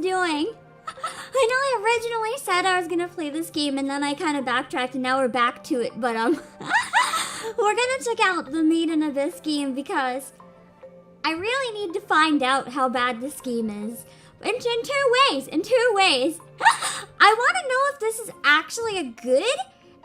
doing? I know I originally said I was gonna play this game and then I kind of backtracked and now we're back to it, but we're gonna check out the Maiden Abyss game because I really need to find out how bad this game is. In two ways. I want to know if this is actually a good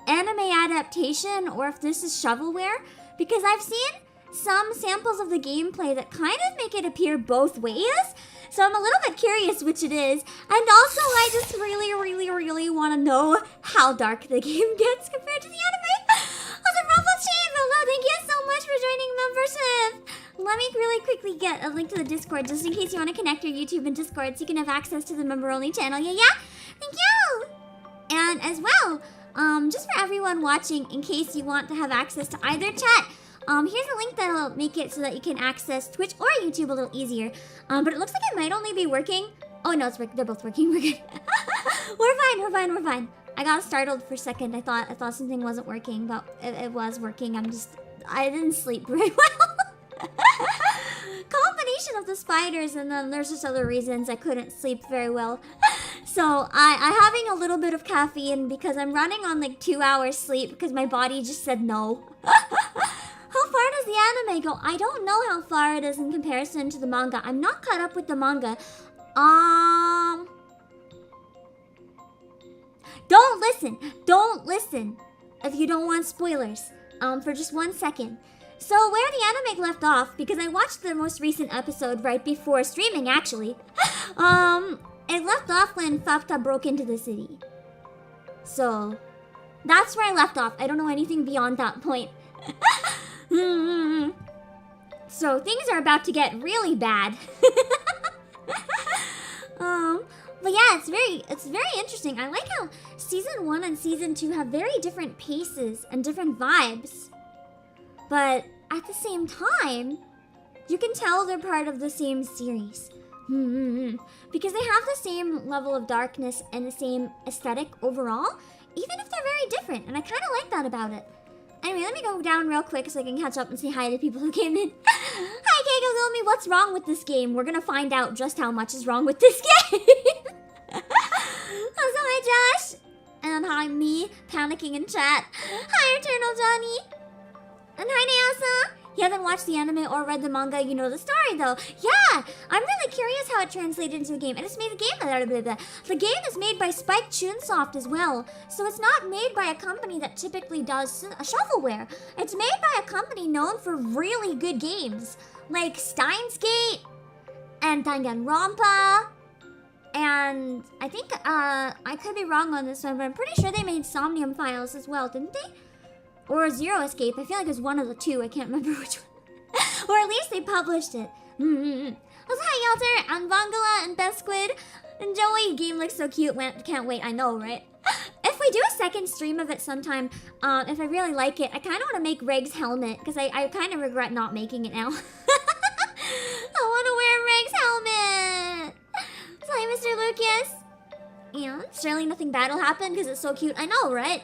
anime adaptation or if this is shovelware, because I've seen some samples of the gameplay that kind of make it appear both ways. So I'm a little bit curious which it is. And also I just really want to know how dark the game gets compared to the anime. Also, Raffle Team, hello, thank you so much for joining membership. Let me really quickly get a link to the Discord just in case you want to connect your YouTube and Discord so you can have access to the member-only channel. Yeah? Thank you! And as well, just for everyone watching, in case you want to have access to either chat. Here's a link that'll make it so that you can access Twitch or YouTube a little easier. But it looks like it might only be working. Oh no, it's working. They're both working. We're good. We're fine. I got startled for a second. I thought something wasn't working, but it was working. I didn't sleep very well. Combination of the spiders, and then there's just other reasons I couldn't sleep very well. So I'm having a little bit of caffeine because I'm running on like 2 hours sleep because my body just said no. How far does the anime go? I don't know how far it is in comparison to the manga. I'm not caught up with the manga. Don't listen if you don't want spoilers. For just 1 second. So where the anime left off, because I watched the most recent episode right before streaming actually. It left off when Fafta broke into the city. So that's where I left off. I don't know anything beyond that point. So things are about to get really bad. But yeah, it's very interesting. I like how season 1 and season 2 have very different paces and different vibes. But at the same time, you can tell they're part of the same series. Because they have the same level of darkness and the same aesthetic overall, even if they're very different. And I kind of like that about it. Anyway, let me go down real quick so I can catch up and say hi to people who came in. Hi, Keiko Gomi, what's wrong with this game? We're gonna find out just how much is wrong with this game. Also, hi, Josh. And hi, me, panicking in chat. Hi, Eternal Johnny. And hi, Neasa. You haven't watched the anime or read the manga, you know the story though. Yeah, I'm really curious how it translated into a game. And it's made a game. The game is made by Spike Chunsoft as well. So it's not made by a company that typically does shovelware. It's made by a company known for really good games. Like Steins Gate and Danganronpa. And I think, I could be wrong on this one, but I'm pretty sure they made Somnium Files as well, didn't they? Or Zero Escape. I feel like it was one of the two. I can't remember which one. Or at least they published it. Also, hi, Yalter, and Vangala, and Besquid, and Joey. Game looks so cute. Can't wait. I know, right? If we do a second stream of it sometime, if I really like it, I kind of want to make Reg's helmet, because I kind of regret not making it now. I want to wear Reg's helmet. So, hi, Mr. Lucas. Yeah, surely nothing bad will happen because it's so cute. I know, right?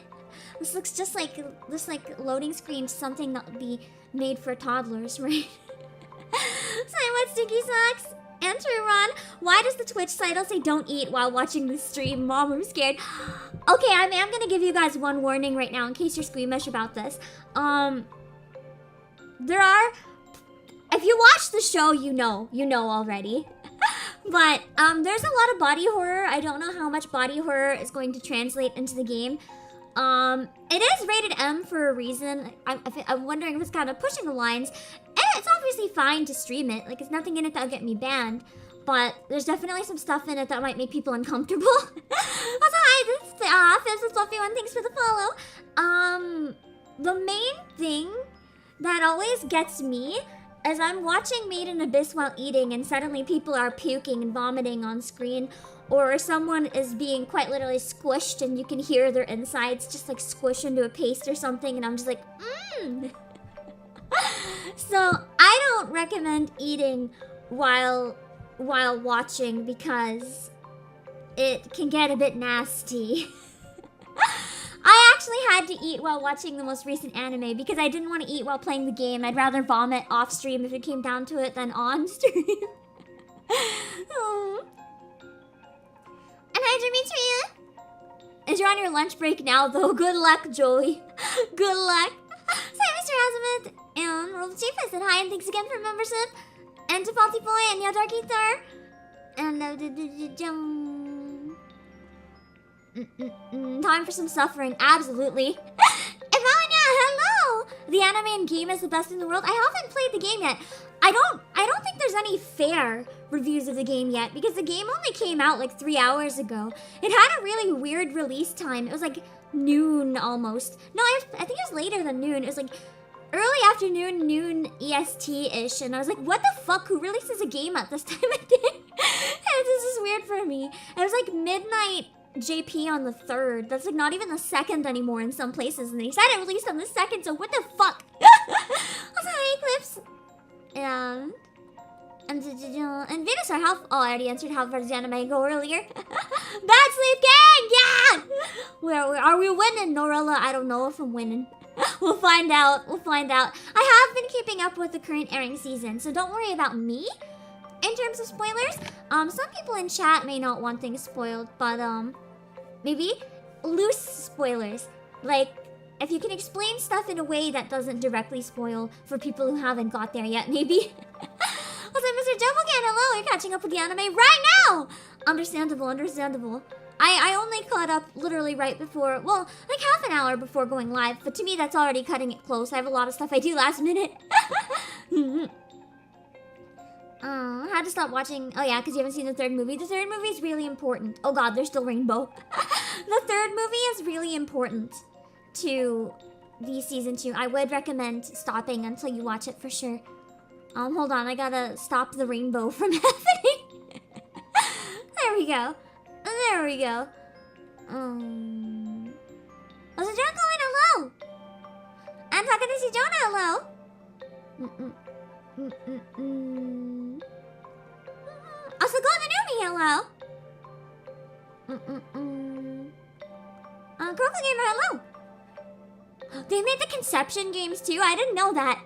This looks just like this loading screen, something that would be made for toddlers, right? Sorry, what Sticky Socks? Answer, Ron. Why does the Twitch title say don't eat while watching the stream? Mom, I'm scared. Okay, I am gonna give you guys one warning right now in case you're squeamish about this. There are, if you watch the show, you know already. But there's a lot of body horror. I don't know how much body horror is going to translate into the game. It is rated M for a reason. I'm wondering if it's kind of pushing the lines. And it's obviously fine to stream it. Like, there's nothing in it that'll get me banned. But there's definitely some stuff in it that might make people uncomfortable. Also, hi, this is Fizz with Fluffy One. Thanks for the follow. The main thing that always gets me is I'm watching Made in Abyss while eating, and suddenly people are puking and vomiting on screen. Or someone is being quite literally squished and you can hear their insides just like squish into a paste or something, and I'm just like, So I don't recommend eating while watching because it can get a bit nasty. I actually had to eat while watching the most recent anime because I didn't want to eat while playing the game. I'd rather vomit off stream if it came down to it than on stream. Oh. And hi, Demetria. You're on your lunch break now, though. Good luck, Joey. Good luck. Hi, Mr. Azimuth. And World Chief, I said hi and thanks again for membership. And to Faulty Boy and Yo Darky Thor. And time for some suffering. Absolutely. Ivania, hello. The anime and game is the best in the world. I haven't played the game yet. I don't think there's any fair reviews of the game yet because the game only came out like 3 hours ago. It had a really weird release time. It was like noon almost. No, I think it was later than noon. It was like early afternoon, noon EST-ish, and I was like, what the fuck? Who releases a game at this time of day? And this is weird for me. It was like midnight JP on the 3rd. That's like not even the 2nd anymore in some places, and they said it released on the 2nd, so what the fuck? Hi, Eclipse. And Venus, how? Oh, I already answered how far does the anime go earlier. Bad Sleep Gang, yeah. Where are we winning, Norella? I don't know if I'm winning. We'll find out. We'll find out. I have been keeping up with the current airing season, so don't worry about me. In terms of spoilers, some people in chat may not want things spoiled, but maybe loose spoilers. Like, if you can explain stuff in a way that doesn't directly spoil for people who haven't got there yet, maybe. What's up, Mr. Doublecan? Hello, you're catching up with the anime right now! Understandable, understandable. I only caught up literally right before, well, like half an hour before going live, but to me that's already cutting it close. I have a lot of stuff I do last minute. I had to stop watching. Oh yeah, because you haven't seen the 3rd movie. The 3rd movie is really important. Oh god, there's still Rainbow. The 3rd movie is really important to the season 2. I would recommend stopping until you watch it for sure. Hold on, I gotta stop the rainbow from happening. There we go. There we go. Was it John calling hello? I'm talking to see Jonah hello. Also go to Numi hello. Crocodile Gamer hello. They made the Conception games too? I didn't know that.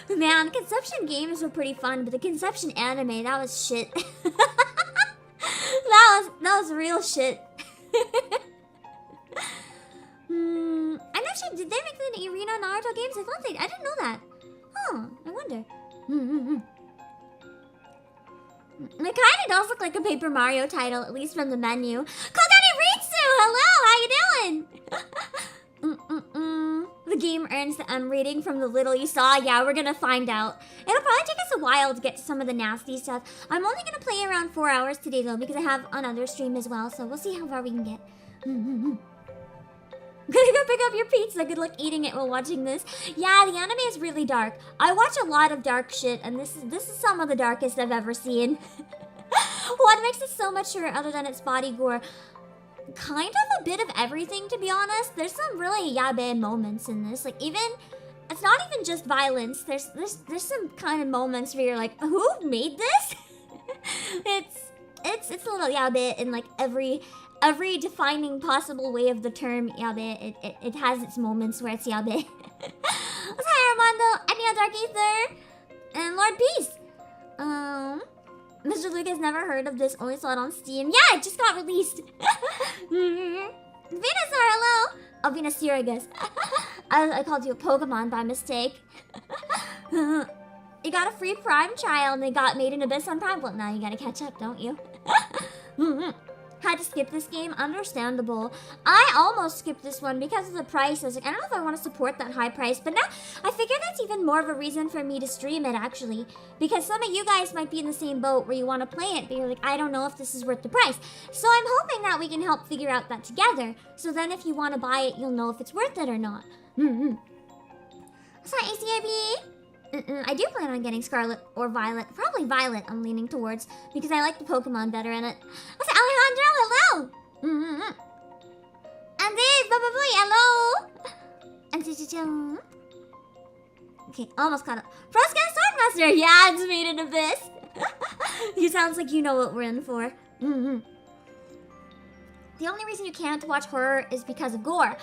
Man, Conception games were pretty fun, but the Conception anime, that was shit. that was real shit. I'm not sure, did they make the Arena Naruto games? I thought I didn't know that. Huh, I wonder. It kinda does look like a Paper Mario title, at least from the menu. Kogani Ritsu, hello, how you doing? The game earns the M rating from the little you saw. Yeah, we're gonna find out. It'll probably take us a while to get to some of the nasty stuff. I'm only gonna play around 4 hours today though, because I have another stream as well, so we'll see how far we can get. Gonna go pick up your pizza. Good luck eating it while watching this. Yeah, the anime is really dark. I watch a lot of dark shit, and this is some of the darkest I've ever seen. What makes it so mature other than its body gore? Kind of a bit of everything, to be honest. There's some really yabe moments in this. Like, even it's not even just violence. There's some kind of moments where you're like, who made this? it's a little yabe in like every defining possible way of the term yabe. It has its moments where it's yabe. Hi Armando, Enya Dark Ether, and Lord Peace. Mr. Luke has never heard of this, only saw it on Steam. Yeah, it just got released. Venusaur, hello. Oh, Venusir, I guess. I called you a Pokemon by mistake. You got a free Prime trial and they got Made in Abyss on Prime. Well, now you gotta catch up, don't you? Had to skip this game, understandable. I almost skipped this one because of the price. I was like, I don't know if I want to support that high price, but now I figure that's even more of a reason for me to stream it, actually. Because some of you guys might be in the same boat where you want to play it, but you're like, I don't know if this is worth the price. So I'm hoping that we can help figure out that together. So then if you want to buy it, you'll know if it's worth it or not. Sorry, ACIB. I do plan on getting Scarlet or Violet. Probably Violet I'm leaning towards, because I like the Pokemon better in it. What's Alejandro? Hello! And this, Bababoy, hello! And okay, almost caught up. Frostcast Swordmaster! Yeah, it's Made in Abyss! You sounds like you know what we're in for. The only reason you can't watch horror is because of gore.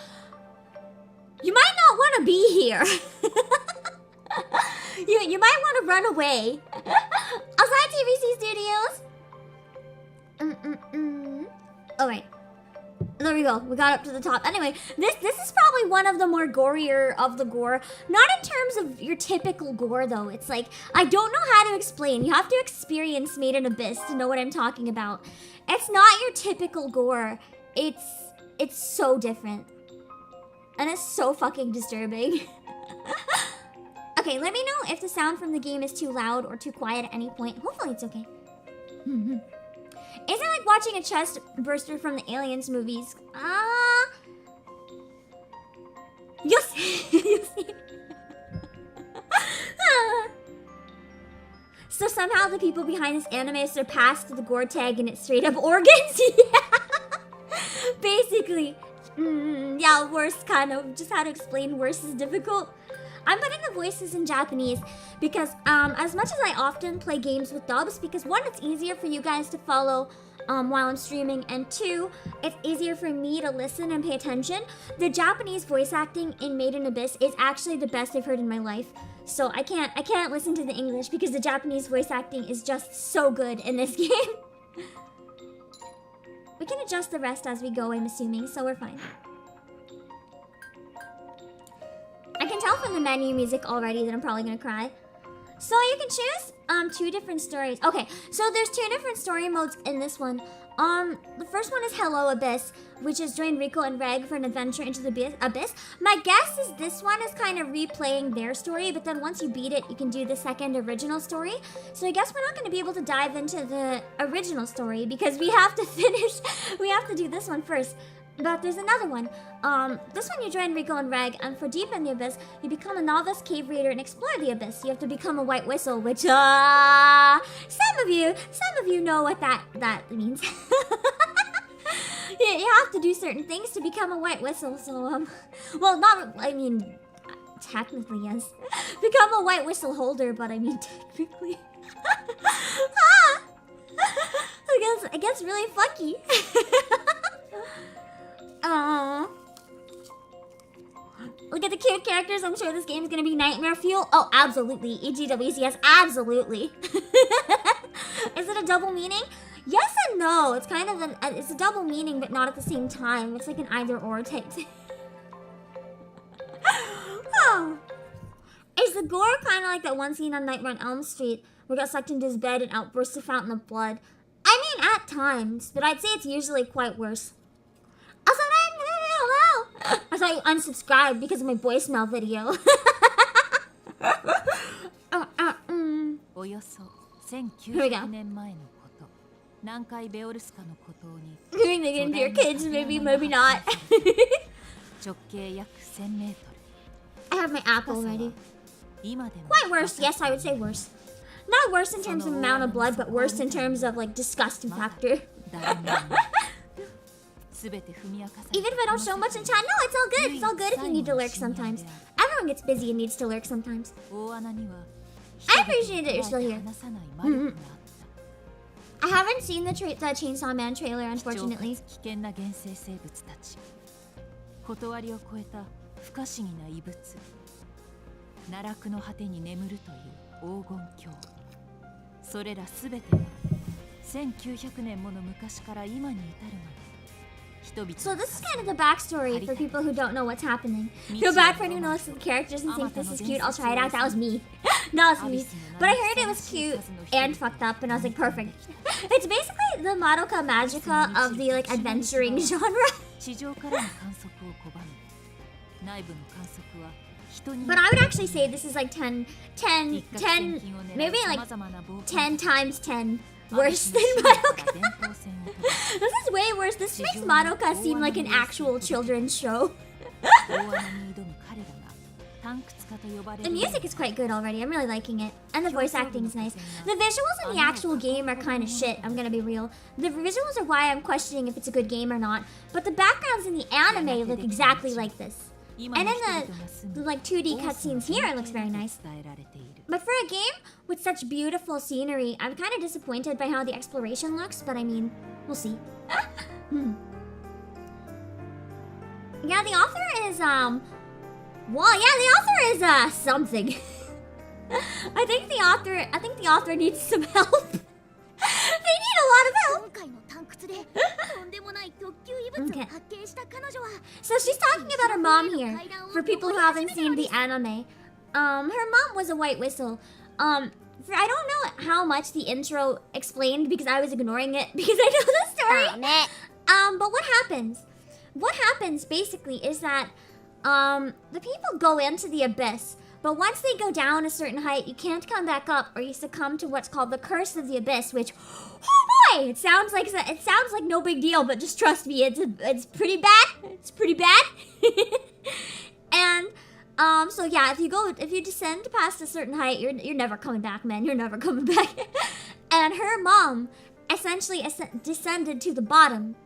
You might not want to be here. You might want to run away. Outside TVC Studios. Alright. There we go. We got up to the top. Anyway, this is probably one of the more gorier of the gore. Not in terms of your typical gore, though. It's like, I don't know how to explain. You have to experience Made in Abyss to know what I'm talking about. It's not your typical gore. It's so different. And it's so fucking disturbing. Okay, let me know if the sound from the game is too loud or too quiet at any point. Hopefully it's okay. Is it like watching a chest burster from the Aliens movies? You'll see. So somehow the people behind this anime surpassed the gore tag and it's straight up organs? Yeah. basically, yeah, worse kind of. Just how to explain worse is difficult. I'm putting the voices in Japanese because as much as I often play games with dubs, because one, it's easier for you guys to follow while I'm streaming, and two, it's easier for me to listen and pay attention. The Japanese voice acting in Made in Abyss is actually the best I've heard in my life. So I can't listen to the English because the Japanese voice acting is just so good in this game. We can adjust the rest as we go, I'm assuming, so we're fine. I can tell from the menu music already that I'm probably gonna cry. So you can choose 2 different stories. Okay, so there's 2 different story modes in this one. The first one is Hello Abyss, which is join Rico and Reg for an adventure into the abyss. My guess is this one is kind of replaying their story, but then once you beat it, you can do the second original story. So I guess we're not going to be able to dive into the original story because we have to do this one first. But there's another one. This one you join Rico and Reg, and for Deep in the Abyss, you become a novice cave raider and explore the abyss. You have to become a white whistle, which some of you know what that means. You have to do certain things to become a white whistle. So well, technically yes, become a white whistle holder, but I mean technically. It gets really funky. Look at the cute characters. I'm sure this game is gonna be nightmare fuel. Oh, absolutely. EGWs, yes, absolutely. Is it a double meaning? Yes and no. It's kind of it's a double meaning, but not at the same time. It's like an either-or type thing. Oh. Is the gore kind of like that one scene on Nightmare on Elm Street where he got sucked into his bed and outbursts a fountain of blood? I mean, at times, but I'd say it's usually quite worse. Also, I saw you unsubscribed because of my voicemail video. Here we go. Doing it into your kids, maybe not. I have my app already. Quite worse, yes, I would say worse. Not worse in terms of amount of blood, but worse in terms of like disgusting factor. Even if I don't show much in chat, no, it's all good. It's all good if you need to lurk sometimes. Everyone gets busy and needs to lurk sometimes. I appreciate that you're still here. I haven't seen the Chainsaw Man trailer, unfortunately. So this is kind of the backstory for people who don't know what's happening. Feel bad for anyone who looks at the characters and thinks this is cute. I'll try it out. That was me. That was me. But I heard it was cute and fucked up, and I was like, perfect. It's basically the Madoka Magica of the like adventuring genre. But I would actually say this is like 10, maybe like 10 times 10 worse than Madoka. This is way worse. This makes Madoka seem like an actual children's show. The music is quite good already. I'm really liking it. And the voice acting is nice. The visuals in the actual game are kind of shit, I'm gonna be real. The visuals are why I'm questioning if it's a good game or not. But the backgrounds in the anime look exactly like this. And in the like 2D cutscenes here, it looks very nice. But for a game with such beautiful scenery, I'm kind of disappointed by how the exploration looks, but I mean, we'll see. Yeah, the author is, well, yeah, the author is, something. I think the author needs some help. They need a lot of help. Okay. So she's talking about her mom here, for people who haven't seen the anime. Her mom was a white whistle. I don't know how much the intro explained because I was ignoring it because I know the story. But what happens? What happens basically is that the people go into the abyss, but once they go down a certain height, you can't come back up, or you succumb to what's called the curse of the abyss. Which, oh boy, it sounds like no big deal, but just trust me, it's pretty bad. It's pretty bad. And so yeah, if you descend past a certain height, you're never coming back, man. You're never coming back. And her mom essentially descended to the bottom.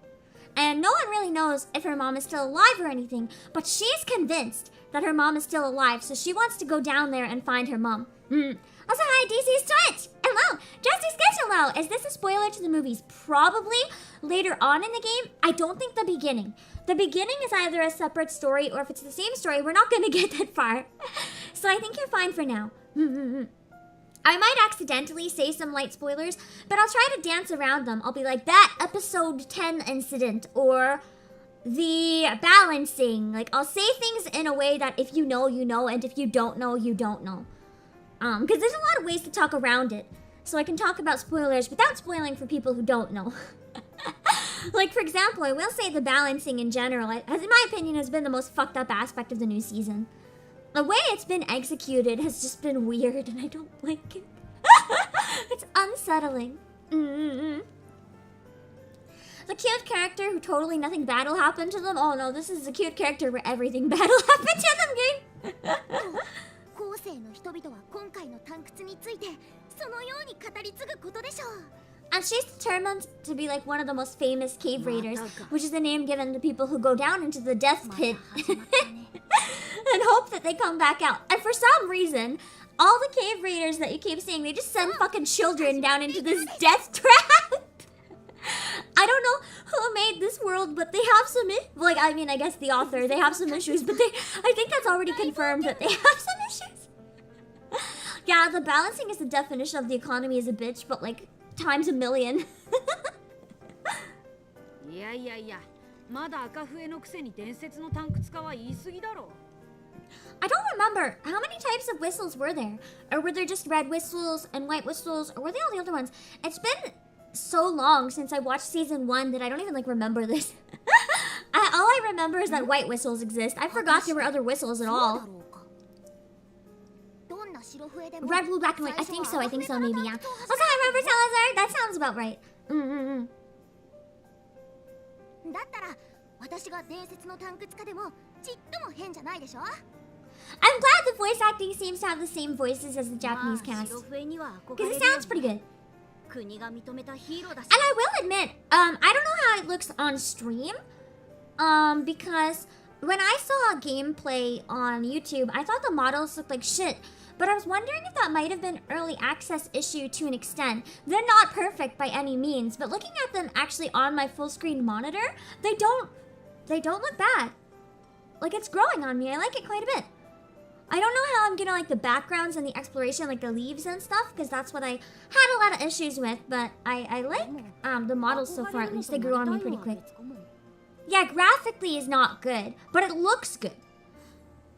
And no one really knows if her mom is still alive or anything, but she's convinced that her mom is still alive, so she wants to go down there and find her mom. Also, hi, DC's Twitch! Hello! Justice Sketch, hello! Is this a spoiler to the movies? Probably later on in the game. I don't think the beginning. The beginning is either a separate story, or if it's the same story, we're not gonna get that far. So I think you're fine for now. I might accidentally say some light spoilers, but I'll try to dance around them. I'll be like, that episode 10 incident, or the balancing. Like, I'll say things in a way that if you know, you know, and if you don't know, you don't know. Because there's a lot of ways to talk around it. So I can talk about spoilers without spoiling for people who don't know. Like, for example, I will say the balancing in general, in my opinion, has been the most fucked up aspect of the new season. The way it's been executed has just been weird, and I don't like it. It's unsettling. The cute character who totally nothing bad will happen to them. Oh no, this is a cute character where everything bad will happen to them, game. And she's determined to be like one of the most famous cave raiders, which is the name given to people who go down into the death pit and hope that they come back out. And for some reason, all the cave raiders that you keep seeing, they just send fucking children down into this death trap. I don't know who made this world, but they have some, like, I mean, I guess the author, they have some issues, but I think that's already confirmed that they have some issues. Yeah, the balancing is the definition of the economy as a bitch, but like, times a million. I don't remember, how many types of whistles were there? Or were there just red whistles and white whistles, or were they all the other ones? It's been so long since I watched season 1 that I don't even like remember this. All I remember is that white whistles exist. I forgot there were other whistles at all. Red, blue, black, and white. I think so, maybe, yeah. Also, I remember Salazar. That sounds about right. I'm glad the voice acting seems to have the same voices as the Japanese cast, because it sounds pretty good. And I will admit, I don't know how it looks on stream, because when I saw gameplay on YouTube, I thought the models looked like shit. But I was wondering if that might have been early access issue to an extent. They're not perfect by any means, but looking at them actually on my full screen monitor, they don't look bad. Like, it's growing on me. I like it quite a bit. I don't know how I'm gonna like the backgrounds and the exploration, like the leaves and stuff, because that's what I had a lot of issues with, but I like the models so far. At least they grew on me pretty quick. Yeah, graphically is not good, but it looks good.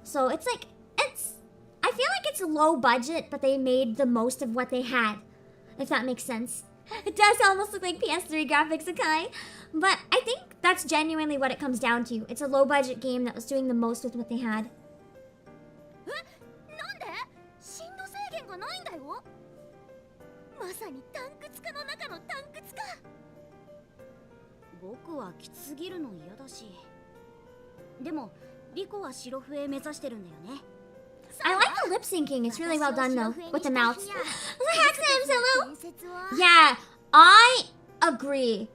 So it's like, I feel like it's low budget, but they made the most of what they had, if that makes sense. It does almost look like PS3 graphics, okay? But I think that's genuinely what it comes down to. It's a low budget game that was doing the most with what they had. I like the lip syncing. It's really well done though, with the mouths. Hello. Yeah, I agree.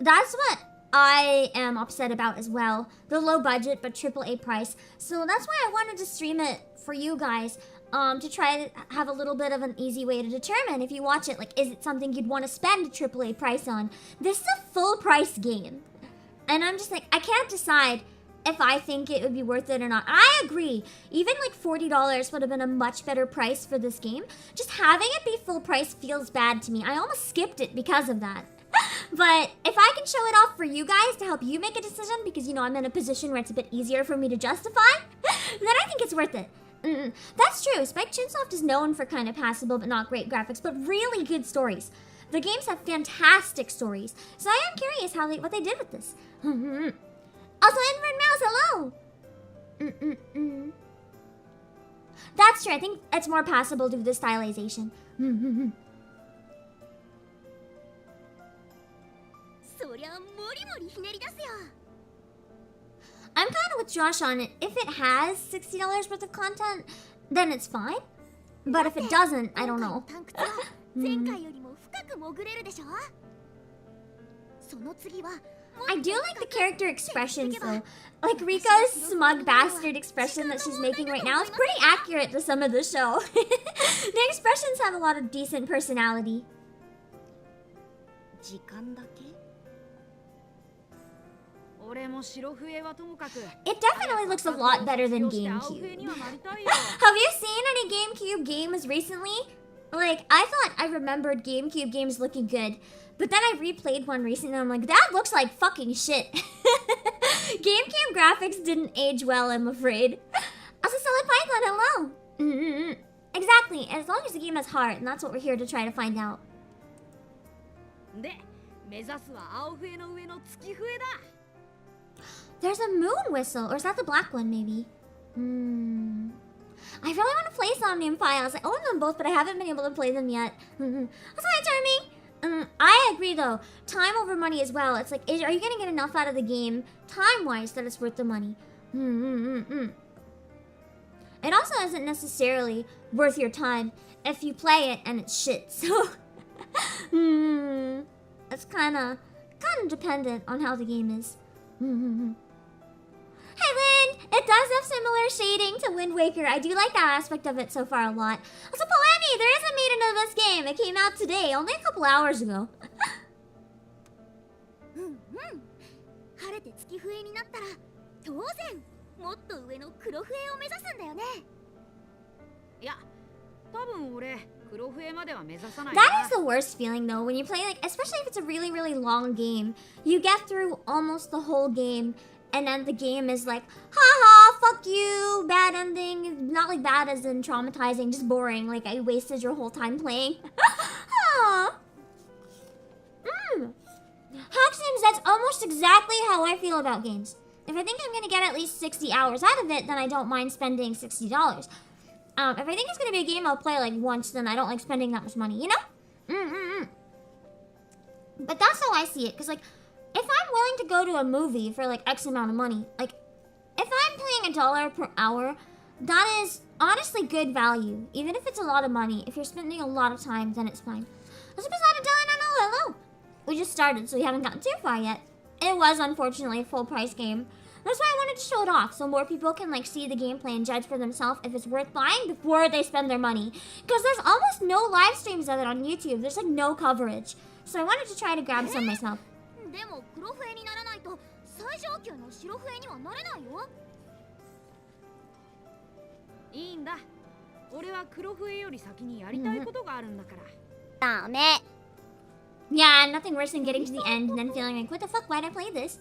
That's what I am upset about as well. The low budget but AAA price. So that's why I wanted to stream it for you guys. To try to have a little bit of an easy way to determine if you watch it, like, is it something you'd want to spend a AAA price on? This is a full price game. And I'm just like, I can't decide if I think it would be worth it or not. I agree. Even like $40 would have been a much better price for this game. Just having it be full price feels bad to me. I almost skipped it because of that. But if I can show it off for you guys to help you make a decision, because, you know, I'm in a position where it's a bit easier for me to justify, then I think it's worth it. That's true. Spike Chunsoft is known for kind of passable but not great graphics, but really good stories. The games have fantastic stories, so I am curious what they did with this. Also, Invert Mouse, hello! That's true. I think it's more passable due to the stylization. I'm kind of with Josh on it. If it has $60 worth of content, then it's fine. But if it doesn't, I don't know. I do like the character expressions though. Like Riko's smug bastard expression that she's making right now is pretty accurate to some of the show. The expressions have a lot of decent personality. It definitely looks a lot better than GameCube. Have you seen any GameCube games recently? Like, I thought I remembered GameCube games looking good, but then I replayed one recently and I'm like, that looks like fucking shit. GameCube graphics didn't age well, I'm afraid. Also, Solid Python, hello! Exactly, as long as the game has heart, and that's what we're here to try to find out. There's a moon whistle, or is that the black one, maybe? I really want to play Somnium Files. I own them both, but I haven't been able to play them yet. Also, hi, Charming! I agree, though. Time over money as well. It's like, are you going to get enough out of the game, time-wise, that it's worth the money? It also isn't necessarily worth your time if you play it and it's shit, so... It's kind of dependent on how the game is. Hey Lynn! It does have similar shading to Wind Waker. I do like that aspect of it so far a lot. Also, Polani, there is a Maiden of this game. It came out today, only a couple hours ago. That is the worst feeling though, when you play, like, especially if it's a really, really long game. You get through almost the whole game, and then the game is like, haha, fuck you, bad ending. Not like bad as in traumatizing, just boring. Like, I wasted your whole time playing. Hack Sims, that's almost exactly how I feel about games. If I think I'm gonna get at least 60 hours out of it, then I don't mind spending $60. If I think it's gonna be a game I'll play like once, then I don't like spending that much money, you know? But that's how I see it, because like, if I'm willing to go to a movie for like X amount of money, like, if I'm paying $1 per hour, that is honestly good value. Even if it's a lot of money, if you're spending a lot of time, then it's fine. That's beside hello. We just started, so we haven't gotten too far yet. It was unfortunately a full price game. That's why I wanted to show it off, so more people can like see the gameplay and judge for themselves if it's worth buying before they spend their money. Because there's almost no live streams of it on YouTube. There's like no coverage. So I wanted to try to grab some myself. Yeah, nothing worse than getting to the end and then feeling like, what the fuck, why'd I play this?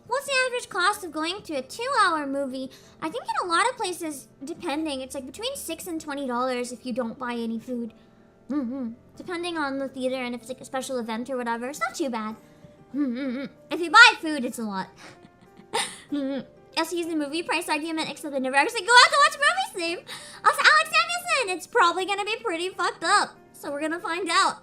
What's the average cost of going to a 2-hour movie? I think in a lot of places, depending, it's like between $6 and $20 if you don't buy any food. Depending on the theater and if it's like a special event or whatever, it's not too bad. If you buy food, it's a lot. I also use the movie price argument, except I never actually go out to watch movies name. Also, Alex Samuelson, it's probably gonna be pretty fucked up. So we're gonna find out.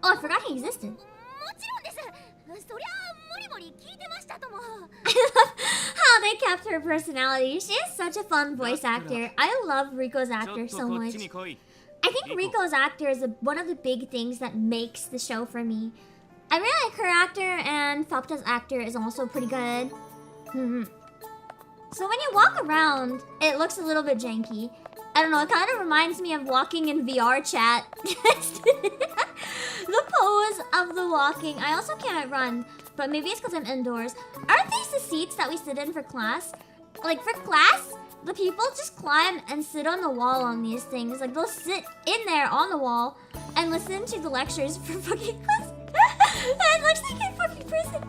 Oh, I forgot he existed. I love how they kept her personality. She is such a fun voice actor. I love Riko's actor so much. I think Riko's actor is one of the big things that makes the show for me. I really like her actor, and Fapta's actor is also pretty good. So when you walk around, it looks a little bit janky. I don't know, it kind of reminds me of walking in VR chat. The pose of the walking. I also can't run, but maybe it's because I'm indoors. Aren't these the seats that we sit in for class? Like, for class, the people just climb and sit on the wall on these things. Like, they'll sit in there on the wall and listen to the lectures for fucking class. It looks like a fucking prison.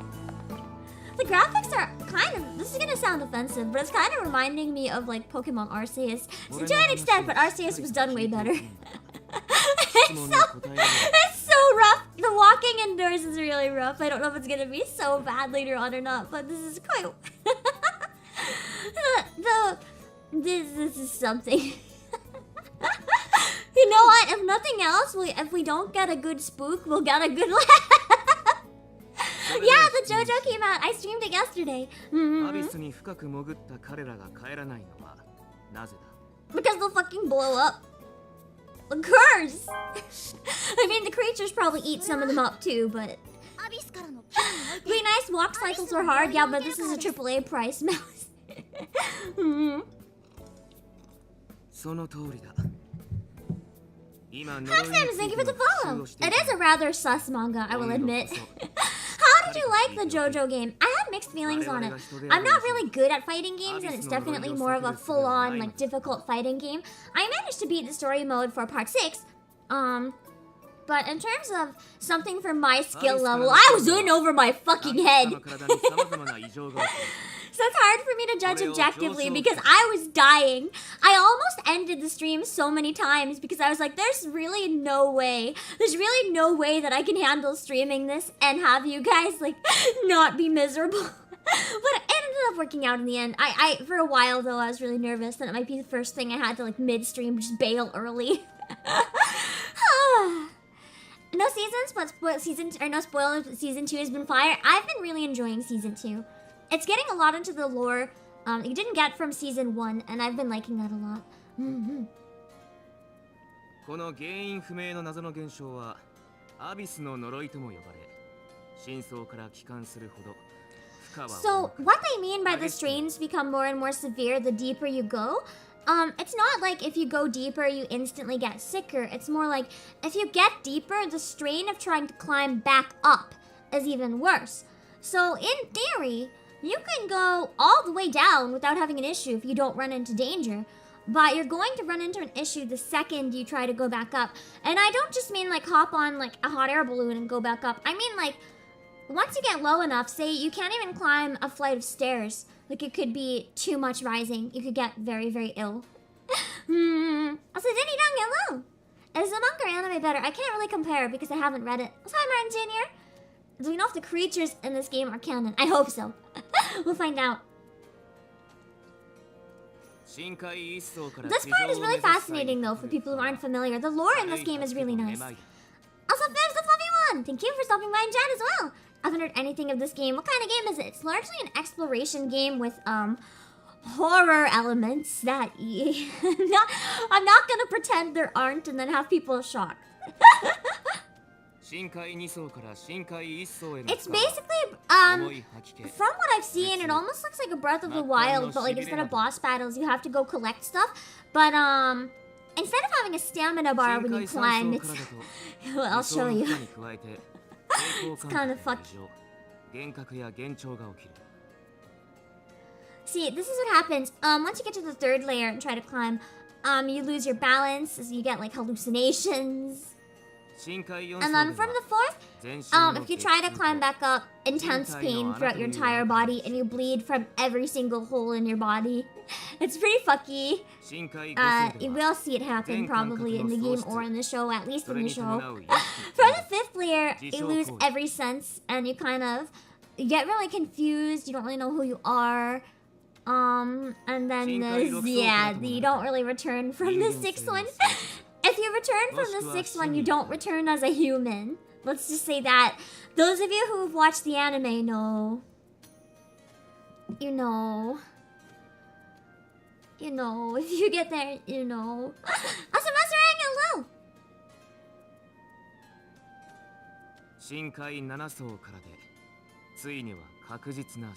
The graphics are kind of, this is gonna sound offensive, but it's kind of reminding me of like Pokemon Arceus. So to an extent, but Arceus was done way better. It's so rough. The walking indoors is really rough. I don't know if it's gonna be so bad later on or not, but this is quite... This is something. You know, what? If nothing else, if we don't get a good spook, we'll get a good laugh. Yeah, the JoJo came out. I streamed it yesterday. Because they'll fucking blow up. The curse! I mean, the creatures probably eat some of them up too, but... Really nice, walk cycles are hard. Yeah, but this is a AAA price mouse. Hamstams, thank you for the follow. It is a rather sus manga, I will admit. How did you like the JoJo game? I had mixed feelings on it. I'm not really good at fighting games, and it's definitely more of a full-on, like, difficult fighting game. I managed to beat the story mode for part 6. But in terms of something for my skill level, I was in over my fucking head. So it's hard for me to judge objectively because I was dying. I almost ended the stream so many times because I was like, there's really no way that I can handle streaming this and have you guys, like, not be miserable. But it ended up working out in the end. I for a while, though, I was really nervous that it might be the first thing I had to, like, mid-stream just bail early. No seasons, but no spoilers, but season 2 has been fire. I've been really enjoying season 2. It's getting a lot into the lore you didn't get from season 1, and I've been liking that a lot. So, what they mean by the strains become more and more severe the deeper you go, it's not like if you go deeper, you instantly get sicker. It's more like if you get deeper, the strain of trying to climb back up is even worse. So, in theory, you can go all the way down without having an issue if you don't run into danger. But you're going to run into an issue the second you try to go back up. And I don't just mean like hop on like a hot air balloon and go back up. I mean like once you get low enough, say you can't even climb a flight of stairs. Like it could be too much rising. You could get very, very ill. Also, Denny Dung, hello! Is the manga or anime better? I can't really compare because I haven't read it. Hi, Martin Jr. Do we know if the creatures in this game are canon? I hope so. We'll find out. This part is really fascinating though for people who aren't familiar. The lore in this game is really nice. Also, Fibs, that's one. Thank you for stopping by in chat as well. I haven't heard anything of this game. What kind of game is it? It's largely an exploration game with horror elements that I'm not gonna pretend there aren't and then have people shocked. It's basically, from what I've seen, it almost looks like a Breath of the Wild, but like instead of boss battles, you have to go collect stuff. But instead of having a stamina bar when you climb, it's well, I'll show you. It's kind of fucked. See, this is what happens. Once you get to the 3rd layer and try to climb, you lose your balance, so you get like hallucinations. And then from the 4th, if you try to climb back up, intense pain throughout your entire body, and you bleed from every single hole in your body. It's pretty fucky. You will see it happen probably in the game or in the show, at least in the show. For the 5th layer, you lose every sense, and you kind of get really confused. You don't really know who you are. And then you don't really return from the 6th one. If you return from the 6th one, you don't return as a human. Let's just say that. Those of you who have watched the anime know. You know. You know. If you get there, you know. Awesome, hello!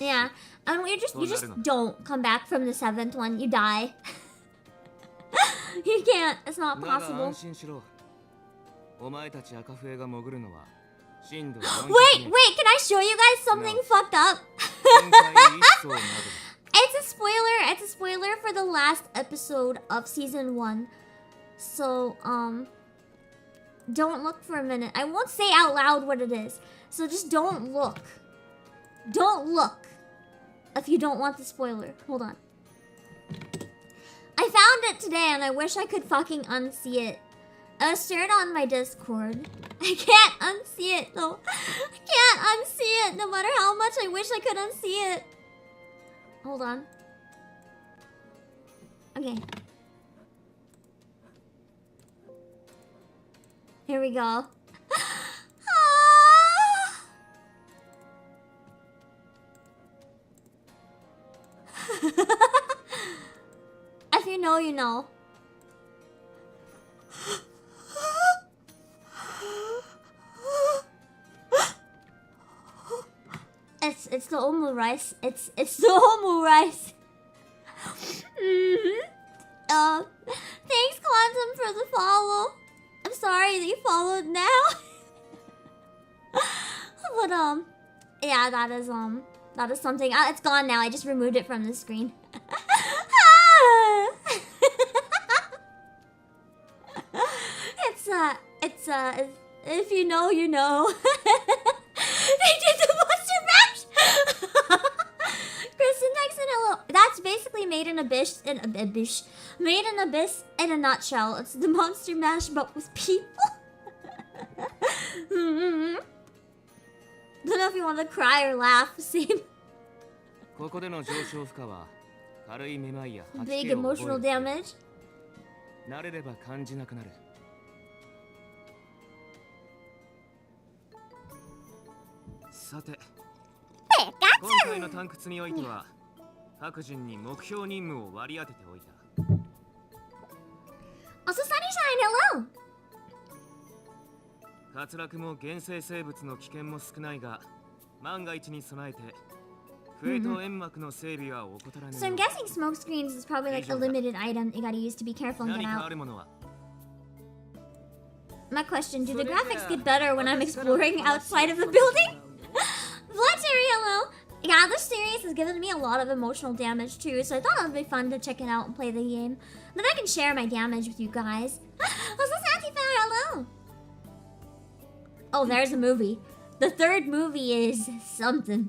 Yeah, and you just don't come back from the 7th one. You die. You can't. It's not possible. Wait, can I show you guys something fucked up? It's a spoiler for the last episode of season 1. So, don't look for a minute. I won't say out loud what it is. So just don't look. Don't look if you don't want the spoiler. Hold on. I found it today and I wish I could fucking unsee it. I shared on my Discord. I can't unsee it though. I can't unsee it no matter how much I wish I could unsee it. Hold on. Okay. Here we go. If you know, you know. It's the omu rice. It's the omu rice. Thanks, Quantum, for the follow. I'm sorry that you followed now. But yeah, that is something. It's gone now. I just removed it from the screen. It's if you know, you know. They did the monster mash. Kristen X and hello. That's basically made in Abyss in a nutshell. It's the monster mash but with people. Don't know if you want to cry or laugh. Same. Big emotional damage. Also, Sunnyshine, hello. 滑落も原生生物の危険も少ないが、万が一に備えて笛と煙幕の整備は怠らぬ。 So I'm guessing smoke screens is probably like a limited item you gotta use to be careful and get out. My question, do the graphics get better when I'm exploring outside of the building? Bloodberry, hello. Yeah, this series has given me a lot of emotional damage too, so I thought it would be fun to check it out and play the game. Then I can share my damage with you guys. Also, Santifire, hello. Oh, there's a movie. The third movie is something.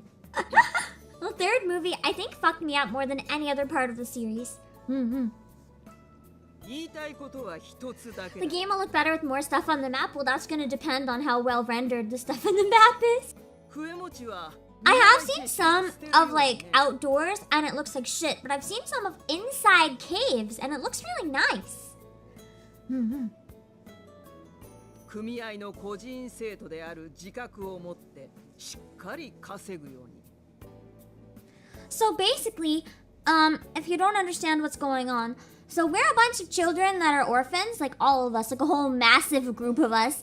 The third movie, I think, fucked me up more than any other part of the series. The game will look better with more stuff on the map. Well, that's gonna depend on how well rendered the stuff on the map is. I have seen some of like outdoors and it looks like shit, but I've seen some of inside caves and it looks really nice. So basically, if you don't understand what's going on, so we're a bunch of children that are orphans, like all of us, like a whole massive group of us,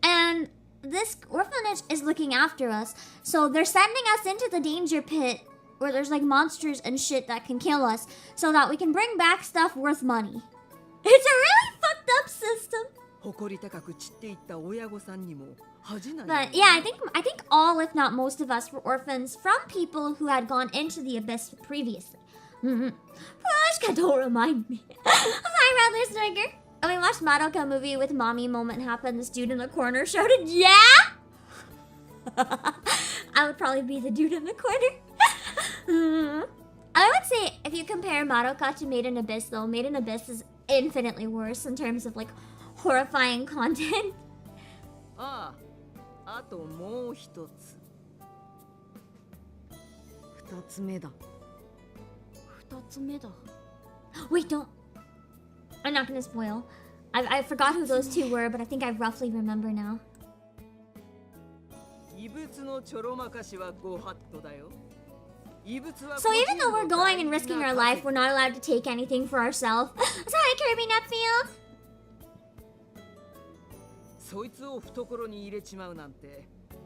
and this orphanage is looking after us. So they're sending us into the danger pit where there's like monsters and shit that can kill us so that we can bring back stuff worth money. It's a really fucked up system. But yeah, I think all, if not most of us, were orphans from people who had gone into the abyss previously. Proshka, don't remind me. Hi, Rattler Striker. And we watched Madoka movie with mommy moment happened. This dude in the corner shouted, yeah! I would probably be the dude in the corner. I would say if you compare Madoka to Made in Abyss though, Made in Abyss is infinitely worse in terms of like horrifying content. Wait, don't. I'm not gonna spoil. I forgot who those two were, but I think I roughly remember now. So even though we're going and risking our life, we're not allowed to take anything for ourselves. Sorry, Kirby Nutfield.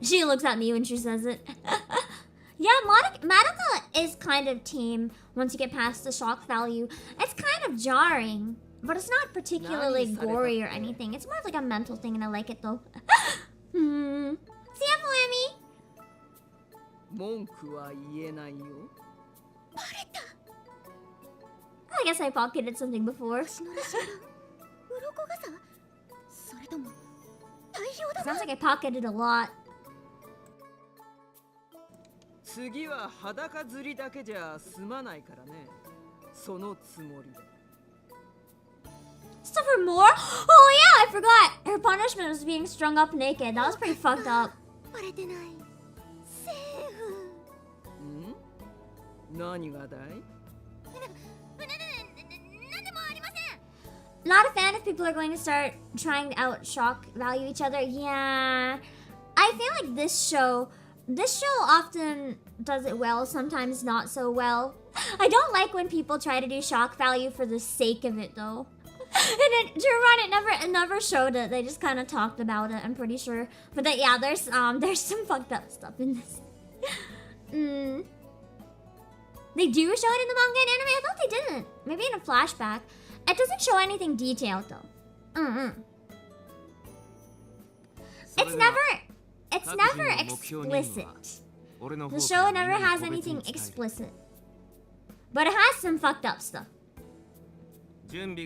She looks at me when she says it. Yeah, Madoka is kind of tame once you get past the shock value. It's kind of jarring, but it's not particularly gory or anything. It's more of like a mental thing, and I like it though. See ya, Poemi. I guess I pocketed something before. Sounds like I pocketed a lot. So for more? Oh yeah, I forgot. Her punishment was being strung up naked. That was pretty fucked up. Not a fan if people are going to start trying out shock value each other. Yeah. I feel like this show often does it well, sometimes not so well. I don't like when people try to do shock value for the sake of it, though. And it never showed it. They just kind of talked about it, I'm pretty sure. But that, yeah, there's some fucked up stuff in this. They do show it in the manga and anime? I thought they didn't. Maybe in a flashback. It doesn't show anything detailed, though. It's never explicit. The show never has anything explicit. But it has some fucked up stuff. If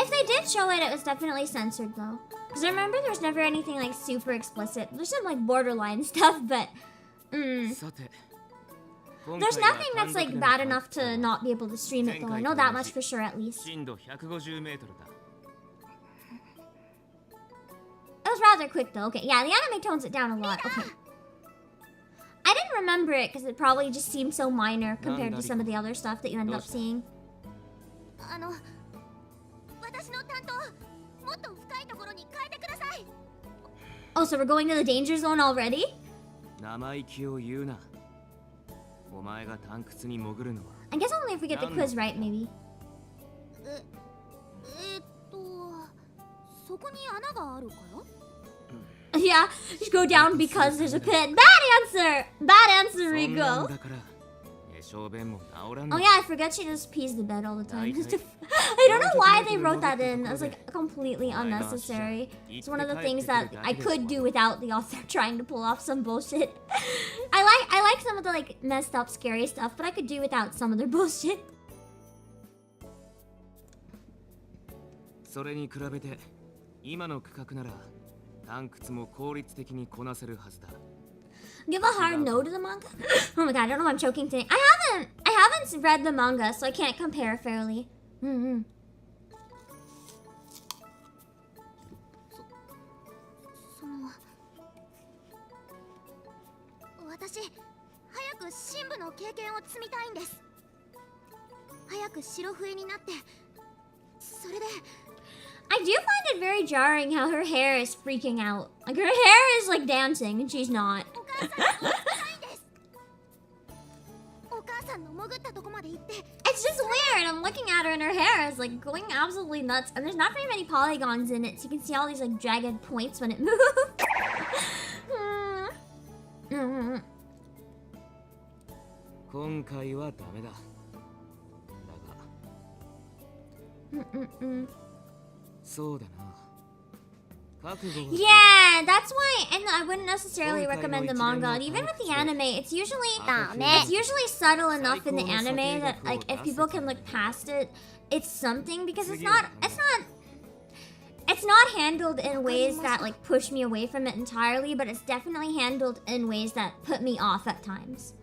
they did show it, it was definitely censored, though. Because I remember there's never anything like super explicit. There's some like borderline stuff, but there's nothing that's like bad enough to not be able to stream it, though. I know that much for sure, at least. It was rather quick, though. Okay, yeah, the anime tones it down a lot. Okay. I didn't remember it because it probably just seemed so minor compared to some of the other stuff that you end up seeing. Oh, so we're going to the danger zone already? I guess only if we get the quiz right, maybe. Yeah, you go down because there's a pit. Bad answer! Bad answer, Rico. Oh yeah, I forget she just pees the bed all the time. I don't know why they wrote that in. It was like completely unnecessary. It's one of the things that I could do without the author trying to pull off some bullshit. I like some of the like messed up scary stuff, but I could do without some of their bullshit. Give a hard no to the manga? Oh my god, I don't know why I'm choking today. I haven't read the manga, so I can't compare fairly. I do find it very jarring how her hair is freaking out. Like, her hair is like dancing and she's not. It's just weird. I'm looking at her and her hair is like going absolutely nuts. And there's not very many polygons in it, so you can see all these like jagged points when it moves. Yeah, that's why, and I wouldn't necessarily recommend the manga. And even with the anime, it's usually subtle enough in the anime that like if people can look past it, it's something, because it's not handled in ways that like push me away from it entirely, but it's definitely handled in ways that put me off at times.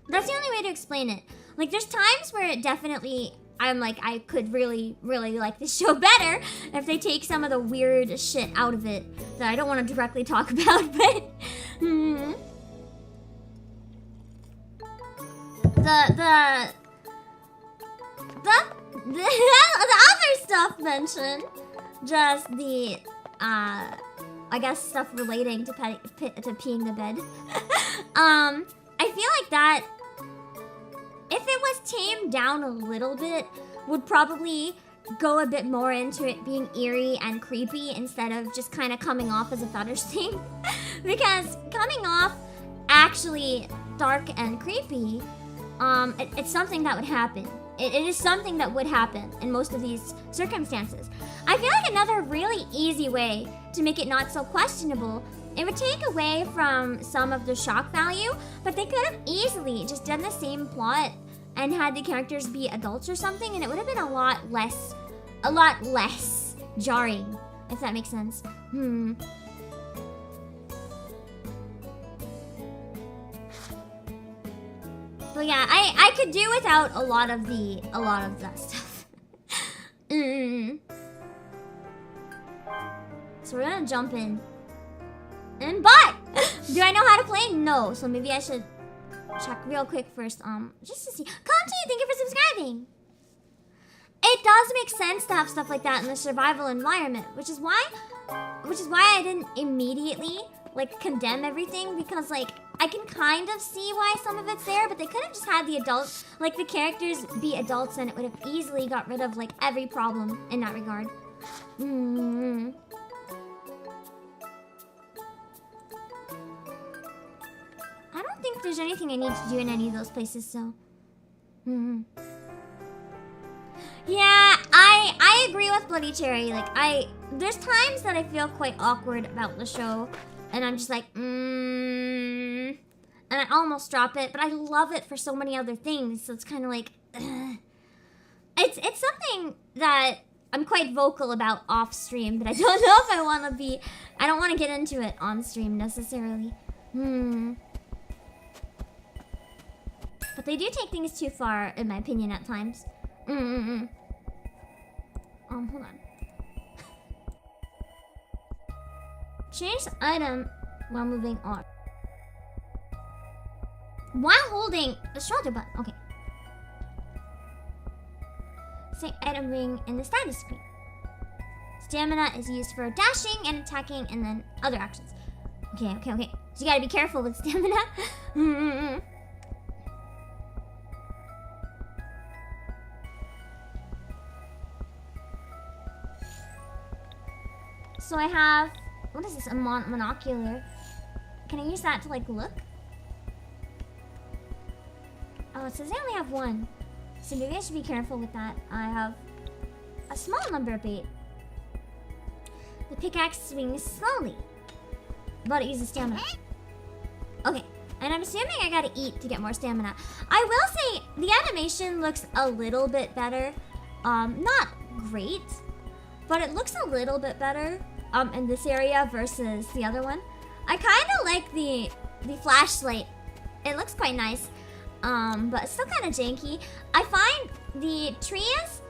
That's the only way to explain it. Like, there's times where it definitely, I'm like, I could really, really like this show better if they take some of the weird shit out of it that I don't want to directly talk about, but... The other stuff mentioned, just the, I guess stuff relating to peeing the bed. I feel like that, if it was tamed down a little bit, would probably go a bit more into it being eerie and creepy instead of just kind of coming off as a fetish thing. Because coming off actually dark and creepy, it's something that would happen. It is something that would happen in most of these circumstances. I feel like another really easy way to make it not so questionable, it would take away from some of the shock value, but they could have easily just done the same plot and had the characters be adults or something, and it would have been a lot less jarring, if that makes sense. But yeah, I could do without a lot of that stuff. So we're gonna jump in. But do I know how to play? No. So maybe I should check real quick first. Just to see. Conti, thank you for subscribing. It does make sense to have stuff like that in the survival environment, which is why I didn't immediately like condemn everything, because like I can kind of see why some of it's there, but they could have just had the adults, like the characters be adults, and it would have easily got rid of like every problem in that regard. I don't think there's anything I need to do in any of those places, so. Yeah, I agree with Bloody Cherry. Like, there's times that I feel quite awkward about the show, and I'm just like, and I almost drop it, but I love it for so many other things, so it's kind of like, it's something that I'm quite vocal about off stream, but I don't know if I want to be, I don't want to get into it on stream necessarily. But they do take things too far, in my opinion, at times. Hold on. Change item while moving on. While holding the shoulder button. Okay. Say item ring in the status screen. Stamina is used for dashing and attacking, and then other actions. Okay. So you gotta be careful with stamina. So I have, what is this, a monocular? Can I use that to like look? Oh, it says I only have one. So maybe I should be careful with that. I have a small number of bait. The pickaxe swings slowly, but it uses stamina. Okay, and I'm assuming I gotta eat to get more stamina. I will say the animation looks a little bit better. Not great, but it looks a little bit better in this area versus the other one. I kind of like the flashlight. It looks quite nice, but it's still kind of janky. I find the trees,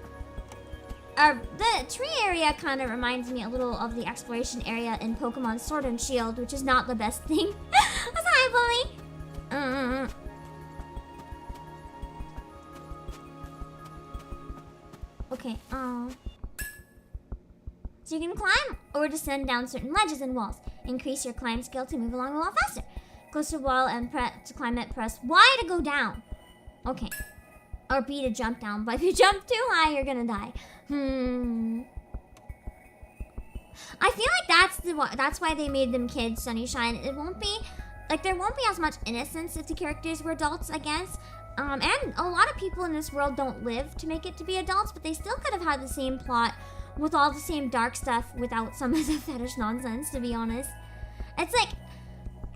the tree area kind of reminds me a little of the exploration area in Pokemon Sword and Shield, which is not the best thing. Hi, Bully. Okay, so you can climb or descend down certain ledges and walls. Increase your climb skill to move along the wall faster. Close to the wall and to climb it, press Y to go down. Okay. Or B to jump down. But if you jump too high, you're gonna die. I feel like that's why they made them kids, Sunnyshine. It won't be, like, there won't be as much innocence if the characters were adults, I guess. And a lot of people in this world don't live to make it to be adults, but they still could have had the same plot with all the same dark stuff without some of the fetish nonsense, to be honest. It's like,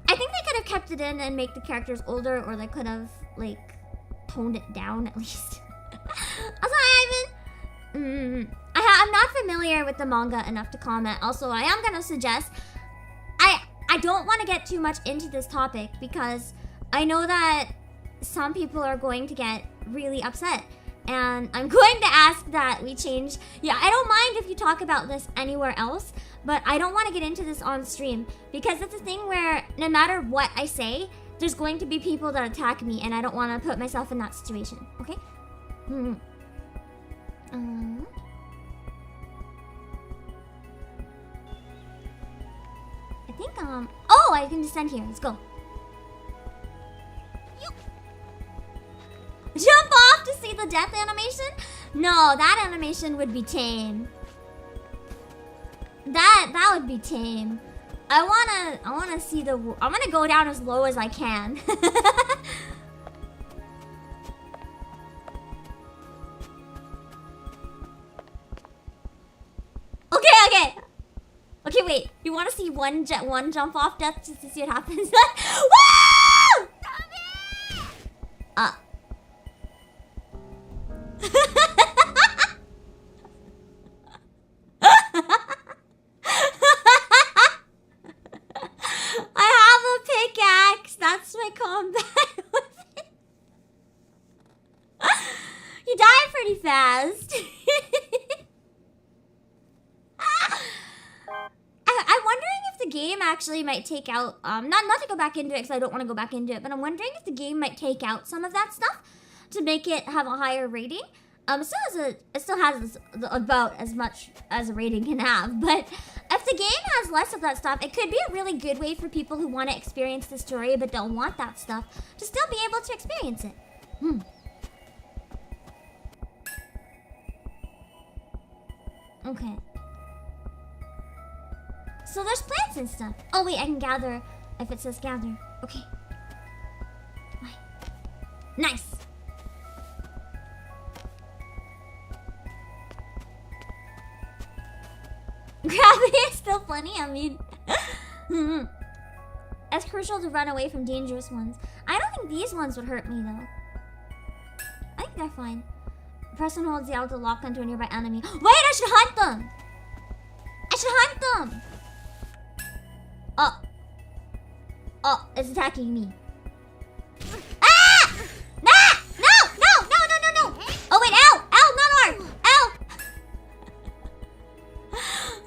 I think they could have kept it in and make the characters older, or they could have, like, toned it down at least. Also, I'm not familiar with the manga enough to comment. Also, I am gonna suggest, I don't want to get too much into this topic because I know that some people are going to get really upset. And I'm going to ask that we change. Yeah, I don't mind if you talk about this anywhere else, but I don't want to get into this on stream because it's a thing where no matter what I say, there's going to be people that attack me, and I don't want to put myself in that situation. Okay? I think oh, I can descend here. Let's go. Jump off to see the death animation? No, that animation would be tame. That would be tame. I wanna see the. I'm gonna go down as low as I can. Okay, wait. You want to see one jump off death just to see what happens? Woo! I have a pickaxe. That's my combat weapon. You die pretty fast. game actually might take out, not to go back into it because I don't want to go back into it, but I'm wondering if the game might take out some of that stuff to make it have a higher rating. It still has about as much as a rating can have, but if the game has less of that stuff, it could be a really good way for people who want to experience the story but don't want that stuff to still be able to experience it. Okay. So there's plants and stuff. Oh wait, I can gather if it says gather. Okay. Nice. Gravity is still funny, I mean. It's crucial to run away from dangerous ones. I don't think these ones would hurt me though. I think they're fine. Press and hold L to lock onto a nearby enemy. Wait, I should hunt them! I should hunt them! Oh, it's attacking me. Ah! Ah! No! Oh wait, L! Not R! L!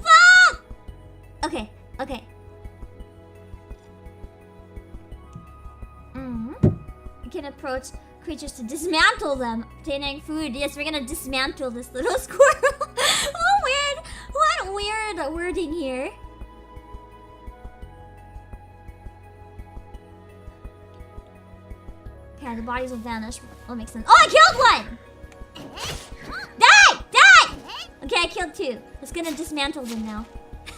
Fuck! Okay. You can approach creatures to dismantle them, obtaining food. Yes, we're gonna dismantle this little squirrel. Oh, weird. What weird wording here. Okay, the bodies will vanish. That makes sense. Oh, I killed one! Die! Okay, I killed two. It's gonna dismantle them now.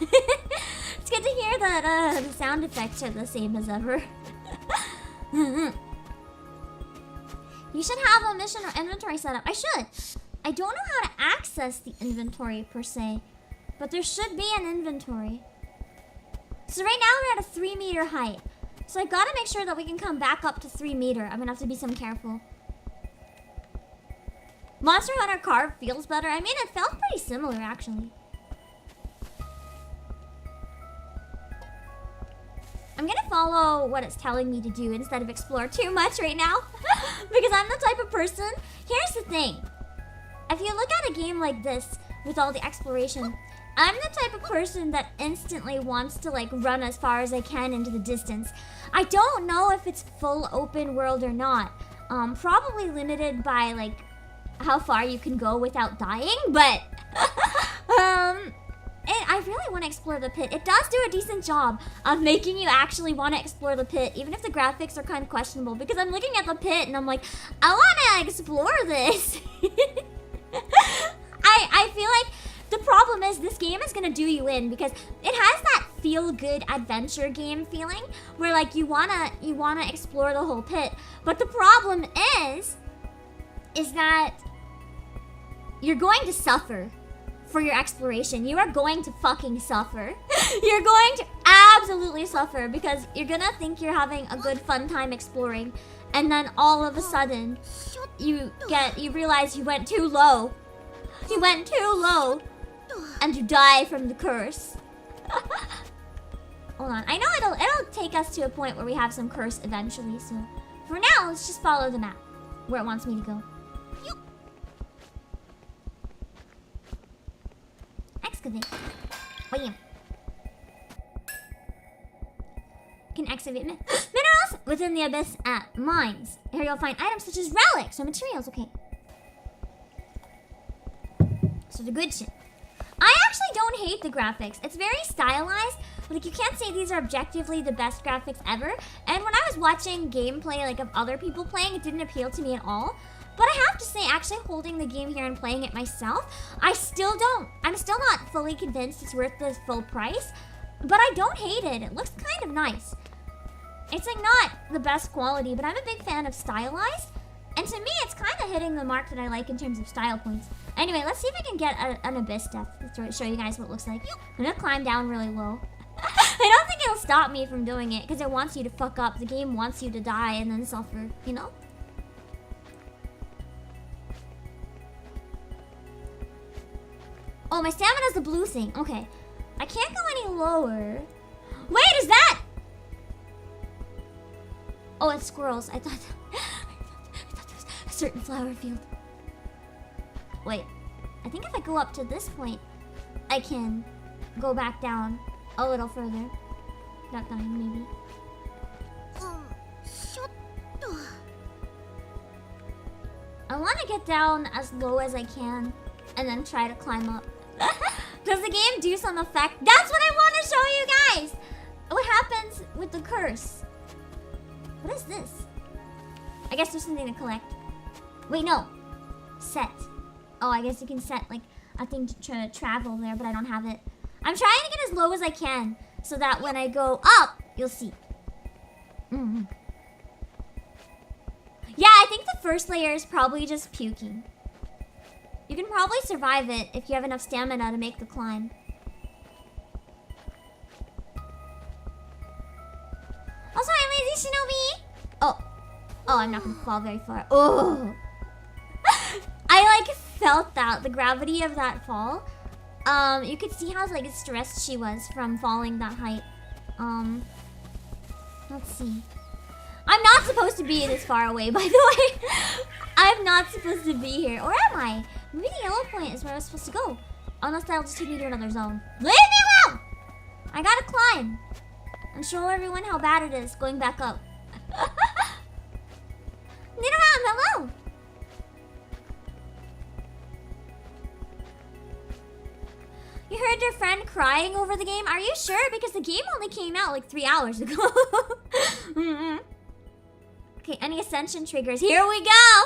It's good to hear that the sound effects are the same as ever. You should have a mission or inventory set up. I should. I don't know how to access the inventory per se, but there should be an inventory. So right now we're at a 3-meter height. So I gotta make sure that we can come back up to 3 meter. I'm gonna have to be some careful. Monster Hunter carve feels better. I mean, it felt pretty similar actually. I'm gonna follow what it's telling me to do instead of explore too much right now. Because I'm the type of person. Here's the thing. If you look at a game like this with all the exploration, I'm the type of person that instantly wants to like run as far as I can into the distance. I don't know if it's full open world or not. Probably limited by like how far you can go without dying, but I really want to explore the pit. It does do a decent job of making you actually want to explore the pit, even if the graphics are kind of questionable, because I'm looking at the pit and I'm like, I want to explore this. I feel like the problem is this game is gonna do you in because it has that feel-good adventure game feeling where like you wanna explore the whole pit, but the problem is that you're going to suffer for your exploration. You are going to fucking suffer. You're going to absolutely suffer because you're gonna think you're having a good fun time exploring, and then all of a sudden you realize you went too low. You went too low. And you die from the curse. Hold on. I know it'll take us to a point where we have some curse eventually, so for now, let's just follow the map where it wants me to go. Excavate. Bam. Can excavate minerals within the abyss at mines. Here you'll find items such as relics or materials. Okay. So the good shit. I actually don't hate the graphics. It's very stylized. Like, you can't say these are objectively the best graphics ever. And when I was watching gameplay, like, of other people playing, it didn't appeal to me at all. But I have to say, actually holding the game here and playing it myself, I'm still not fully convinced it's worth the full price. But I don't hate it. It looks kind of nice. It's, like, not the best quality, but I'm a big fan of stylized. And to me, it's kind of hitting the mark that I like in terms of style points. Anyway, let's see if I can get an abyss depth to show you guys what it looks like. I'm gonna climb down really low. I don't think it'll stop me from doing it because it wants you to fuck up. The game wants you to die and then suffer, you know? Oh, my stamina's the blue thing. Okay. I can't go any lower. Wait, is that? Oh, it's squirrels. I thought there was a certain flower field. Wait, I think if I go up to this point, I can go back down a little further. without dying, maybe. I want to get down as low as I can and then try to climb up. Does the game do some effect? That's what I want to show you guys! What happens with the curse? What is this? I guess there's something to collect. Wait, no. Set. Oh, I guess you can set like a thing to travel there, but I don't have it. I'm trying to get as low as I can so that when I go up, you'll see. Yeah, I think the first layer is probably just puking. You can probably survive it if you have enough stamina to make the climb. Also, I'm Lazy Shinobi! Oh, I'm not gonna fall very far. Oh! I like felt that, the gravity of that fall. You could see how like stressed she was from falling that height. Let's see. I'm not supposed to be this far away, by the way. I'm not supposed to be here. Or am I? Maybe the yellow point is where I was supposed to go. Unless that'll just take me to another zone. Leave me alone! I gotta climb. And show everyone how bad it is going back up. Nidoram, hello! You heard your friend crying over the game? Are you sure? Because the game only came out like 3 hours ago. Okay, any ascension triggers? Here we go!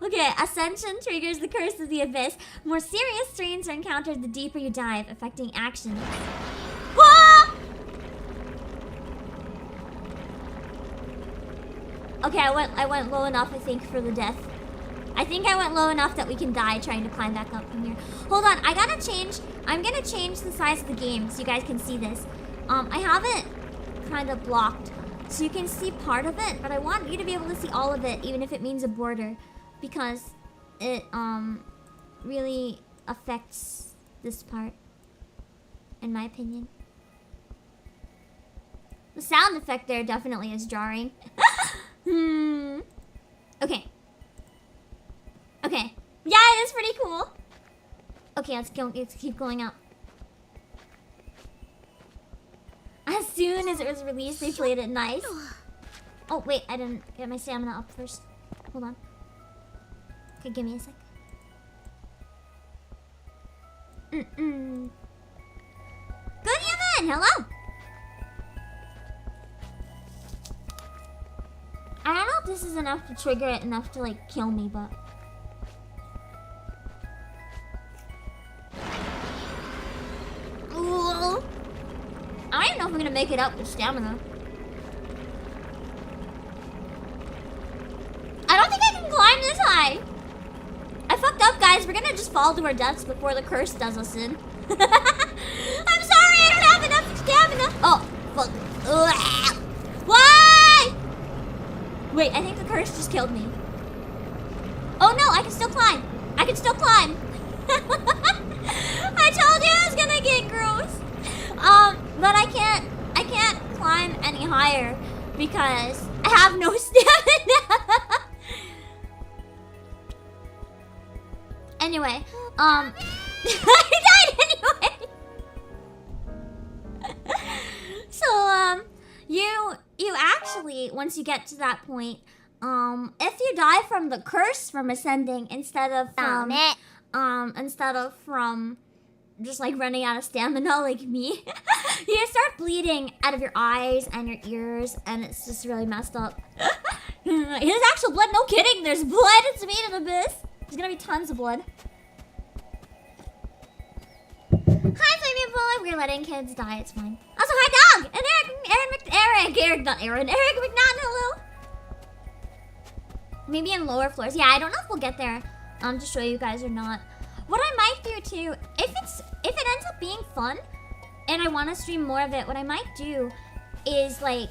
Okay, ascension triggers the curse of the abyss. More serious strains are encountered the deeper you dive, affecting action. Whoa! Okay, I went low enough, I think, for the death. I think I went low enough that we can die trying to climb back up from here. Hold on, I gotta change. I'm gonna change the size of the game so you guys can see this. I have it kind of blocked so you can see part of it, but I want you to be able to see all of it, even if it means a border, because it really affects this part, in my opinion. The sound effect there definitely is jarring. Okay. Okay. Yeah, it is pretty cool. Okay, let's keep going up. As soon as it was released, they played it nice. Oh, wait, I didn't get my stamina up first. Hold on. Okay, give me a sec. Good human! Hello! I don't know if this is enough to trigger it enough to, like, kill me, but... Ooh. I don't even know if I'm gonna make it up with stamina. I don't think I can climb this high. I fucked up, guys. We're gonna just fall to our deaths before the curse does us in. I'm sorry, I don't have enough stamina. Oh, fuck. Ugh. Why? Wait, I think the curse just killed me. Oh no, I can still climb. I can still climb. I told you I was gonna get gross. But I can't climb any higher because I have no stamina. Anyway, I died anyway. So, you actually, once you get to that point, if you die from the curse from ascending instead of from just like running out of stamina like me, you start bleeding out of your eyes and your ears, and it's just really messed up. There's actual blood, no kidding, there's blood, it's made an abyss. There's gonna be tons of blood. Hi, Flaming Boy, we're letting kids die, it's fine. Also, hi, dog! And Eric McNaughton, hello! Maybe in lower floors. Yeah, I don't know if we'll get there to show you guys or not. What I might do too, if it ends up being fun and I want to stream more of it, what I might do is like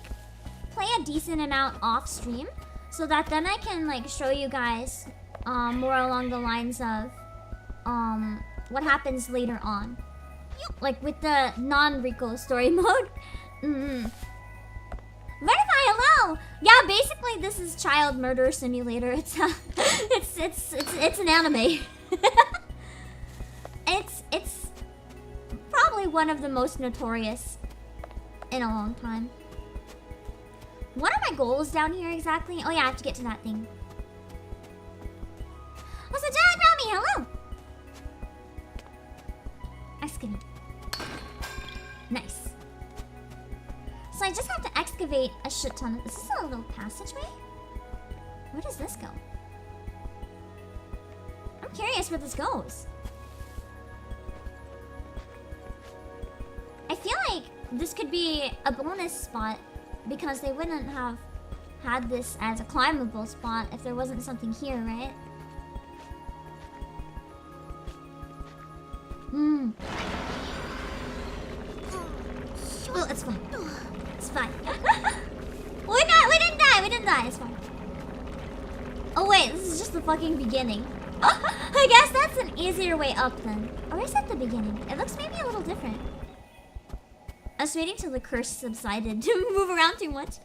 play a decent amount off stream so that then I can like show you guys more along the lines of what happens later on, like with the non-Rico story mode. Verify, hello! Yeah, basically this is child murder simulator. It's it's an anime. It's probably one of the most notorious in a long time. What are my goals down here exactly? Oh yeah, I have to get to that thing. Oh, so Jack Rami, hello! Excavate. Nice. So I just have to excavate a shit ton of... Is this a little passageway? Where does this go? I'm curious where this goes. I feel like this could be a bonus spot because they wouldn't have had this as a climbable spot if there wasn't something here, right? Oh, it's fine. It's fine. We didn't die. We didn't die. It's fine. Oh wait, this is just the fucking beginning. I guess that's an easier way up then. Or is that the beginning? It looks maybe a little different. I was waiting till the curse subsided to move around too much.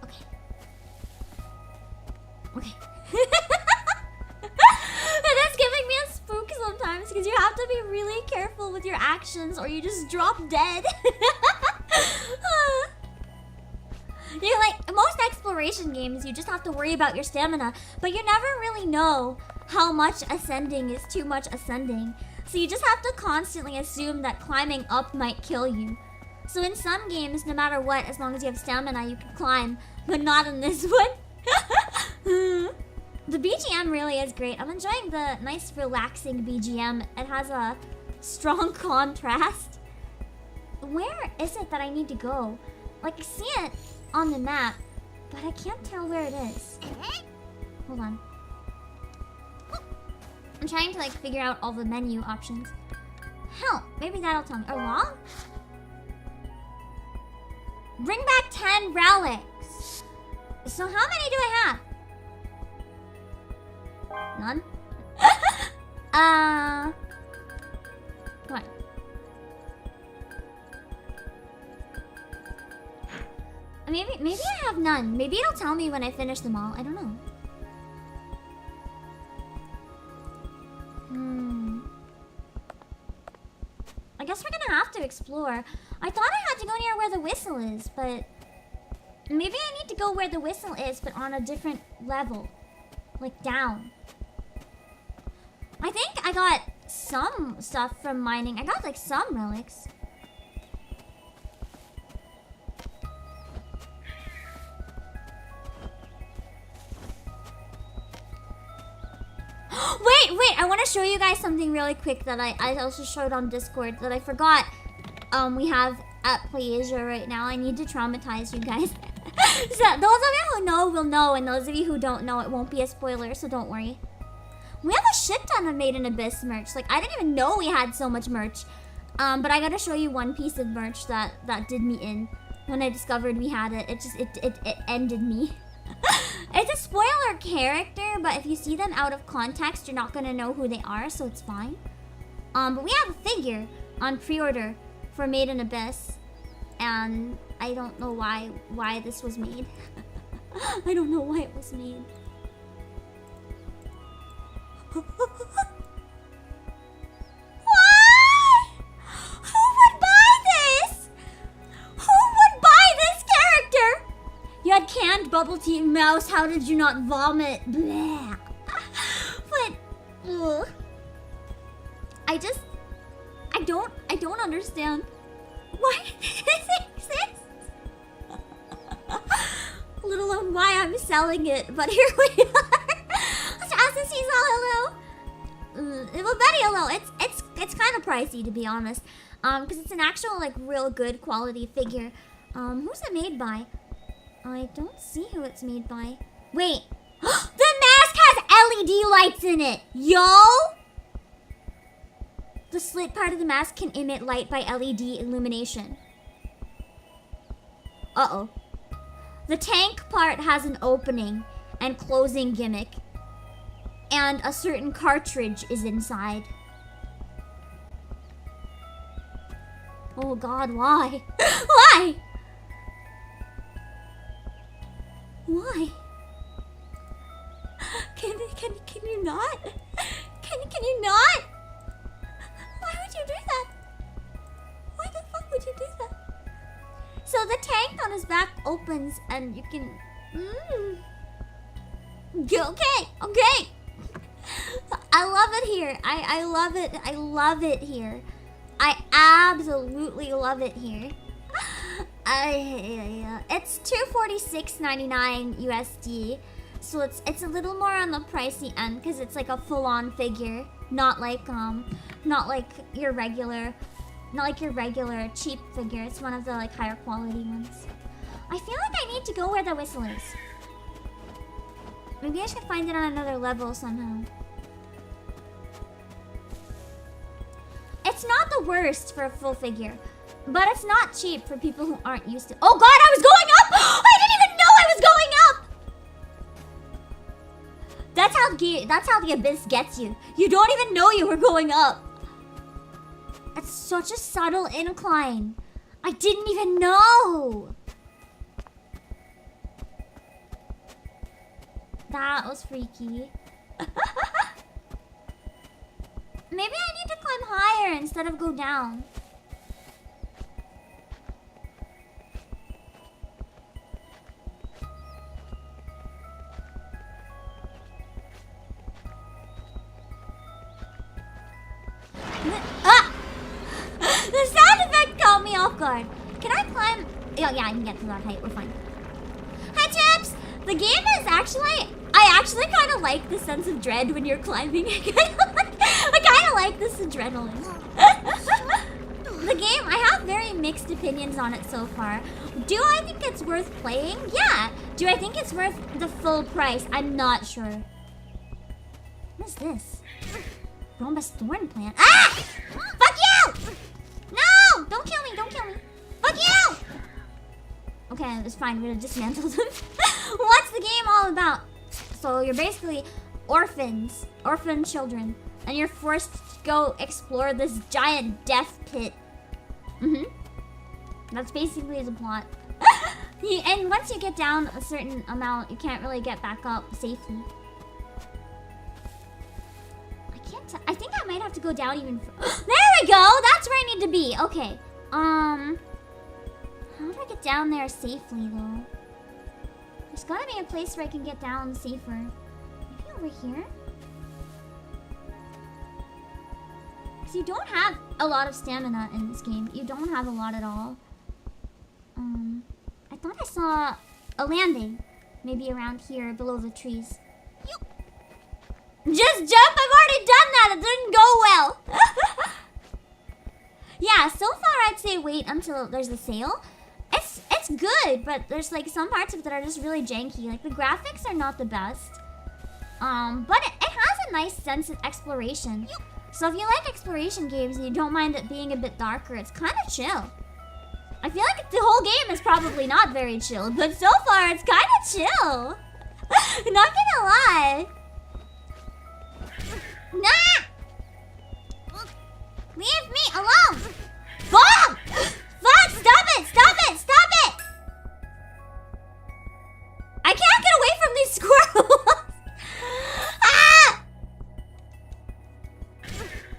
Okay. Okay. That's giving me a spook sometimes because you have to be really careful with your actions or you just drop dead. You're like, most exploration games, you just have to worry about your stamina, but you never really know how much ascending is too much ascending. So you just have to constantly assume that climbing up might kill you. So in some games, no matter what, as long as you have stamina, you can climb, but not in this one. The BGM really is great. I'm enjoying the nice, relaxing BGM. It has a strong contrast. Where is it that I need to go? Like, I see it on the map, but I can't tell where it is. Hold on. I'm trying to like figure out all the menu options. Hell, maybe that'll tell me. Or long? Bring back 10 relics. So how many do I have? None? What? Maybe I have none. Maybe it'll tell me when I finish them all. I don't know. I guess we're gonna have to explore. I thought I had to go near where the whistle is, but maybe I need to go where the whistle is, but on a different level. Like down. I think I got some stuff from mining. I got like some relics. Wait, I want to show you guys something really quick that I also showed on Discord that I forgot we have at PlayAsia right now. I need to traumatize you guys. So those of you who know will know, and those of you who don't know, it won't be a spoiler, so don't worry. We have a shit ton of Made in Abyss merch. Like, I didn't even know we had so much merch. But I gotta show you one piece of merch that did me in. When I discovered we had it, it ended me. It's a spoiler character, but if you see them out of context, you're not gonna know who they are, so it's fine. But we have a figure on pre-order for Made in Abyss, and I don't know why this was made. I don't know why it was made. Why? Who would buy this? Who would buy this character? You had canned bubble tea and mouse. How did you not vomit? Blah. But ugh. I don't understand why this exists. Let alone why I'm selling it. But here we are. Assassin's hello. Well, Betty, hello. It's kind of pricey, to be honest. Because it's an actual like real good quality figure. Who's it made by? I don't see who it's made by. Wait. The mask has LED lights in it. Yo! The slit part of the mask can emit light by LED illumination. Uh-oh. The tank part has an opening and closing gimmick. And a certain cartridge is inside. Oh god, why? Why? Why? Can you not? Can you not? Why would you do that? Why his back opens and you can... Okay, okay. I love it here. I love it. I love it here. I absolutely love it here. It's $246.99 USD. So it's a little more on the pricey end because it's like a full-on figure, not like your regular cheap figure. It's one of the like higher quality ones. I feel like I need to go where the whistle is. Maybe I should find it on another level somehow. It's not the worst for a full figure, but it's not cheap for people who aren't used to. Oh god, I was going up! I didn't even know I was going up! That's how the abyss gets you. You don't even know you were going up. It's such a subtle incline. I didn't even know. That was freaky. Maybe I need to climb higher instead of go down. Ah! The sound effect caught me off guard. Can I climb? Oh yeah, I can get to that height. We're fine. Hi, Chips! The game is actually... I actually kind of like the sense of dread when you're climbing. I kind of like this adrenaline. The game, I have very mixed opinions on it so far. Do I think it's worth playing? Yeah. Do I think it's worth the full price? I'm not sure. What is this? Rhombus thorn plant. Ah! Fuck you! No! Don't kill me, don't kill me. Fuck you! Okay, it's fine. We're gonna dismantle them. What's the game all about? So you're basically orphan children, and you're forced to go explore this giant death pit. That's basically the plot. And once you get down a certain amount, you can't really get back up safely. I think I might have to go down even further. There we go! That's where I need to be. Okay. How do I get down there safely, though? There's gotta be a place where I can get down safer. Maybe over here? Because you don't have a lot of stamina in this game. You don't have a lot at all. I thought I saw a landing. Maybe around here, below the trees. Just jump! I've already done that! It didn't go well! Yeah, so far I'd say wait until there's a sale. It's good, but there's like some parts of it that are just really janky. Like the graphics are not the best. But it has a nice sense of exploration. So if you like exploration games and you don't mind it being a bit darker, it's kind of chill. I feel like the whole game is probably not very chill, but so far it's kind of chill. Not gonna lie. Nah! Leave me alone! Fuck! Fuck! Stop it! Stop it! Stop it! I can't get away from these squirrels! Ah!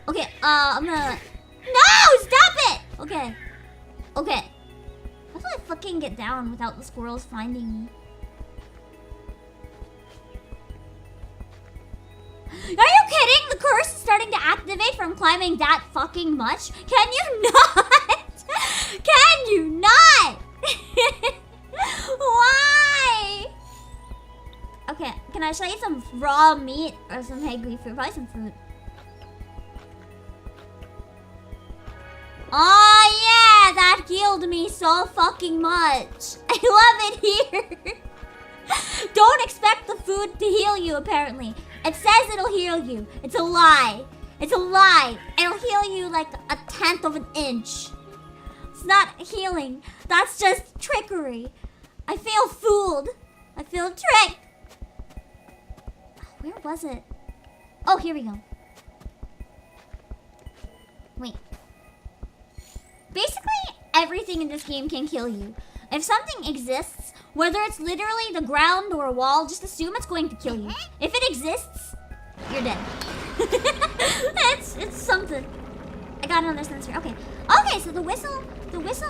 Okay, I'm gonna... No! Stop it! Okay. Okay. How do I fucking get down without the squirrels finding me? Are you kidding? The curse is starting to activate from climbing that fucking much? Can you not? Can you not? Why? Okay, can I show you some raw meat or some hangry fruit? Probably some fruit. Oh yeah, that healed me so fucking much. I love it here. Don't expect the food to heal you, apparently. It says it'll heal you. It's a lie. It's a lie. It'll heal you like a 1/10 of an inch. It's not healing. That's just trickery. I feel fooled. I feel tricked. Where was it? Oh, here we go. Wait. Basically, everything in this game can kill you. If something exists, whether it's literally the ground or a wall, just assume it's going to kill you. If it exists, you're dead. It's something. I got another sensor. Okay. Okay, so the whistle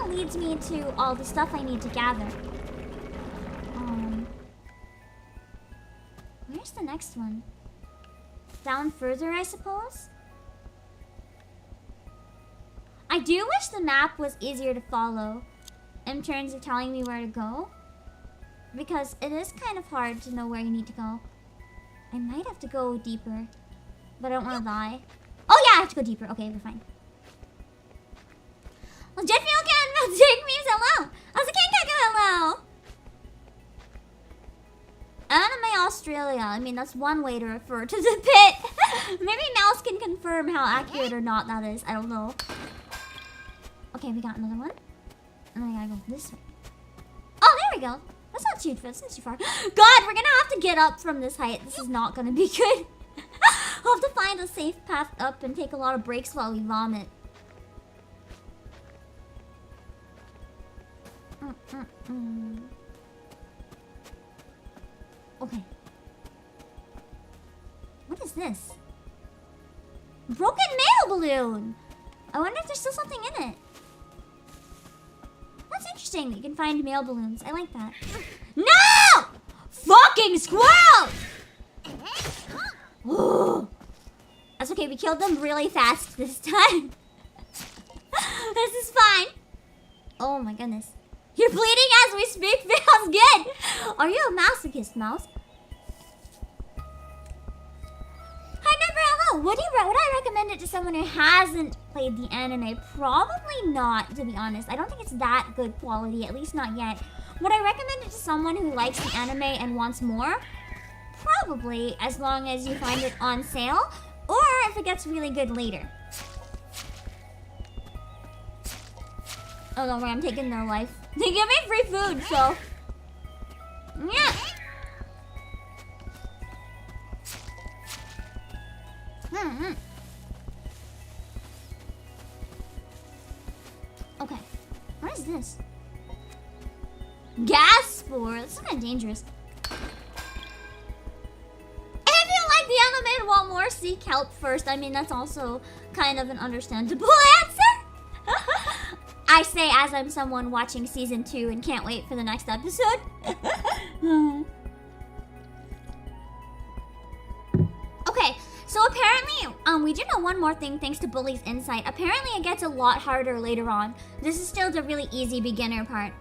leads me to all the stuff I need to gather. Where's the next one? Down further, I suppose? I do wish the map was easier to follow in terms of telling me where to go. Because it is kind of hard to know where you need to go. I might have to go deeper. But I don't want to die. Oh yeah, I have to go deeper. Okay, we're fine. Well, Jet Fuel can take me hello. I was a king hello. Anime Australia. I mean, that's one way to refer to the pit. Maybe Mouse can confirm how accurate or not that is. I don't know. Okay, we got another one. And then I gotta go this way. Oh, there we go. That's not too far. God, we're gonna have to get up from this height. This is not gonna be good. I'll have to find a safe path up and take a lot of breaks while we vomit. Okay. What is this? Broken mail balloon! I wonder if there's still something in it. That's interesting that you can find mail balloons. I like that. No! Fucking squirrel! That's okay, we killed them really fast this time. This is fine. Oh my goodness. You're bleeding as we speak, feels good. Are you a masochist, Mouse? Hi, Never Hello. Would I recommend it to someone who hasn't played the anime? Probably not, to be honest. I don't think it's that good quality, at least not yet. Would I recommend it to someone who likes the anime and wants more? Probably, as long as you find it on sale, or if it gets really good later. Oh, don't worry, I'm taking their life. They give me free food, so... Yeah! Okay. What is this? Gas spore. This is kind of dangerous. If you like the anime and want more, seek help first. I mean, that's also kind of an understandable answer. I say as I'm someone watching season 2 and can't wait for the next episode. Okay, so apparently, we do know one more thing thanks to Bully's insight. Apparently it gets a lot harder later on. This is still the really easy beginner part.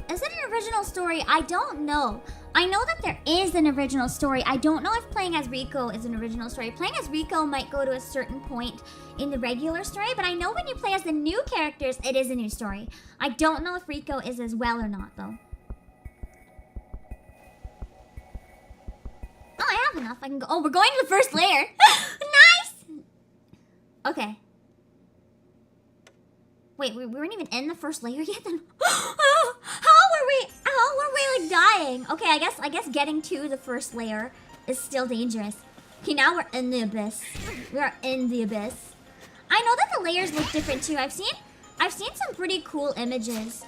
Is it an original story? I don't know. I know that there is an original story. I don't know if playing as Rico is an original story. Playing as Rico might go to a certain point in the regular story, but I know when you play as the new characters, it is a new story. I don't know if Rico is as well or not, though. Oh, I have enough. I can go. Oh, we're going to the first layer. Nice! Okay. Wait, we weren't even in the first layer yet then? How were we like dying? Okay, I guess getting to the first layer is still dangerous. Okay, now we're in the abyss. We are in the abyss. I know that the layers look different too. I've seen some pretty cool images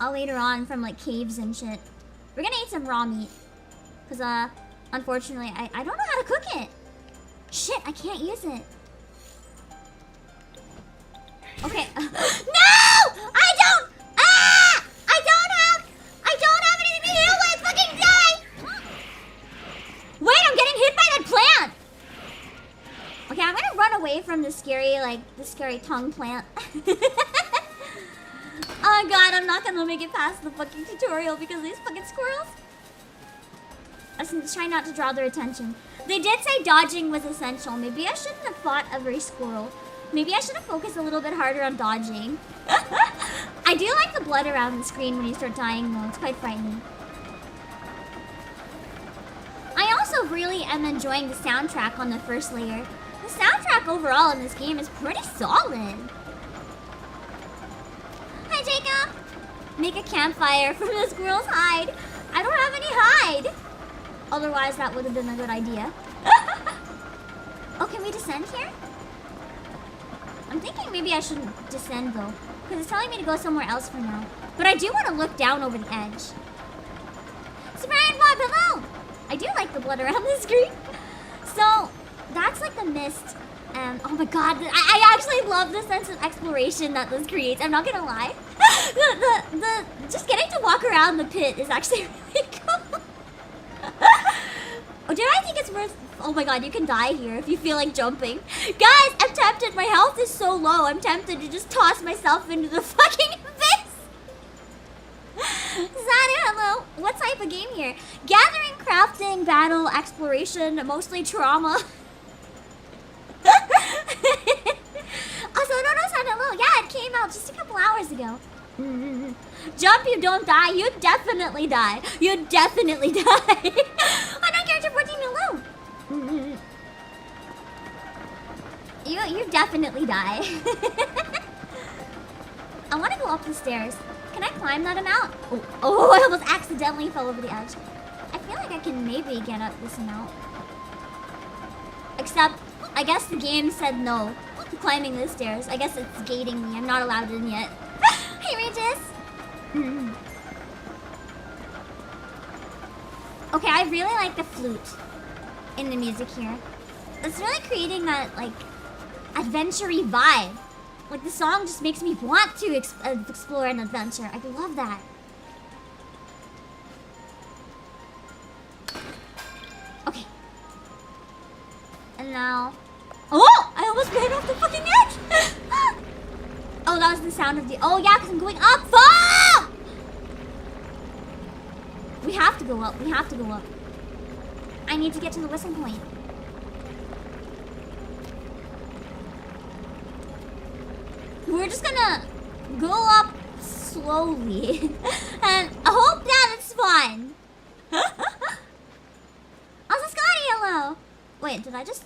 later on from like caves and shit. We're gonna eat some raw meat. Cause unfortunately I don't know how to cook it. Shit, I can't use it. Okay. No! I don't have anything to heal with! Fucking die! Wait, I'm getting hit by that plant! Okay, I'm gonna run away from the scary tongue plant. Oh god, I'm not gonna make it past the fucking tutorial because of these fucking squirrels. I was trying not to draw their attention. They did say dodging was essential. Maybe I shouldn't have fought every squirrel. Maybe I should have focused a little bit harder on dodging. I do like the blood around the screen when you start dying though. It's quite frightening. I also really am enjoying the soundtrack on the first layer. The soundtrack overall in this game is pretty solid. Hi, Jacob! Make a campfire from the squirrel's hide. I don't have any hide. Otherwise, that would have been a good idea. Oh, can we descend here? I'm thinking maybe I shouldn't descend though, because it's telling me to go somewhere else for now. But I do want to look down over the edge. Surprise, Bob, hello! I do like the blood around the screen. So that's like the mist. Oh my god, I actually love the sense of exploration that this creates. I'm not gonna lie. the just getting to walk around the pit is actually really cool. Oh, did I think it's worth? Oh my god, you can die here if you feel like jumping. Guys, I'm tempted. My health is so low. I'm tempted to just toss myself into the fucking abyss. Zanu, hello. What type of game here? Gathering, crafting, battle, exploration, mostly trauma. Also, no, hello. Yeah, it came out just a couple hours ago. Jump, you don't die. You definitely die. You definitely die. I don't character 14 alone. You definitely die. I want to go up the stairs. Can I climb that amount? Oh, I almost accidentally fell over the edge. I feel like I can maybe get up this amount. Except, I guess the game said no to climbing the stairs. I guess it's gating me. I'm not allowed in yet. Hey, Regis. Okay, I really like the flute in the music here. It's really creating that, like, adventure-y vibe. Like, the song just makes me want to explore an adventure. I love that. Okay. And now... Oh! I almost ran off the fucking edge! Oh, that was the sound of the... Oh, yeah, because I'm going up. Fuck! We have to go up. We have to go up. I need to get to the whistle point. We're just gonna go up slowly. And I hope that it's fun. Also, Scotty, hello. Wait, did I just...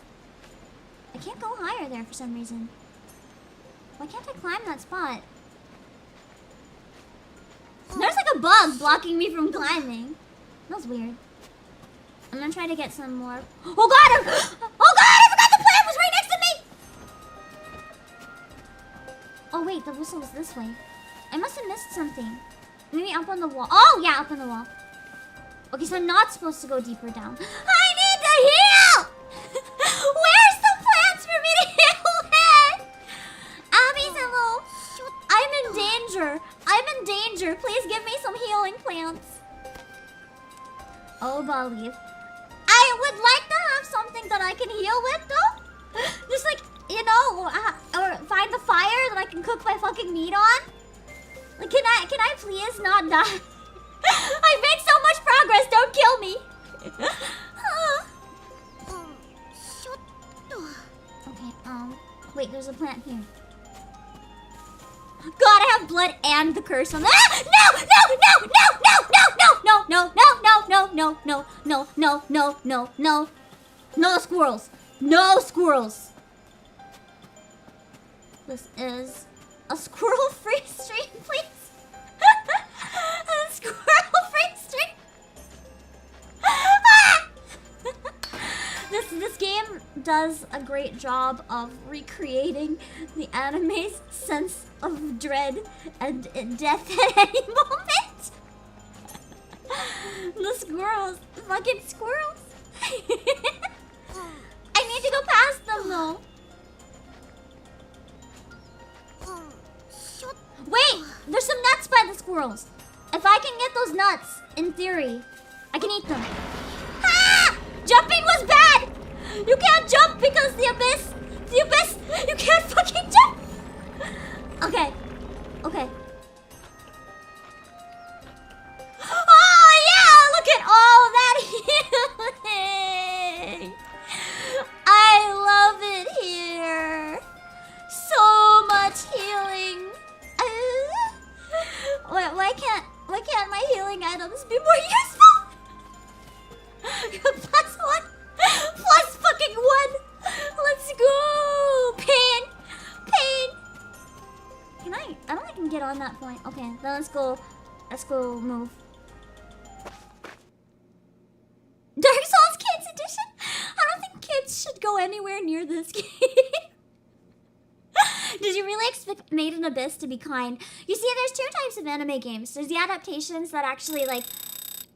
I can't go higher there for some reason. Why can't I climb that spot? There's like a bug blocking me from climbing. That was weird. I'm gonna try to get some more. Oh god! Oh god! I forgot the plant was right next to me! Oh wait, the whistle was this way. I must have missed something. Maybe up on the wall. Oh yeah, up on the wall. Okay, so I'm not supposed to go deeper down. I need to heal! Where's the plants for me to heal with? Abby's hello. I'm in danger. I'm in danger. Please give me some healing plants. Oh, believe. I would like to have something that I can heal with, though. Just like, you know, or find the fire that I can cook my fucking meat on. Like, can I please not die? I've made so much progress. Don't kill me. Okay. Wait. There's a plant here. God, I have blood and the curse on that. No squirrels. No squirrels. This is a squirrel-free stream, please. A squirrel-free stream. This game does a great job of recreating the anime's sense of dread and death at any moment. The squirrels. Fucking squirrels. I need to go past them though. Wait! There's some nuts by the squirrels. If I can get those nuts, in theory, I can eat them. Ah! Jumping was bad! You can't jump because the abyss! The abyss! You can't fucking jump! Okay. Okay. Oh yeah! Look at all that healing! I love it here! So much healing! Why can't my healing items be more useful? Plus one! Plus fucking one! Let's go! Pain! Pain! Can I don't think I can get on that point. Okay, then let's go move. Dark Souls Kids Edition? I don't think kids should go anywhere near this game. Did you really expect Made in Abyss to be kind? You see, there's two types of anime games. There's the adaptations that actually, like,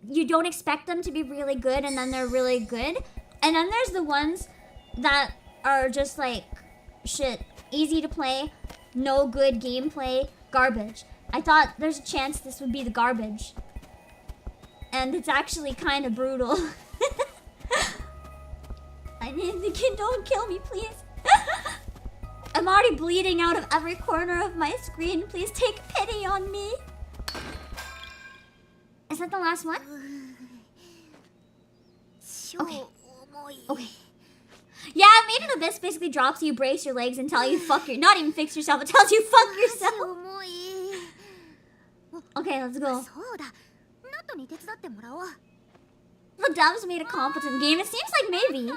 you don't expect them to be really good and then they're really good. And then there's the ones that are just like, shit, easy to play, no good gameplay, garbage. I thought there's a chance this would be the garbage. And it's actually kind of brutal. I need the kid, don't kill me, please. I'm already bleeding out of every corner of my screen. Please take pity on me. Is that the last one? Okay. Okay. Yeah, Made in Abyss basically drops you, brace your legs, and tell you fuck your... Not even fix yourself, it tells you fuck yourself. Okay, let's go. The devs made a competent game. It seems like maybe.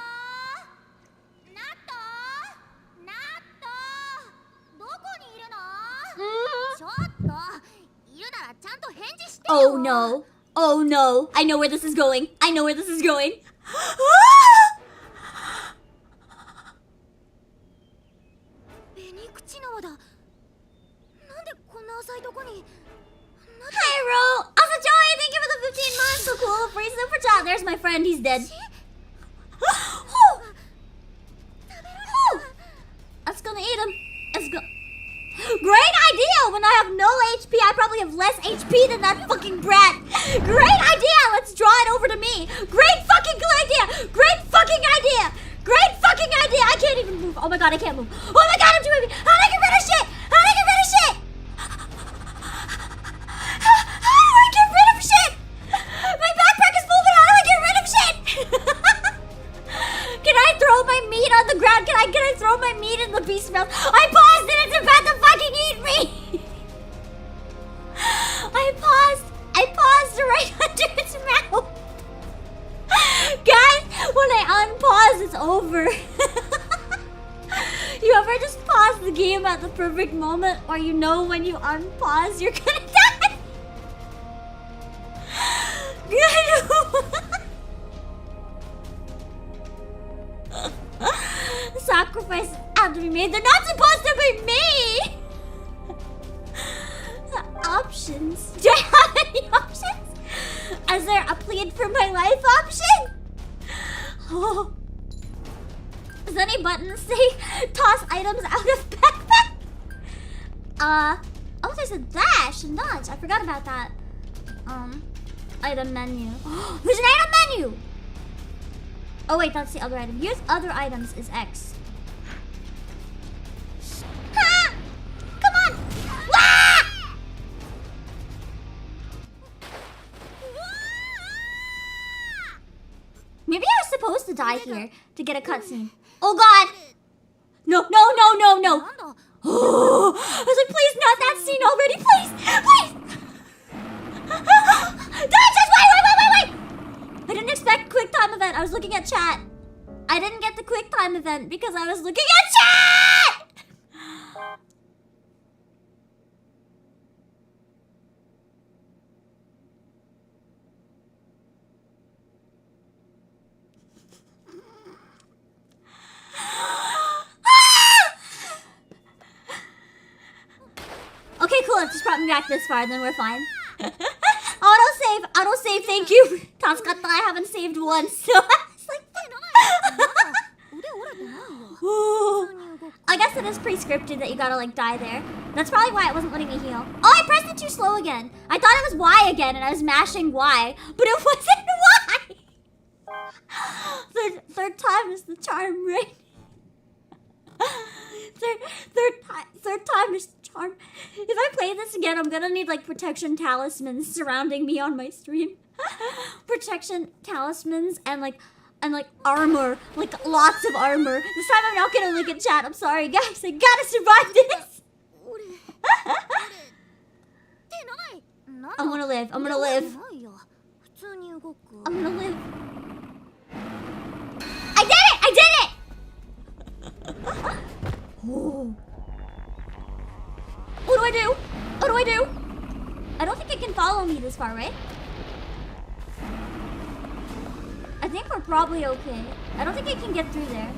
Oh no. Oh no. I know where this is going. I know where this is going. Hyro! Also, Joey, thank you for the 15 months. So cool. Free super chat. There's my friend. He's dead. Let's gonna eat him. Let's go. Great idea! When I have no HP, I probably have less HP than that fucking brat. Great idea! Let's draw it over to me. Great fucking idea! Great fucking idea! Great fucking idea! I can't even move. Oh my god, I can't move. Oh my god, I'm too heavy. How do I get rid of shit? How do I get rid of shit? How do I get rid of shit? My backpack is full, but how do I get rid of shit? Can I throw my meat on the ground? Can I throw my meat in the beast's mouth? I paused and it's about to fucking eat me! I paused right under its mouth. Guys, when I unpause, it's over. You ever just pause the game at the perfect moment, or you know when you unpause, you're gonna die? Sacrifices have to be made. They're not supposed to be me! Options. Do I have any options? Is there a plead for my life option? Oh. Does any button say toss items out of backpack? Oh, there's a dash and dodge. I forgot about that. Item menu. There's an item menu! Oh wait, that's the other item. Use other items is X. Ha! Come on! Ah! Maybe I was supposed to die here to get a cutscene. Oh god! No, no, no, no, no! Oh, I was like, please, not that scene already, please! Please! Just wait! I didn't expect quick time event. I was looking at chat. I didn't get the quick time event because I was looking at chat! Okay, cool. It just brought me back this far, then we're fine. Autosave, thank you. Taskata, I haven't saved once, so it's like... I guess it is pre-scripted that you gotta, like, die there. That's probably why it wasn't letting me heal. Oh, I pressed it too slow again. I thought it was Y again, and I was mashing Y, but it wasn't Y! Third time is the charm, right? Third time is the charm. If I play this again, I'm gonna need like protection talismans surrounding me on my stream. Protection talismans and like armor, like lots of armor. This time I'm not gonna look at chat. I'm sorry, guys. I gotta survive this. I'm gonna live. I'm gonna live. I'm gonna live. I did it! I did it! Oh. What do I do? What do I do? I don't think it can follow me this far, right? I think we're probably okay. I don't think it can get through there.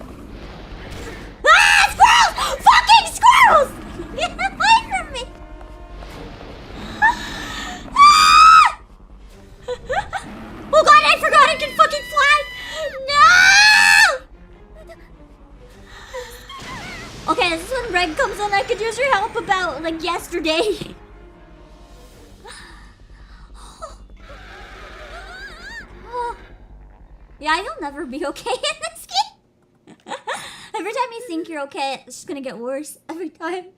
Ah! Squirrels! Fucking squirrels! Get away from me! Ah! Oh god, I forgot it can fucking fly! No! Okay, this is when Reg comes in. I could use your help about, like, yesterday. Yeah, you'll never be okay in this game. Every time you think you're okay, it's just gonna get worse every time.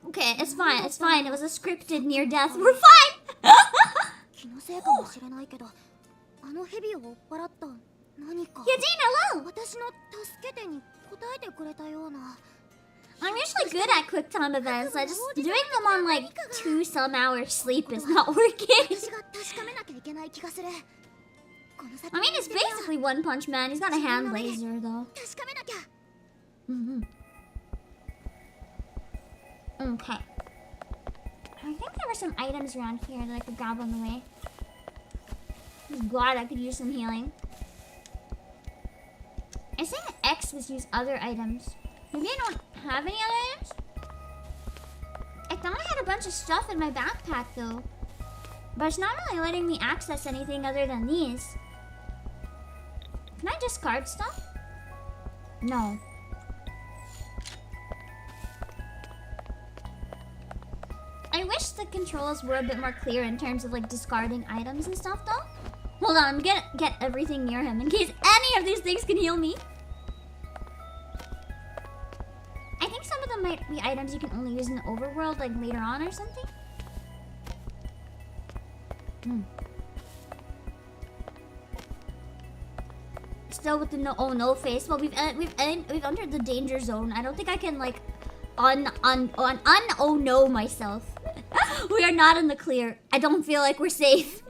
Okay, it's fine, it's fine. It was a scripted near death. We're fine! Eugene, hello! I'm usually good at quick time events. I just doing them on like 2 some hours sleep is not working. I mean, it's basically One Punch Man. He's got a hand laser though. Okay. I think there were some items around here that I could grab on the way. I'm glad I could use some healing. I think X was use other items. Maybe I don't have any other items? I thought I had a bunch of stuff in my backpack though. But it's not really letting me access anything other than these. Can I discard stuff? No. I wish the controls were a bit more clear in terms of like discarding items and stuff though. Hold on, I'm gonna get everything near him in case any of these things can heal me. I think some of them might be items you can only use in the overworld, like later on or something. Still with the no face. Well, we've entered the danger zone. I don't think I can like oh no myself. We are not in the clear. I don't feel like we're safe.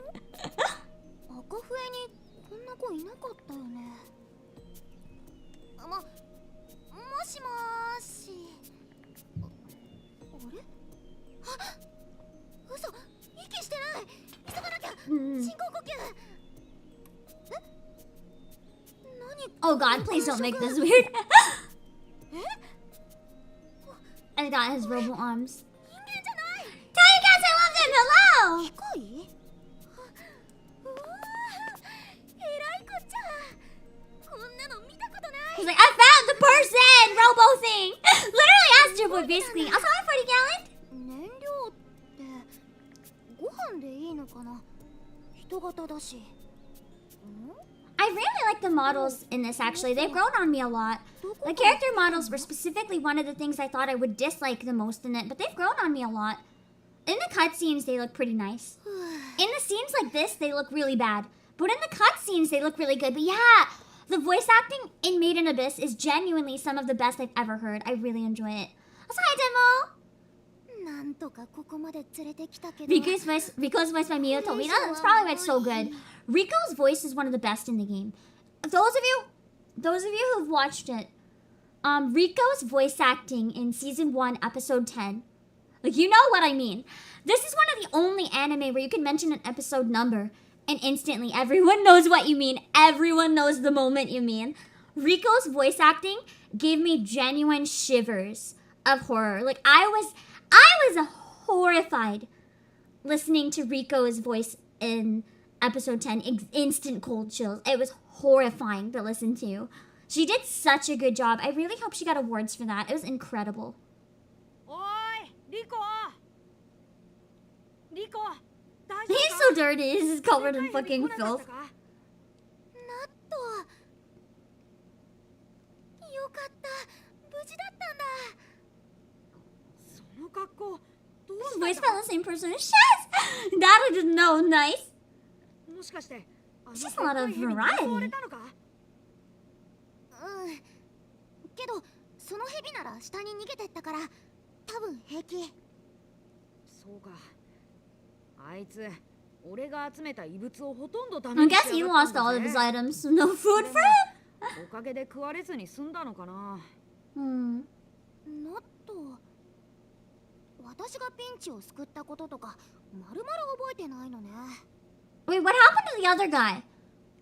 Oh god, please don't make this weird. And I got his robo arms. Tiny Cats, I love them! Hello! He's like, I found the person! Robo thing! Literally Astro Boy, basically. Also, hi, 40 Gallon! I really like the models in this, actually. They've grown on me a lot. The character models were specifically one of the things I thought I would dislike the most in it, but they've grown on me a lot. In the cutscenes, they look pretty nice. In the scenes like this, they look really bad. But in the cutscenes, they look really good. But yeah, the voice acting in Made in Abyss is genuinely some of the best I've ever heard. I really enjoy it. Also, hi, Demo! Riku's voice by Mio told me that's probably why it's so good. Riko's voice is one of the best in the game. Those of you who've watched it, Riko's voice acting in Season 1, Episode 10. Like, you know what I mean. This is one of the only anime where you can mention an episode number and instantly everyone knows what you mean. Everyone knows the moment you mean. Riko's voice acting gave me genuine shivers of horror. Like, I was horrified listening to Riko's voice in episode 10. Instant cold chills. It was horrifying to listen to. She did such a good job. I really hope she got awards for that. It was incredible. Oi, Riko! He's so dirty. He's just covered in fucking filth. His voice by the same person as Shaz! That I didn't know. Nice. It's just a lot of variety. I guess he lost all of his items, so no food for him? Wait, what happened to the other guy?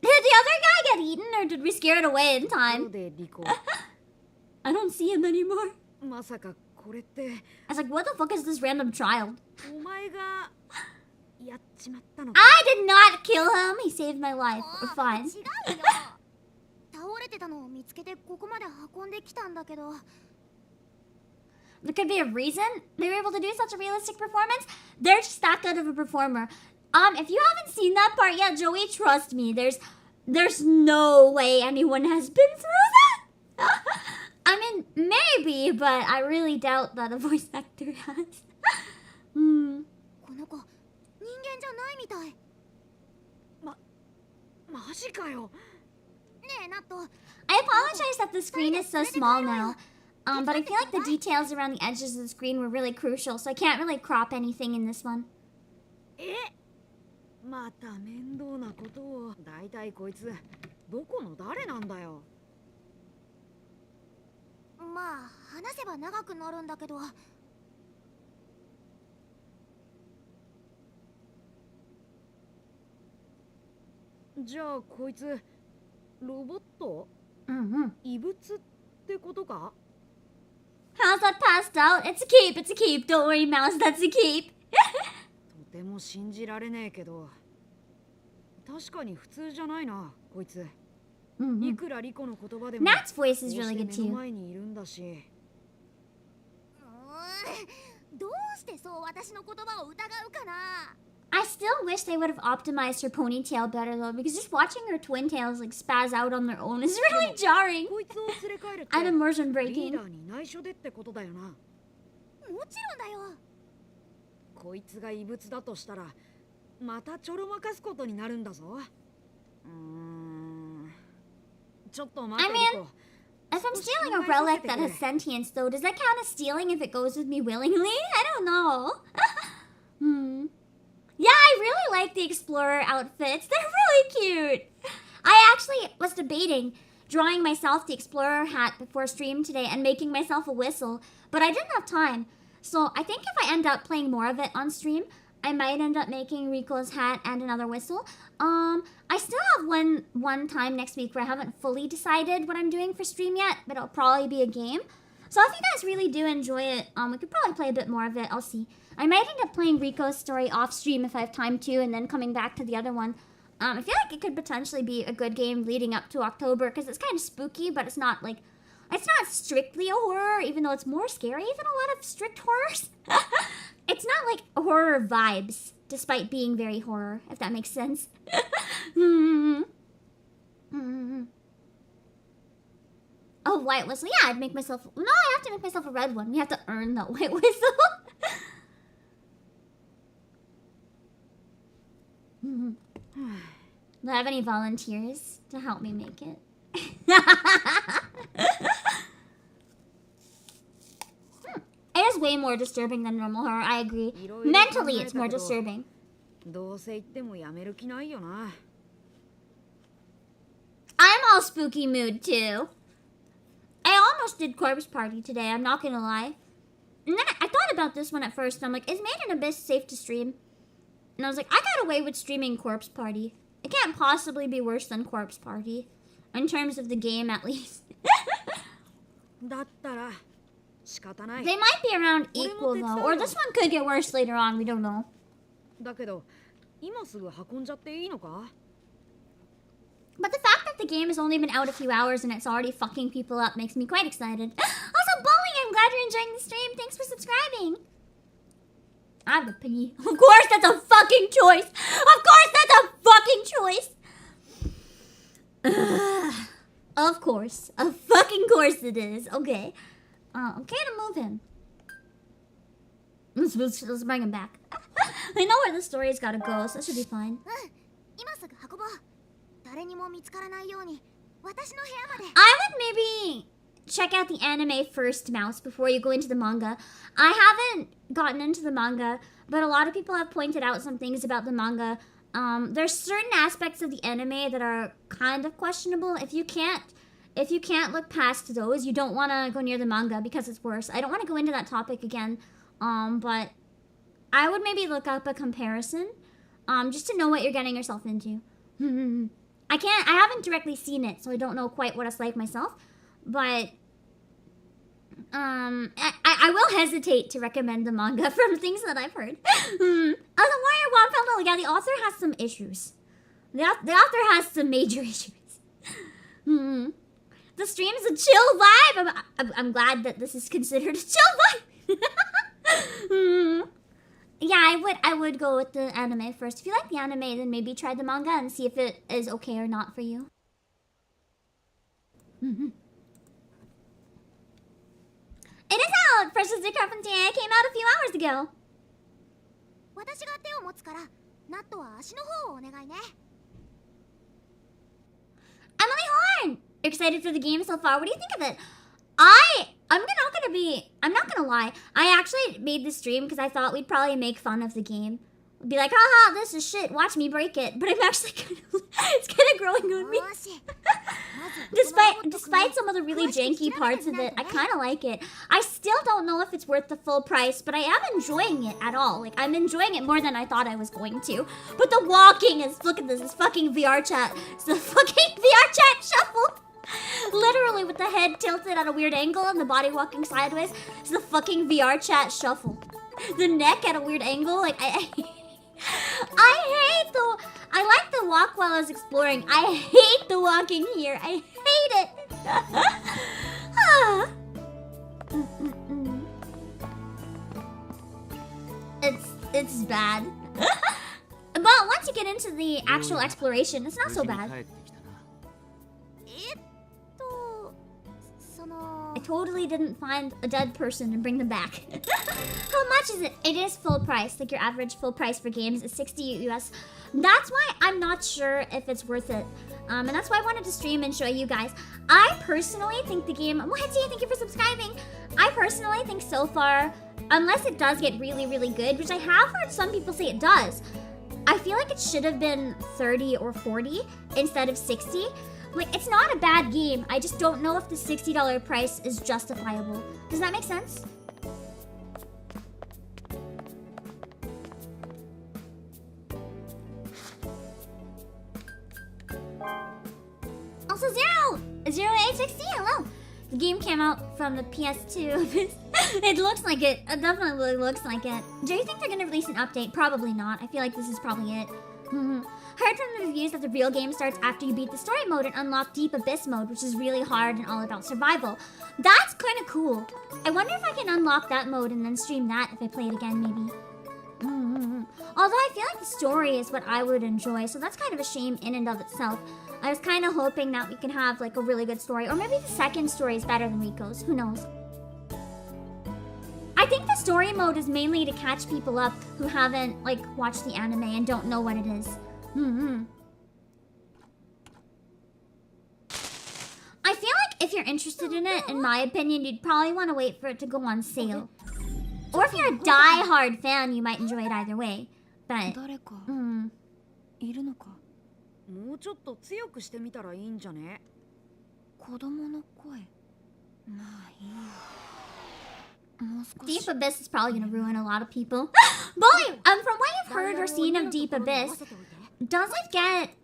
Did the other guy get eaten, or did we scare it away in time? I don't see him anymore. I was like, what the fuck is this random child? やっちまったのか。 I did not kill him. He saved my life. We're fine. 違うよ。倒れてたのを見つけてここまで運んできたんだけど。 There could be a reason they were able to do such a realistic performance. They're just that good of a performer. If you haven't seen that part yet, Joey, trust me, there's no way anyone has been through that. I mean, maybe, but I really doubt that a voice actor has. この子、人間じゃないみたい。マジかよ。ねえ、ナット。 I apologize that the screen is so small now. But I feel like the details around the edges of the screen were really crucial, so I can't really crop anything in this one. また面倒なことを。だいたいこいつどこの誰なんだよ。まあ、話せば長くなるんだけど。じゃあこいつロボット？ 異物ってことか？ How's that passed out? It's a keep, it's a keep. Don't worry, Mouse, that's a keep. とても信じられねえけど、確かに普通じゃないな、こいつ。いくらリコの言葉でも Nat's voice is really good 目の too. 前にいるんだし。どうしてそう私の言葉を疑うかな。 I still wish they would have optimized her ponytail better though, because just watching her twin tails like spaz out on their own is really jarring こいつを連れ帰るって and immersion リー breaking. ダーに内緒でってことだよな。もちろんだよ。こいつが異物だとしたらまたちょろまかすことになるんだぞ。ちょっと待って、 I mean- リコ。 If I'm stealing a relic that has sentience though, does that count as stealing if it goes with me willingly? I don't know. Yeah, I really like the explorer outfits. They're really cute. I actually was debating drawing myself the explorer hat before stream today and making myself a whistle, but I didn't have time. So I think if I end up playing more of it on stream, I might end up making Rico's hat and another whistle. I still have one time next week where I haven't fully decided what I'm doing for stream yet, but it'll probably be a game. So if you guys really do enjoy it, we could probably play a bit more of it. I'll see. I might end up playing Rico's story off stream if I have time to, and then coming back to the other one. I feel like it could potentially be a good game leading up to October, because it's kind of spooky, but it's not like... It's not strictly a horror, even though it's more scary than a lot of strict horrors. It's not like horror vibes, despite being very horror, if that makes sense. Oh, white whistle. Yeah, I'd make myself... No, I have to make myself a red one. We have to earn that white whistle. Do I have any volunteers to help me make it? It is way more disturbing than normal horror, I agree. Mentally, it's more disturbing. どうせ言ってもやめる気ないよな。 I'm all spooky mood, too. I almost did Corpse Party today, I'm not gonna lie. And then I thought about this one at first, and I'm like, is Made in Abyss safe to stream? And I was like, I got away with streaming Corpse Party. It can't possibly be worse than Corpse Party. In terms of the game, at least. だったら仕方ない。 They might be around equal, though. Or this one could get worse later on, we don't know. だけど今すぐ運んじゃっていいのか？ But the fact that the game has only been out a few hours and it's already fucking people up makes me quite excited. Also, Bowling, I'm glad you're enjoying the stream. Thanks for subscribing. I have a pee. Of course that's a fucking choice. Of course that's a fucking choice. Of course. Of fucking course it is. Okay. Okay to move him. Let's bring him back. I know where the story's gotta go, so that should be fine. 今すぐ運ぼう。誰にも見つからないように私の部屋まで。 I would maybe check out the anime first, Mouse, before you go into the manga. I haven't gotten into the manga, but a lot of people have pointed out some things about the manga. There's certain aspects of the anime that are kind of questionable. If you can't look past those, you don't want to go near the manga because it's worse. I don't want to go into that topic again, but I would maybe look up a comparison, just to know what you're getting yourself into. I haven't directly seen it, so I don't know quite what it's like myself, but I will hesitate to recommend the manga from things that I've heard. Also, Warrior Wapello, yeah, the author has some issues. The author has some major issues. The stream is a chill vibe. I'm glad that this is considered a chill vibe. Yeah, I would go with the anime first. If you like the anime, then maybe try the manga and see if it is okay or not for you. It is out! Precious de Carpentier came out a few hours ago. 私が手を持つからナットは足の方をお願いね。 Emily Horn! You're excited for the game so far. What do you think of it? I'm not gonna lie. I actually made this stream because I thought we'd probably make fun of the game. Be like, haha, this is shit, watch me break it. But I'm actually it's kind of growing on me. Despite some of the really janky parts of it, I kind of like it. I still don't know if it's worth the full price, but I am enjoying it at all. Like, I'm enjoying it more than I thought I was going to. But the walking is, look at this, this fucking VR chat. It's the fucking VR chat shuffle. Literally with the head tilted at a weird angle and the body walking sideways. It's the fucking VR chat shuffle. The neck at a weird angle, like, I like the walk while I was exploring. I hate the walking here. I hate it. It's bad. But once you get into the actual exploration, it's not so bad. I totally didn't find a dead person and bring them back. How much is it? It is full price. Like your average full price for games is 60 US. That's why I'm not sure if it's worth it. And that's why I wanted to stream and show you guys. I personally think the game... Mohetsi, thank you for subscribing. I personally think so far, unless it does get really, really good, which I have heard some people say it does, I feel like it should have been 30 or 40 instead of 60. Like, it's not a bad game. I just don't know if the $60 price is justifiable. Does that make sense? Also, Zero860, hello! The game came out from the PS2. It looks like it. It definitely looks like it. Do you think they're gonna release an update? Probably not. I feel like this is probably it. Heard from the reviews that the real game starts after you beat the story mode and unlock Deep Abyss mode, which is really hard and all about survival. That's kind of cool. I wonder if I can unlock that mode and then stream that if I play it again, maybe. Although I feel like the story is what I would enjoy, so that's kind of a shame in and of itself. I was kind of hoping that we can have like a really good story, or maybe the second story is better than Rico's. Who knows? I think the story mode is mainly to catch people up who haven't like watched the anime and don't know what it is. I feel like if you're interested in it, in my opinion, you'd probably want to wait for it to go on sale. Or if you're a die-hard fan, you might enjoy it either way. But, もうちょっと強くしてみたらいいんじゃね？子供の声。まあいいよ。 Deep Abyss is probably gonna ruin a lot of people. Boy, from what you've heard or seen of Deep Abyss, does it get...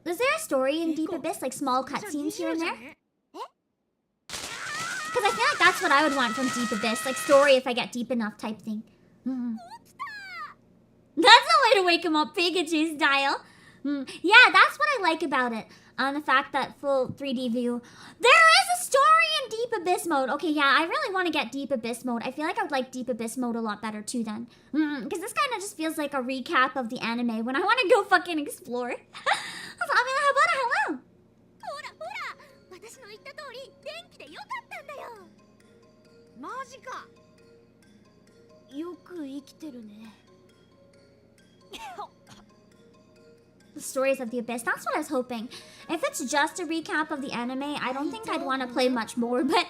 Is there a story in Deep Abyss, like small cutscenes here and there? Because I feel like that's what I would want from Deep Abyss, like story if I get deep enough type thing. That's the way to wake him up, Pikachu style. Yeah, that's what I like about it. The fact that full 3D view. There is a story in Deep Abyss mode. Okay, yeah, I really want to get Deep Abyss mode. I feel like I would like Deep Abyss mode a lot better too then. Because this kind of just feels like a recap of the anime when I want to go fucking explore. Hello. ほらほら、私の言った通り元気でよかったんだよ。マジか。よく生きてるね。 The stories of the Abyss. That's what I was hoping. If it's just a recap of the anime, I don't think I'd want to play much more, but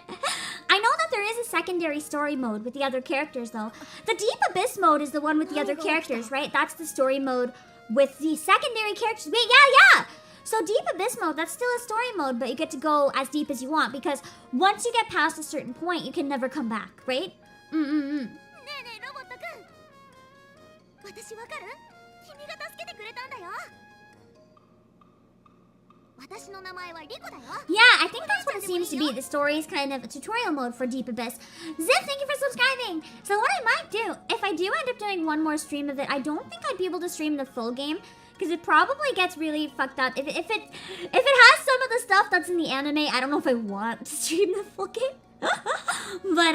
I know that there is a secondary story mode with the other characters, though. The Deep Abyss mode is the one with the other characters, right? That's the story mode with the secondary characters. Wait, yeah! So Deep Abyss mode, that's still a story mode, but you get to go as deep as you want, because once you get past a certain point, you can never come back, right? ねえねえロボットくん。私わかる？君が助けてくれたんだよ。私の名前はリコだよ。 Yeah, I think that's what it seems to be. The story is kind of a tutorial mode for Deep Abyss. Zip, thank you for subscribing. So what I might do, if I do end up doing one more stream of it, I don't think I'd be able to stream the full game because it probably gets really fucked up. If it has some of the stuff that's in the anime, I don't know if I want to stream the full game. But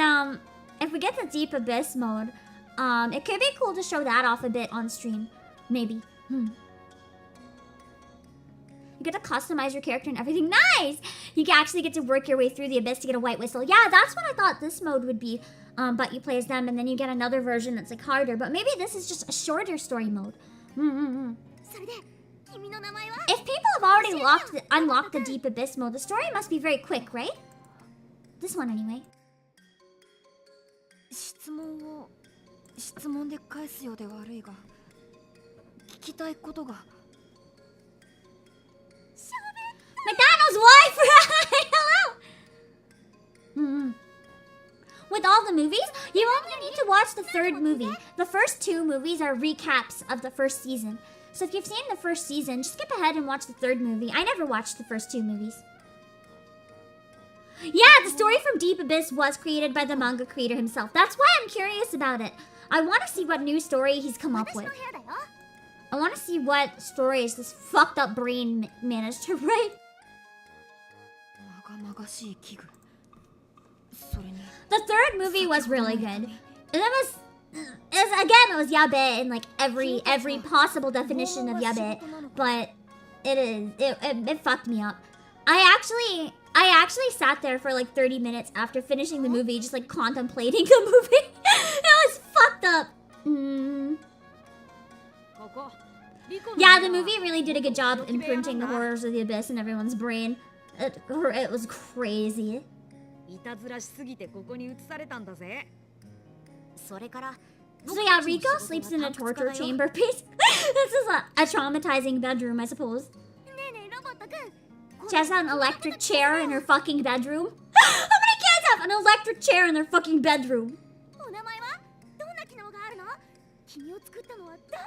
if we get the Deep Abyss mode, it could be cool to show that off a bit on stream, maybe. You get to customize your character and everything. Nice! You can actually get to work your way through the abyss to get a white whistle. Yeah, that's what I thought this mode would be. But you play as them and then you get another version that's like harder. But maybe this is just a shorter story mode. それで君の名前は If people have already unlocked the Deep Abyss mode, the story must be very quick, right? This one anyway. 質問で返すようで悪いが聞きたいことが McDonald's wife! Hello! With all the movies, you only need to watch the third movie. The first two movies are recaps of the first season. So if you've seen the first season, just skip ahead and watch the third movie. I never watched the first two movies. Yeah, the story from Deep Abyss was created by the manga creator himself. That's why I'm curious about it. I want to see what new story he's come up 私 with. の部屋だよ。 I want to see what stories this fucked up brain managed to write. まがまがしい器具それに The third movie was really good. And it was yabe in like every possible definition of yabe, but it fucked me up. I actually sat there for like 30 minutes after finishing the movie, just like contemplating the movie. It was fucked up. Yeah, the movie really did a good job imprinting the horrors of the abyss in everyone's brain. It was crazy. いたずらしすぎてここに移されたんだぜ。それから So yeah, Rico sleeps in a torture chamber piece. This is a traumatizing bedroom, I suppose. ねえねえロボットくん She has an electric chair in her fucking bedroom. How many kids have an electric chair in their fucking bedroom? お名前はどんな機能があるの？君を作ったのは誰？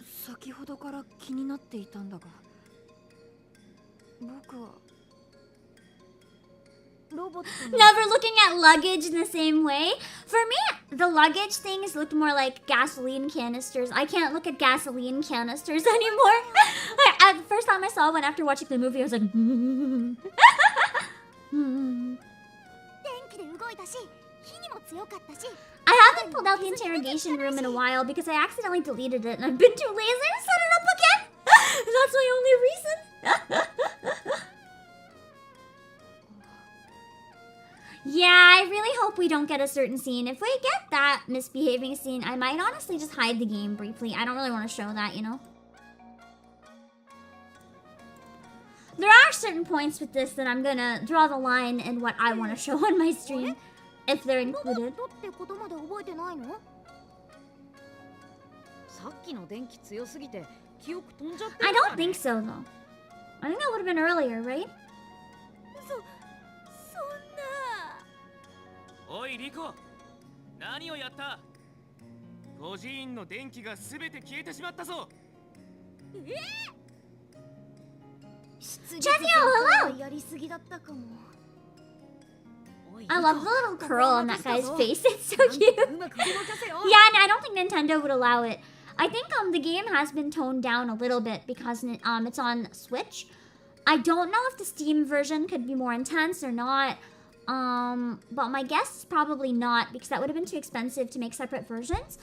先ほどから気になっていたんだが僕はロボットの Never looking at luggage in the same way. For me, the luggage things looked more like gasoline canisters. I can't look at gasoline canisters anymore. The first time I saw one after watching the movie, I was like, 電気で動いたし火にも強かったし I haven't pulled out the interrogation room in a while because I accidentally deleted it and I've been too lazy to set it up again. That's my only reason. Yeah, I really hope we don't get a certain scene. If we get that misbehaving scene, I might honestly just hide the game briefly. I don't really want to show that, you know? There are certain points with this that I'm gonna draw the line in what I want to show on my stream, if they're ロボ included. ットってことまで覚えてないの？さっきの電気強すぎて記憶飛んじゃって I るんだ don't ね think so, though. I think that would have been earlier, right? そんなおいリコ何をやった？孤児院の電気がすべて消えてしまったぞ。出 Chazio, hello! やりすぎだったかも。 I love the little curl on that guy's face. It's so cute. うまくごまかせよ Yeah, and I don't think Nintendo would allow it. I think the game has been toned down a little bit because it's on Switch. I don't know if the Steam version could be more intense or not. But my guess is probably not because that would have been too expensive to make separate versions.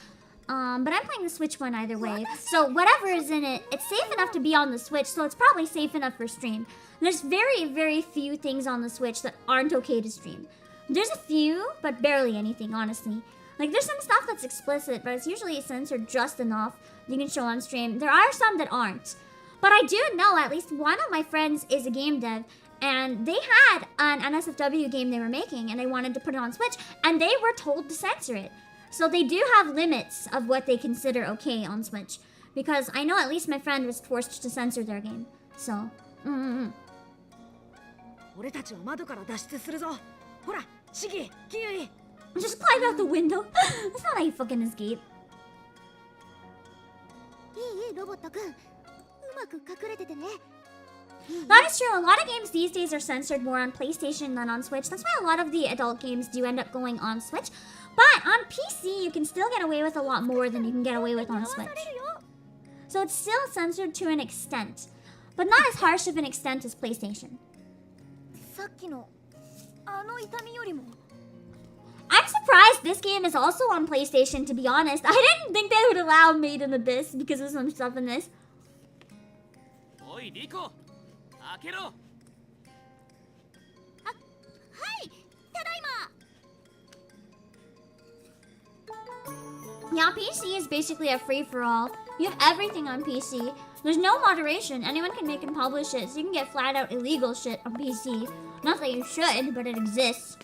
But I'm playing the Switch one either way. So whatever is in it, it's safe enough to be on the Switch, so it's probably safe enough for stream. There's very, very few things on the Switch that aren't okay to stream. There's a few, but barely anything, honestly. Like, there's some stuff that's explicit, but it's usually censored just enough you can show on stream. There are some that aren't. But I do know at least one of my friends is a game dev, and they had an NSFW game they were making, and they wanted to put it on Switch, and they were told to censor it. So they do have limits of what they consider okay on Switch. Because I know at least my friend was forced to censor their game. So, 俺たちは窓から脱出するぞほらシギキウイ Just climb out the window. That's not how you fucking escape. いいロボットくんうまく隠れててね That is true. A lot of games these days are censored more on PlayStation than on Switch. That's why a lot of the adult games do end up going on Switch. But on PC, you can still get away with a lot more than you can get away with on Switch. So it's still censored to an extent, but not as harsh of an extent as PlayStation. さっきのあの痛みよりも I'm surprised this game is also on PlayStation, to be honest. I didn't think they would allow Made in Abyss because of some stuff in this. Oi, Rico! Akero! Yeah, PC is basically a free-for-all. You have everything on PC. There's no moderation. Anyone can make and publish it, so you can get flat-out illegal shit on PC. Not that you should, but it exists.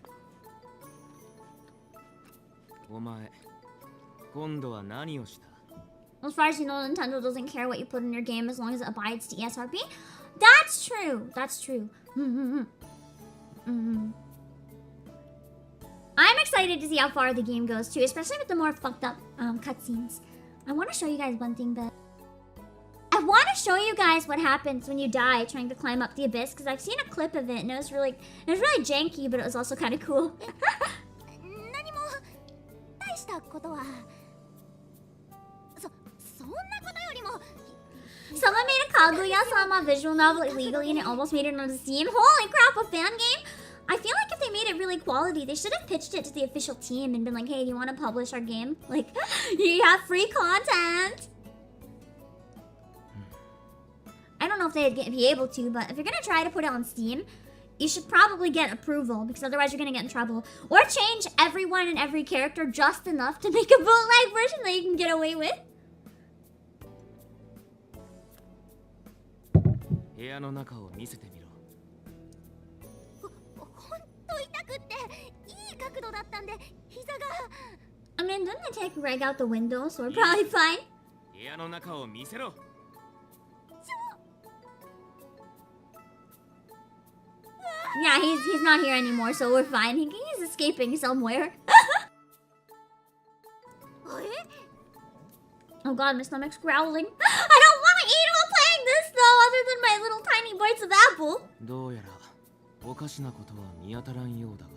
お前、今度は何をした？ As far as you know, Nintendo doesn't care what you put in your game as long as it abides to ESRB. That's true. That's true. I'm excited to see how far the game goes too, especially with the more fucked up cutscenes. I want to show you guys one thing, but I want to show you guys what happens when you die trying to climb up the abyss, because I've seen a clip of it and it was really janky, but it was also kind of cool. 何も大したことはそんなことよりも Someone made a Kaguya-sama visual novel illegally and it almost made it on Steam. Holy crap, a fan game? I feel like if they made it really quality, they should have pitched it to the official team and been like, hey, do you want to publish our game? Like, you have free content. I don't know if they'd be able to, but if you're going to try to put it on Steam, you should probably get approval, because otherwise you're going to get in trouble. Or change everyone and every character just enough to make a bootleg version that you can get away with. 部屋の中を見せてみろ。ほんと痛くっていい角度だったんで膝が I mean, didn't they take Reg out the window, so we're probably fine. 部屋の中を見せろ。 Yeah, he's not here anymore, so we're fine. He's escaping somewhere. Oh god, my stomach's growling. I don't want to eat while playing this, though, other than my little tiny bites of apple. どうやらおかしなことは見当たらんようだが。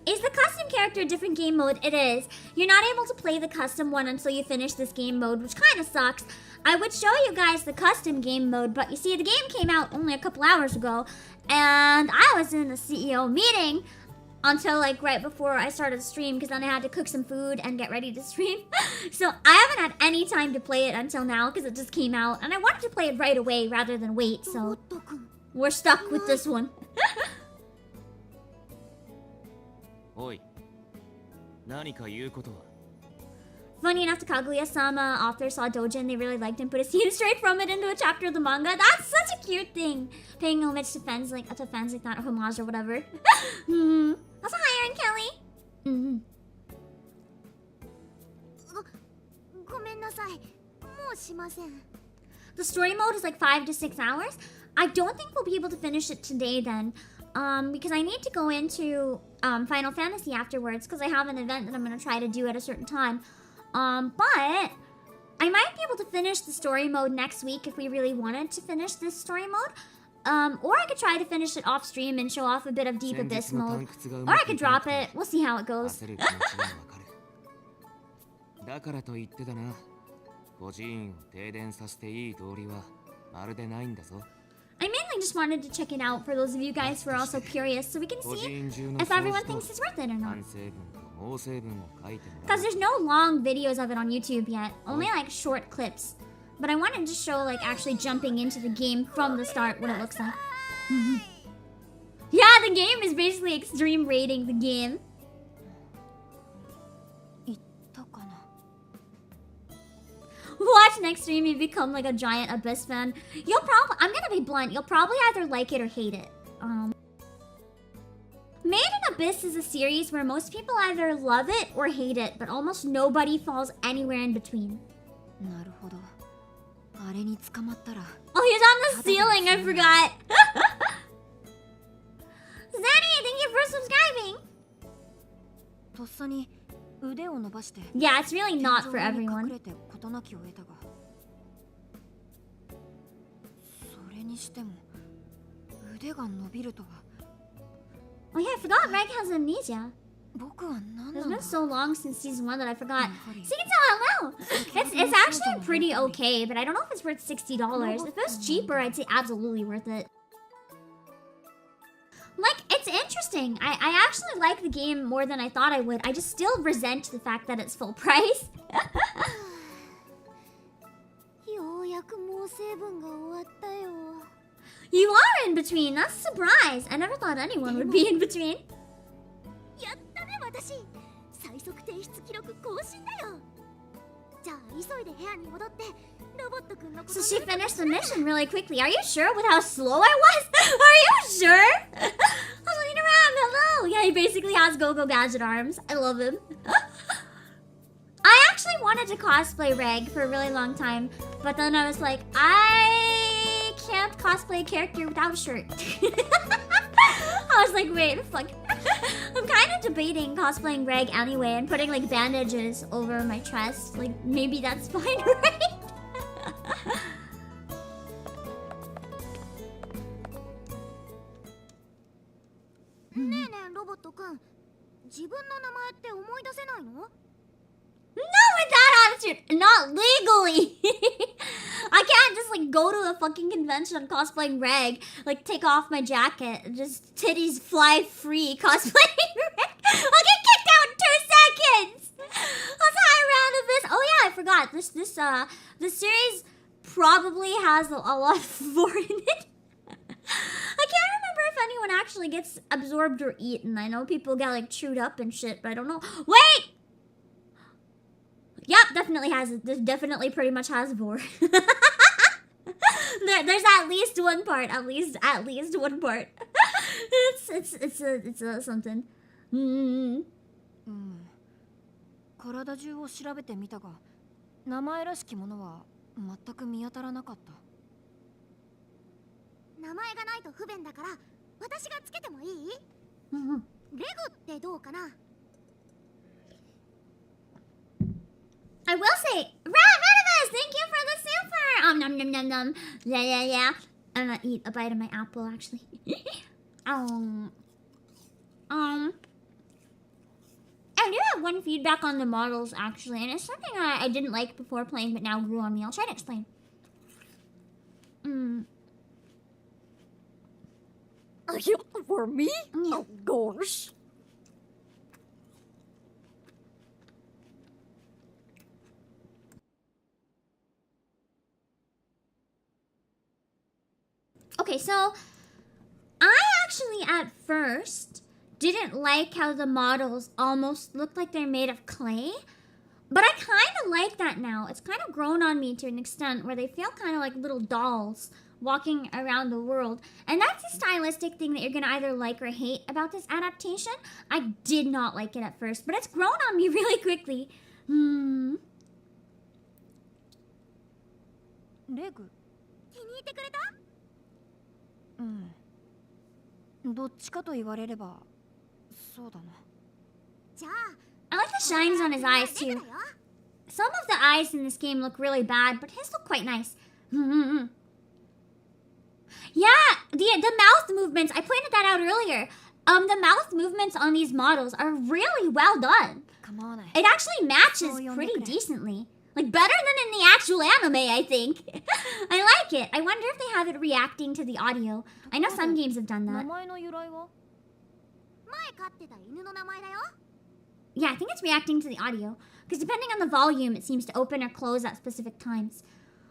Is the custom character a different game mode? It is. You're not able to play the custom one until you finish this game mode, which kind of sucks. I would show you guys the custom game mode, but you see, the game came out only a couple hours ago, and I was in a CEO meeting until like right before I started the stream, because then I had to cook some food and get ready to stream. So I haven't had any time to play it until now, because it just came out, and I wanted to play it right away rather than wait, so we're stuck with this one. おい、何か言うことは？ Funny enough, the Kaguya-sama author saw Dojin, they really liked him, put a scene straight from it into a chapter of the manga. That's such a cute thing. Paying homage to fans like that, or homage or whatever. Also, hi, Aaron Kelly. ごめんなさいもうしません The story mode is like 5 to 6 hours. I don't think we'll be able to finish it today then. Because I need to go into Final Fantasy afterwards, because I have an event that I'm going to try to do at a certain time. But I might be able to finish the story mode next week if we really wanted to finish this story mode. Or I could try to finish it off stream and show off a bit of Deep Abyss mode. Or I could drop it. We'll see how it goes. だからと言ってだな。孤児院を停電させていい道理はまるでないんだぞ。 I mainly just wanted to check it out for those of you guys who are also curious, so we can see if everyone thinks it's worth it or not. Because there's no long videos of it on YouTube yet, only like short clips. But I wanted to show like actually jumping into the game from the start what it looks like. Yeah, the game is basically extreme rating the game. Watch next stream, you become like a giant Abyss fan. You'll probably, I'm gonna be blunt, you'll probably either like it or hate it. Made in Abyss is a series where most people either love it or hate it, but almost nobody falls anywhere in between. Oh, he's on the ceiling, I forgot. Zanny, thank you for subscribing. Yeah, it's really not for everyone. にしても腕が伸びるとは。 Oh yeah, I forgot Reg has amnesia. 僕は何 It's なんだ been so long since season 1 that I forgot. Funny. So you can tell I will. It's actually pretty okay, but I don't know if it's worth $60. If it was cheaper, I'd say absolutely worth it. Like, it's interesting. I actually like the game more than I thought I would. I just still resent the fact that it's full price. ようやくもう成分が終わったよ。 You are in between. That's a surprise. I never thought anyone would be in between. やったね私。最速提出記録更新だよ。じゃあ急いで部屋に戻ってロボットくんのこと So she finished the mission really quickly. Are you sure with how slow I was? Are you sure? I was looking around. Hello. Yeah, he basically has Go-Go Gadget arms. I love him. I actually wanted to cosplay Reg for a really long time, but then I was like, I can't cosplay a character without a shirt. I was like, wait, fuck. I'm kind of debating cosplaying Reg anyway and putting like bandages over my chest. Like, maybe that's fine, right? ねえねえロボットくん、自分の名前って思い出せないの？ No, with that attitude, not legally. I can't just like go to a fucking convention cosplaying Reg, like take off my jacket, and just titties fly free cosplaying Reg. I'll get kicked out in 2 seconds. Let's high round of this. Oh yeah, I forgot this series probably has a lot of Vor in it. I can't remember if anyone actually gets absorbed or eaten. I know people get like chewed up and shit, but I don't know. Wait. Yep, definitely has it. This definitely pretty much has Vor. There's at least one part. At least one part. It's a something. 体中を調べてみたが、名前らしきものは全く見当たらなかった。名前がないと不便だから私がつけてもいい？レグってどうかな？ I will say, Radimus, thank you for the super. Nom nom nom nom. Yeah. I'm gonna eat a bite of my apple actually. I do have one feedback on the models actually, and it's something I didn't like before playing, but now grew on me. I'll try to explain. For me? Yeah. Of course. Okay, so I actually at first didn't like how the models almost look like they're made of clay, but I kind of like that now. It's kind of grown on me to an extent where they feel kind of like little dolls walking around the world, and that's a stylistic thing that you're gonna either like or hate about this adaptation. I did not like it at first, but it's grown on me really quickly. レグ？気に入ってくれた？どっちかと言われればそうだな。じゃあ I like the shines on his eyes too. Some of the eyes in this game look really bad, but his look quite nice. Yeah, the mouth movements, I pointed that out earlier. The mouth movements on these models are really well done. Come on. It actually matches pretty decently. Like, better than in the actual anime, I think. I like it. I wonder if they have it reacting to the audio. I know some games have done 名 that. 前の由来は？前飼ってた犬の名前だよ。 Yeah, I think it's reacting to the audio. Because depending on the volume, it seems to open or close at specific times.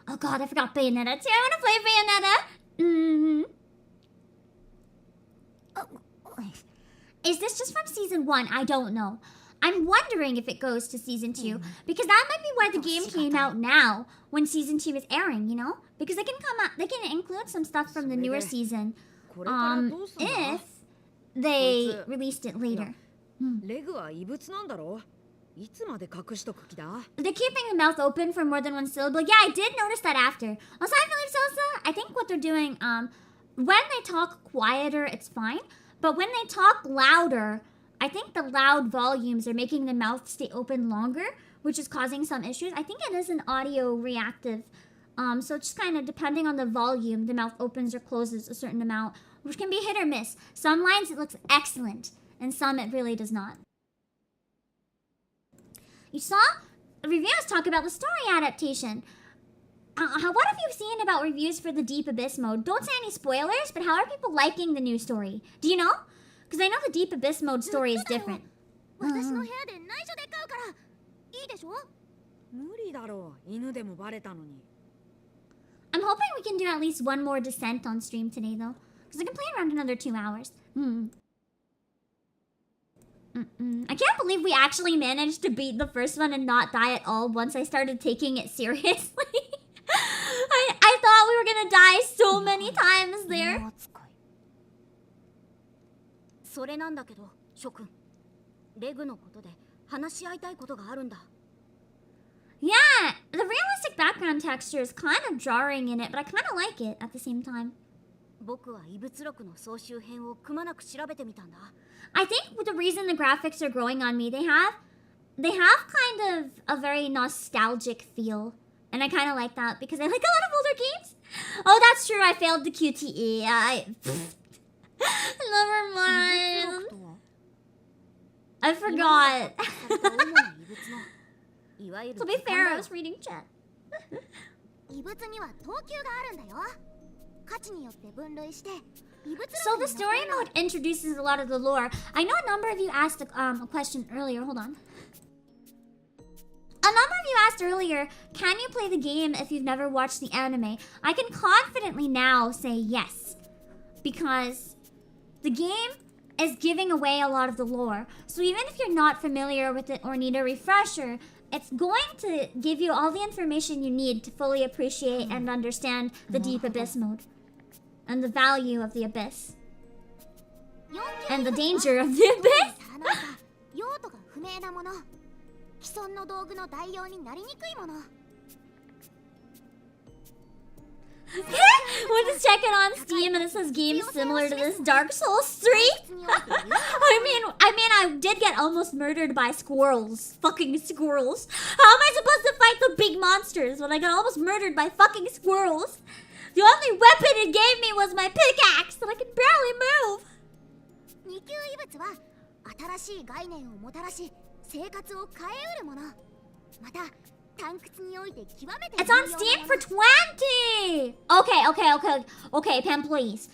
Oh god, I forgot Bayonetta too. I want to play Bayonetta. Is this just from season 1? I don't know. I'm wondering if it goes to season 2. Because that might be why the game came out now, when season 2 is airing, you know? Because they can include some stuff from the newer season. If they released it later. レグは異物なんだろ？いつまで隠しとく気だ？ They're keeping the mouth open for more than one syllable. Yeah, I did notice that after. Also, I believe Sosa, I think what they're doing, when they talk quieter, it's fine. But when they talk louder, I think the loud volumes are making the mouth stay open longer, which is causing some issues. I think it is an audio reactive So it's just kind of depending on the volume, the mouth opens or closes a certain amount, which can be hit or miss. Some lines it looks excellent, and some it really does not. You saw reviews talk about the story adaptation. What have you seen about reviews for the Deep Abyss mode? Don't say any spoilers, but how are people liking the new story? Do you know? Because I know the Deep Abyss mode story is different. 私の部屋で内緒で買うからいいでしょ？無理だろう。犬でもバレたのに。I'm hoping we can do at least one more descent on stream today, though. Because I can play around another 2 hours. I can't believe we actually managed to beat the first one and not die at all once I started taking it seriously. I thought we were gonna die so many times there. それなんだけど、諸君。レグのことで話し合いたいことがあるんだ。Yeah, the realistic background texture is kind of jarring in it, but I kind of like it at the same time. 僕は異物録の総集編をくまなく調べてみたんだ。I think the reason the graphics are growing on me, they have kind of a very nostalgic feel. And I kind of like that because I like a lot of older games. Oh, that's true. I failed the QTE. Never mind. I forgot. To be fair, I was reading chat. 異物には等級があるんだよ。価値によって分類して。So the story mode introduces a lot of the lore. I know a number of you asked a question earlier. Hold on. A number of you asked earlier, can you play the game if you've never watched the anime? I can confidently now say yes. Because the game is giving away a lot of the lore. So even if you're not familiar with it or need a refresher, it's going to give you all the information you need to fully appreciate and understand the Deep Abyss mode. And the value of the abyss. And the danger of the abyss. 用途が不明なもの。既存の道具の代用になりにくいもの。We're just checking on Steam and it says games similar to this Dark Souls 3. I did get almost murdered by squirrels. Fucking squirrels. How am I supposed to fight the big monsters when I got almost murdered by fucking squirrels? The only weapon it gave me was my pickaxe and I could barely move. 二級異物は新しい概念をもたらし生活を変えうるもの。また探掘において極めて It's on Steam for 20! Okay, Pam, please.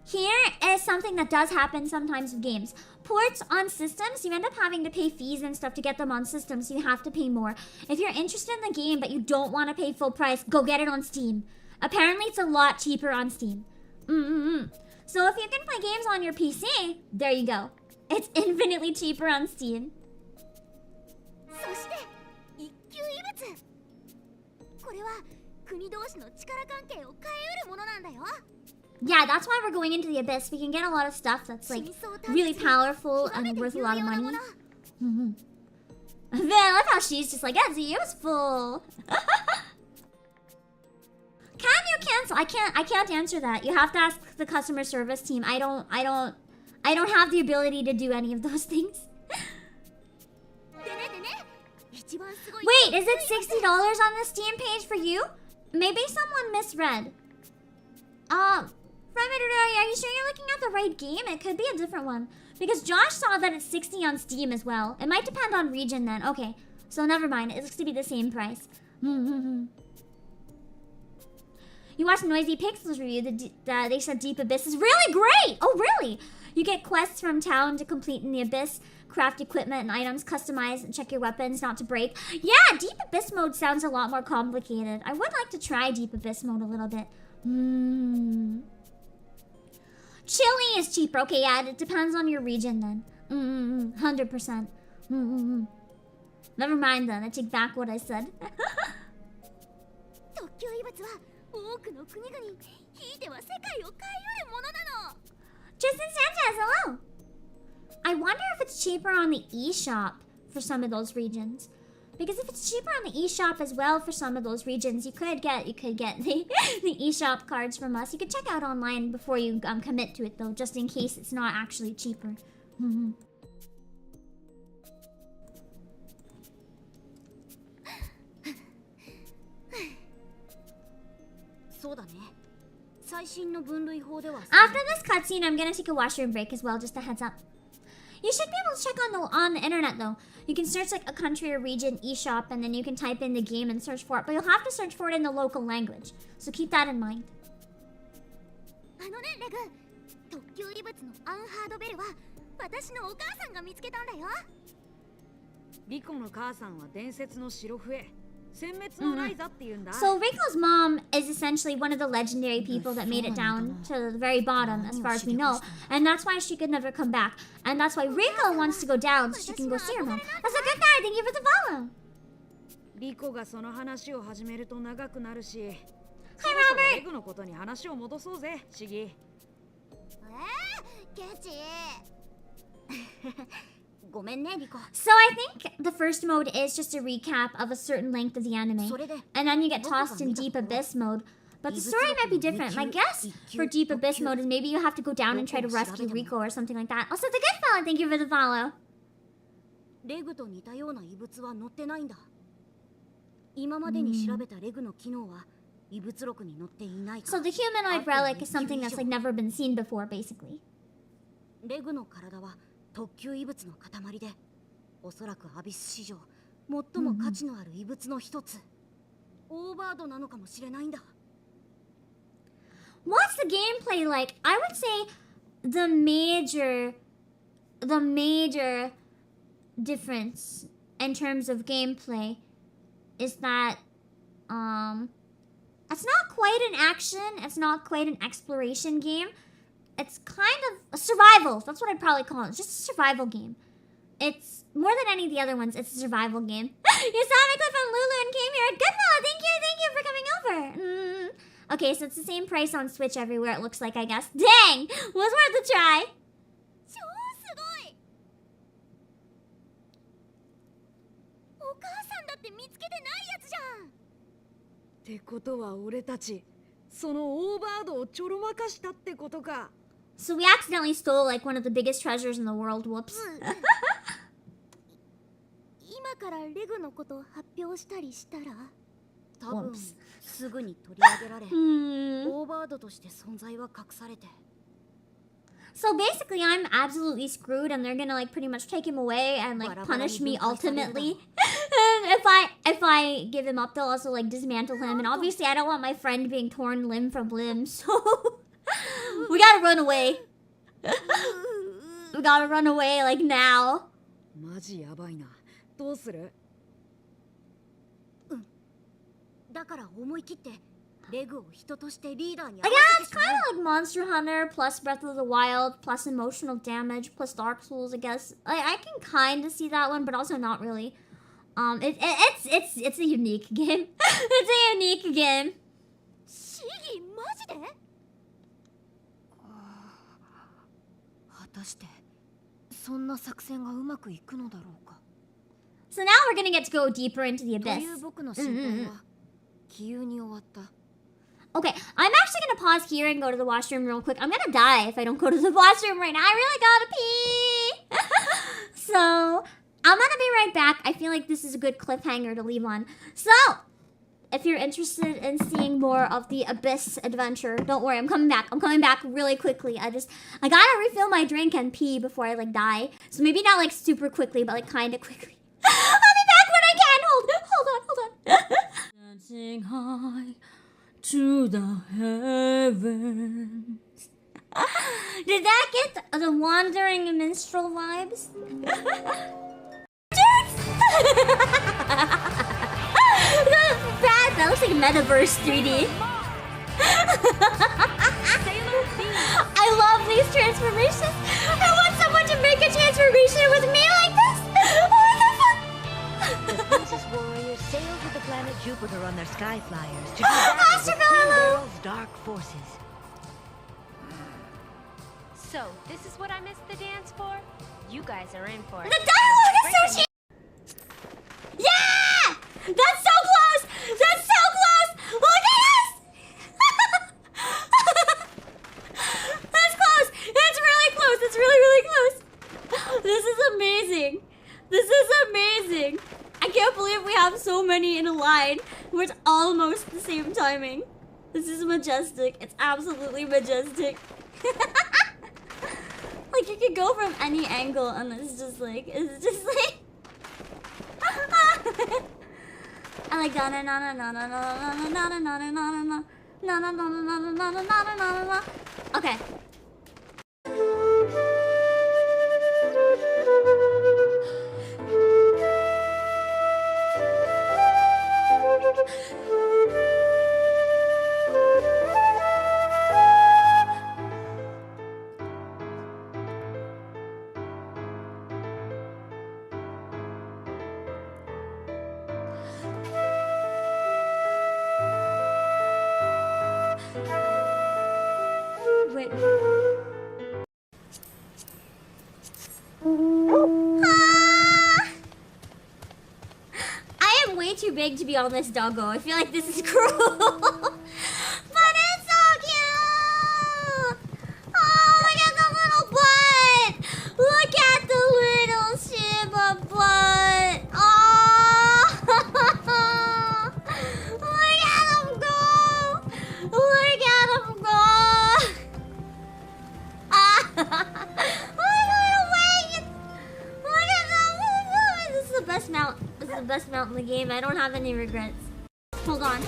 Here is something that does happen sometimes with games. Ports on systems, you end up having to pay fees and stuff to get them on systems, so you have to pay more. If you're interested in the game but you don't want to pay full price, go get it on Steam. Apparently it's a lot cheaper on Steam. So if you can play games on your PC, there you go. It's infinitely cheaper on Steam. そして一級異物。これは国同士の力関係を変えうるものなんだよ。Yeah, that's why we're going into the abyss. We can get a lot of stuff that's like really powerful and worth a lot of money. Man, I love how she's just like, it's useful. Can you cancel? I can't answer that. You have to ask the customer service team. I don't have the ability to do any of those things. Wait, is it $60 on the Steam page for you? Maybe someone misread. Are you sure you're looking at the right game? It could be a different one. Because Josh saw that it's 60 on Steam as well. It might depend on region then. Okay, so never mind. It looks to be the same price. You watched Noisy Pixels review. They said Deep Abyss is really great! Oh, really? You get quests from town to complete in the Abyss. Craft equipment and items, customize and check your weapons not to break. Yeah, Deep Abyss mode sounds a lot more complicated. I would like to try Deep Abyss mode a little bit. Chile is cheaper. Okay, yeah, it depends on your region then. 100%. Never mind then. I take back what I said. 特級異物は多くの国々、ひいては世界を変えうるものなの。Tristan Sanchez, hello. I wonder if it's cheaper on the eShop for some of those regions. Because if it's cheaper on the eShop as well for some of those regions, you could get the eShop cards from us. You could check out online before you commit to it though, just in case it's not actually cheaper. そうだね。最新の分類法では After this cutscene, I'm gonna take a washroom break as well, just a heads up. You should be able to check on the internet though. You can search like a country or region eShop and then you can type in the game and search for it, but you'll have to search for it in the local language. So keep that in mind. あのねレグ、特級異物のアンハードベルは私のお母さんが見つけたんだよ。リコの母さんは伝説の白笛、殲滅のライザって言うんだ。 So Rico's mom is essentially one of the legendary people that made it down to the very bottom as far as we know, and that's why she could never come back, and that's why Rico wants to go down so she can go see her mom. That's a good guy. Thank you for the follow. リコがその話を始めると長くなるし。Hi そろそろ Robert. レグのことに話を戻そうぜ、シギ。ケチごめんねリコ。 So I think the first mode is just a recap of a certain length of the anime, それで and then you get tossed in Deep Abyss mode. But the story might be different. My guess for Deep Abyss mode is maybe you have to go down and try to rescue Rico or something like that. Also, the good fella, thank you for the follow. レグと似たような異物は載ってないんだ。今までに調べたレグの機能は異物録に載っていないか So the humanoid relic is something that's like never been seen before, basically. レグの体は特級異物の塊で、おそらくアビス史上最も価値のある異物の一つ、オーバードなのかもしれないんだ。 What's the gameplay like? I would say the major difference in terms of gameplay is that it's not quite an action, it's not quite an exploration game. It's kind of a survival. That's what I'd probably call it. It's just a survival game. It's more than any of the other ones, it's a survival game. You saw me clip on Lulu and came here. Good fella, thank you for coming over. Okay, so it's the same price on Switch everywhere, it looks like, I guess. Dang! Was worth a try. 超すごい。お母さんだって見つけてないやつじゃん。ってことは俺たち、そのオーバードをちょろまかしたってことか。So we accidentally stole like one of the biggest treasures in the world. Whoops. 今からレグのことを発表したりしたら、多分 Whoops. すぐに取り上げられ、 Hmm. オーバードとして存在は隠されて。 So basically, I'm absolutely screwed, and they're gonna like pretty much take him away and like punish me ultimately. And if I give him up, they'll also like dismantle him. And obviously, I don't want my friend being torn limb from limb, so we gotta run away. We gotta run away like now. マジやばいな。どうする？だから思い切ってレグを人としてリーダーに合 Like, わ yeah, せ it's てしま kind う。 of like Monster Hunter plus Breath of the Wild plus emotional damage plus Dark Souls, I guess. I can kind of see that one, but also not really. It's a unique game. It's a unique game. シギマジで？果たしてそんな作戦がうまくいくのだろうか。 So now we're gonna get to go deeper into the と abyss. いう僕の心配は急に終わった。 Okay, I'm actually gonna pause here and go to the washroom real quick. I'm gonna die if I don't go to the washroom right now. I really gotta pee. So I'm gonna be right back. I feel like this is a good cliffhanger to leave on. So if you're interested in seeing more of the Abyss adventure, don't worry, I'm coming back. I'm coming back really quickly. I gotta refill my drink and pee before I like die. So maybe not like super quickly, but like kinda quickly. I'll be back when I can. Hold on. Dancing high to the heavens. Did that get the wandering minstrel vibes? Dudes! That looks like Metaverse 3D. I love these transformations. I want someone to make a transformation with me like this. The Princess Warriors sailed with the planet Jupiter on their sky flyers to do battle with Queen Beryl's dark forces. So, this is what I missed the dance for? You guys are in for The it. dialogue is so cheap. Yeah! That's so close! That's so close! Look at us! That's close! It's really close! It's really, really close! This is amazing! This is amazing! I can't believe we have so many in a line where it's almost the same timing. This is majestic. It's absolutely majestic. Like you could go from any angle and it's just like I like na na na na na na na na na na na na na na. Okay. Wait. I am way too big to be on this doggo. I feel like this is cruel. But it's so cute! Oh, look at the little butt! Look at the little Shiba butt! Oh! Look at him go! Look at him go! This is the best mount. This is the best mount in the game. I don't have any regrets. Hold on.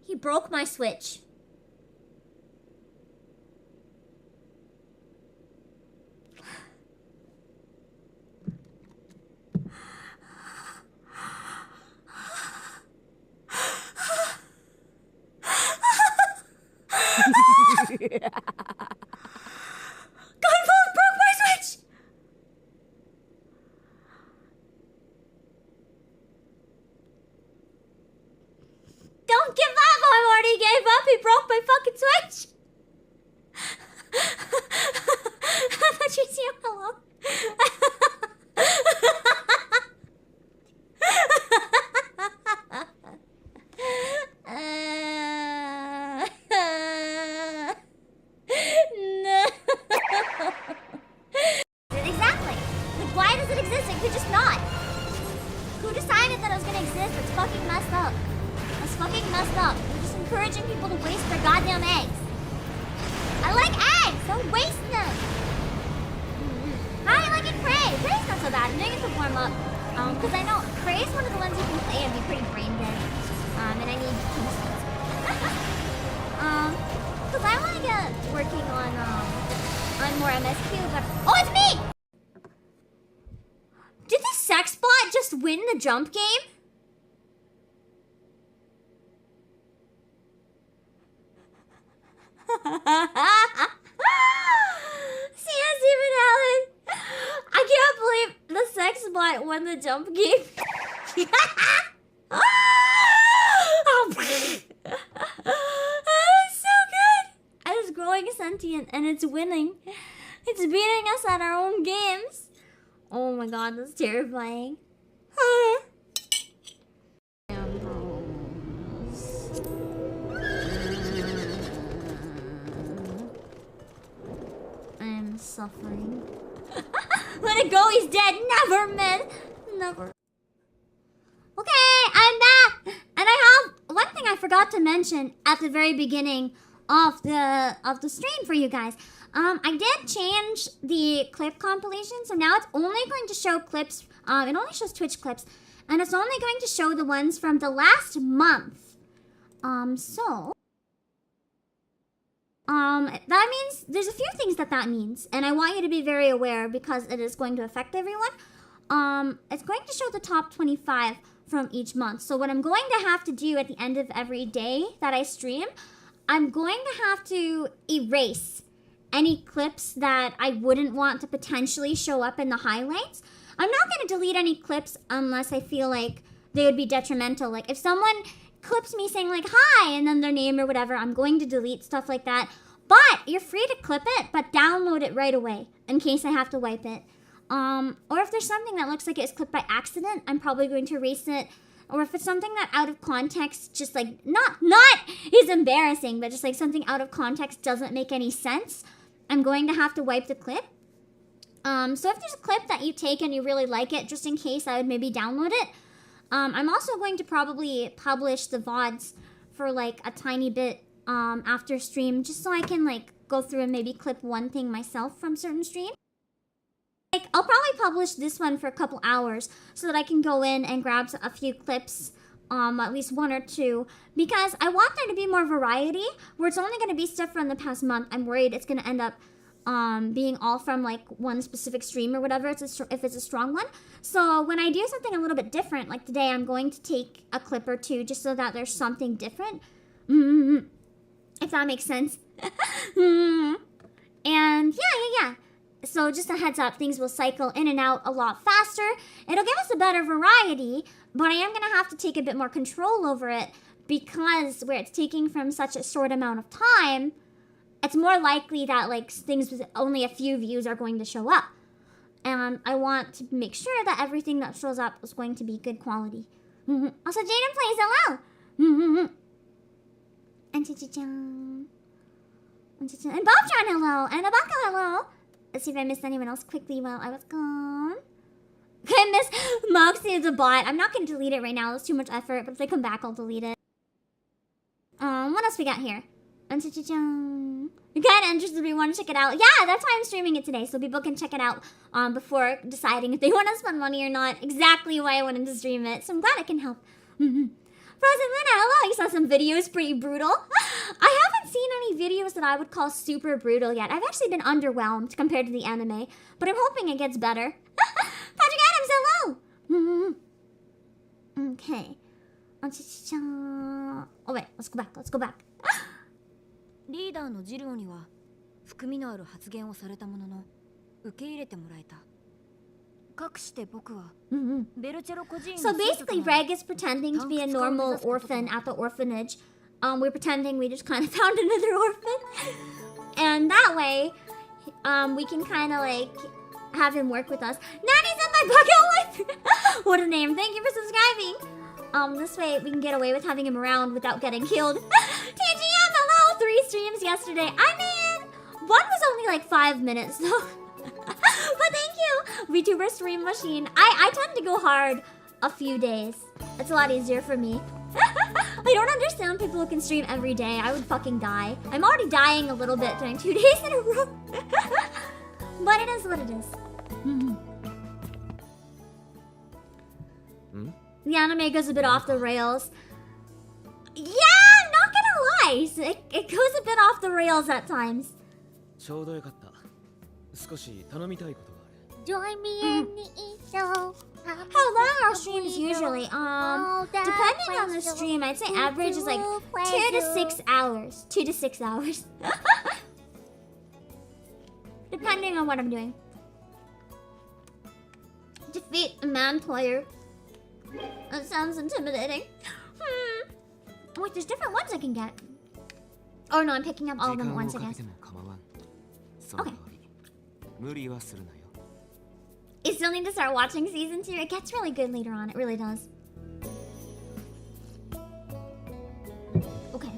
He broke my Switch. Godfall broke my Switch! Don't give up! I already gave up! He broke my fucking Switch! I thought you'd see him hello. No. Exactly. Like, why does it exist? It could just not. Who decided that it was gonna exist? It's fucking messed up. That's fucking messed up. You're just encouraging people to waste their goddamn eggs. I like eggs! Don't waste them! How do you like it Prey? Prey's not so bad. I'm doing it to warm up. Because I know Prey's one of the ones you can play and be pretty brain dead. And I need keystone. Because I want to get working on more MSQ, but... Oh, it's me! Did the sex bot just win the jump game? See, Stephen Allen. I can't believe the sex bot won the jump game. That's so good. And it's growing sentient and it's winning. It's beating us at our own games. Oh my god, that's terrifying. I'm suffering. Let it go, he's dead. Never, man. Never. Okay, I'm back. And I have one thing I forgot to mention at the very beginning of the stream for you guys. I did change the clip compilation, so now it's only going to show clips. It only shows Twitch clips, and it's only going to show the ones from the last month. So That means there's a few things that means, and I want you to be very aware because it is going to affect everyone. It's going to show the top 25 from each month. So what I'm going to have to do at the end of every day that I stream, I'm going to have to erase any clips that I wouldn't want to potentially show up in the highlights. I'm not going to delete any clips unless I feel like they would be detrimental. Like if someone clips me saying like hi and then their name or whatever, I'm going to delete stuff like that. But you're free to clip it, but download it right away in case I have to wipe it. Or if there's something that looks like it was clipped by accident, I'm probably going to erase it. Or if it's something that out of context, just like, not is embarrassing, but just like something out of context doesn't make any sense, I'm going to have to wipe the clip. So if there's a clip that you take and you really like it, just in case, I would maybe download it. I'm also going to probably publish the VODs for like a tiny bit after stream, just so I can like go through and maybe clip one thing myself from certain streams. Like, I'll probably publish this one for a couple hours so that I can go in and grab a few clips, at least one or two, because I want there to be more variety, where it's only going to be stuff from the past month. I'm worried it's going to end up being all from like one specific stream or whatever, if it's a strong one. So when I do something a little bit different, like today, I'm going to take a clip or two just so that there's something different. If that makes sense. And yeah. So just a heads up, things will cycle in and out a lot faster. It'll give us a better variety, but I am going to have to take a bit more control over it because where it's taking from such a short amount of time, it's more likely that like things with only a few views are going to show up. And I want to make sure that everything that shows up is going to be good quality. Also, Jaden plays hello. And Chichi-chan. And Bob-chan, hello. And Obake, hello. Let's see if I missed anyone else quickly while I was gone. I miss Moxie the bot. I'm not going to delete it right now. It's too much effort. But if they come back, I'll delete it. What else we got here? And Chichi-chan. You're kind of interested if you want to check it out. Yeah, that's why I'm streaming it today. So people can check it out before deciding if they want to spend money or not. Exactly why I wanted to stream it. So I'm glad I can help. Frozen Luna, hello. You saw some videos, pretty brutal. I haven't seen any videos that I would call super brutal yet. I've actually been underwhelmed compared to the anime, but I'm hoping it gets better. Patrick Adams, hello. Okay. Oh wait, let's go back. リーダーのジルオには含みのある発言をされたものの受け入れてもらえた。かくして僕はベルチェロ孤児院の So basically, Reg is pretending to be a normal orphan at the orphanage. We're pretending we just kind of found another orphan. And that way, we can kind of like have him work with us. Nanny's in my bucket life! What a name. Thank you for subscribing. This way we can get away with having him around without getting killed. TGM, hello! 3 streams yesterday. I mean, one was only like 5 minutes though. But thank you, VTuber Stream Machine. I tend to go hard a few days. It's a lot easier for me. I don't understand people who can stream every day. I would fucking die. I'm already dying a little bit during 2 days in a row. But it is what it is. The anime goes a bit off the rails. Yeah, not gonna lie. It goes a bit off the rails at times. Join me in the show. How long are streams usually? Depending on the stream, I'd say average is like 2 to 6 hours. 2 to 6 hours. Depending on what I'm doing. Defeat a man player. That sounds intimidating. Wait, there's different ones I can get. Oh no, I'm picking up all of them at once, I guess. Okay. You still need to start watching season 2. It gets really good later on. It really does. Okay.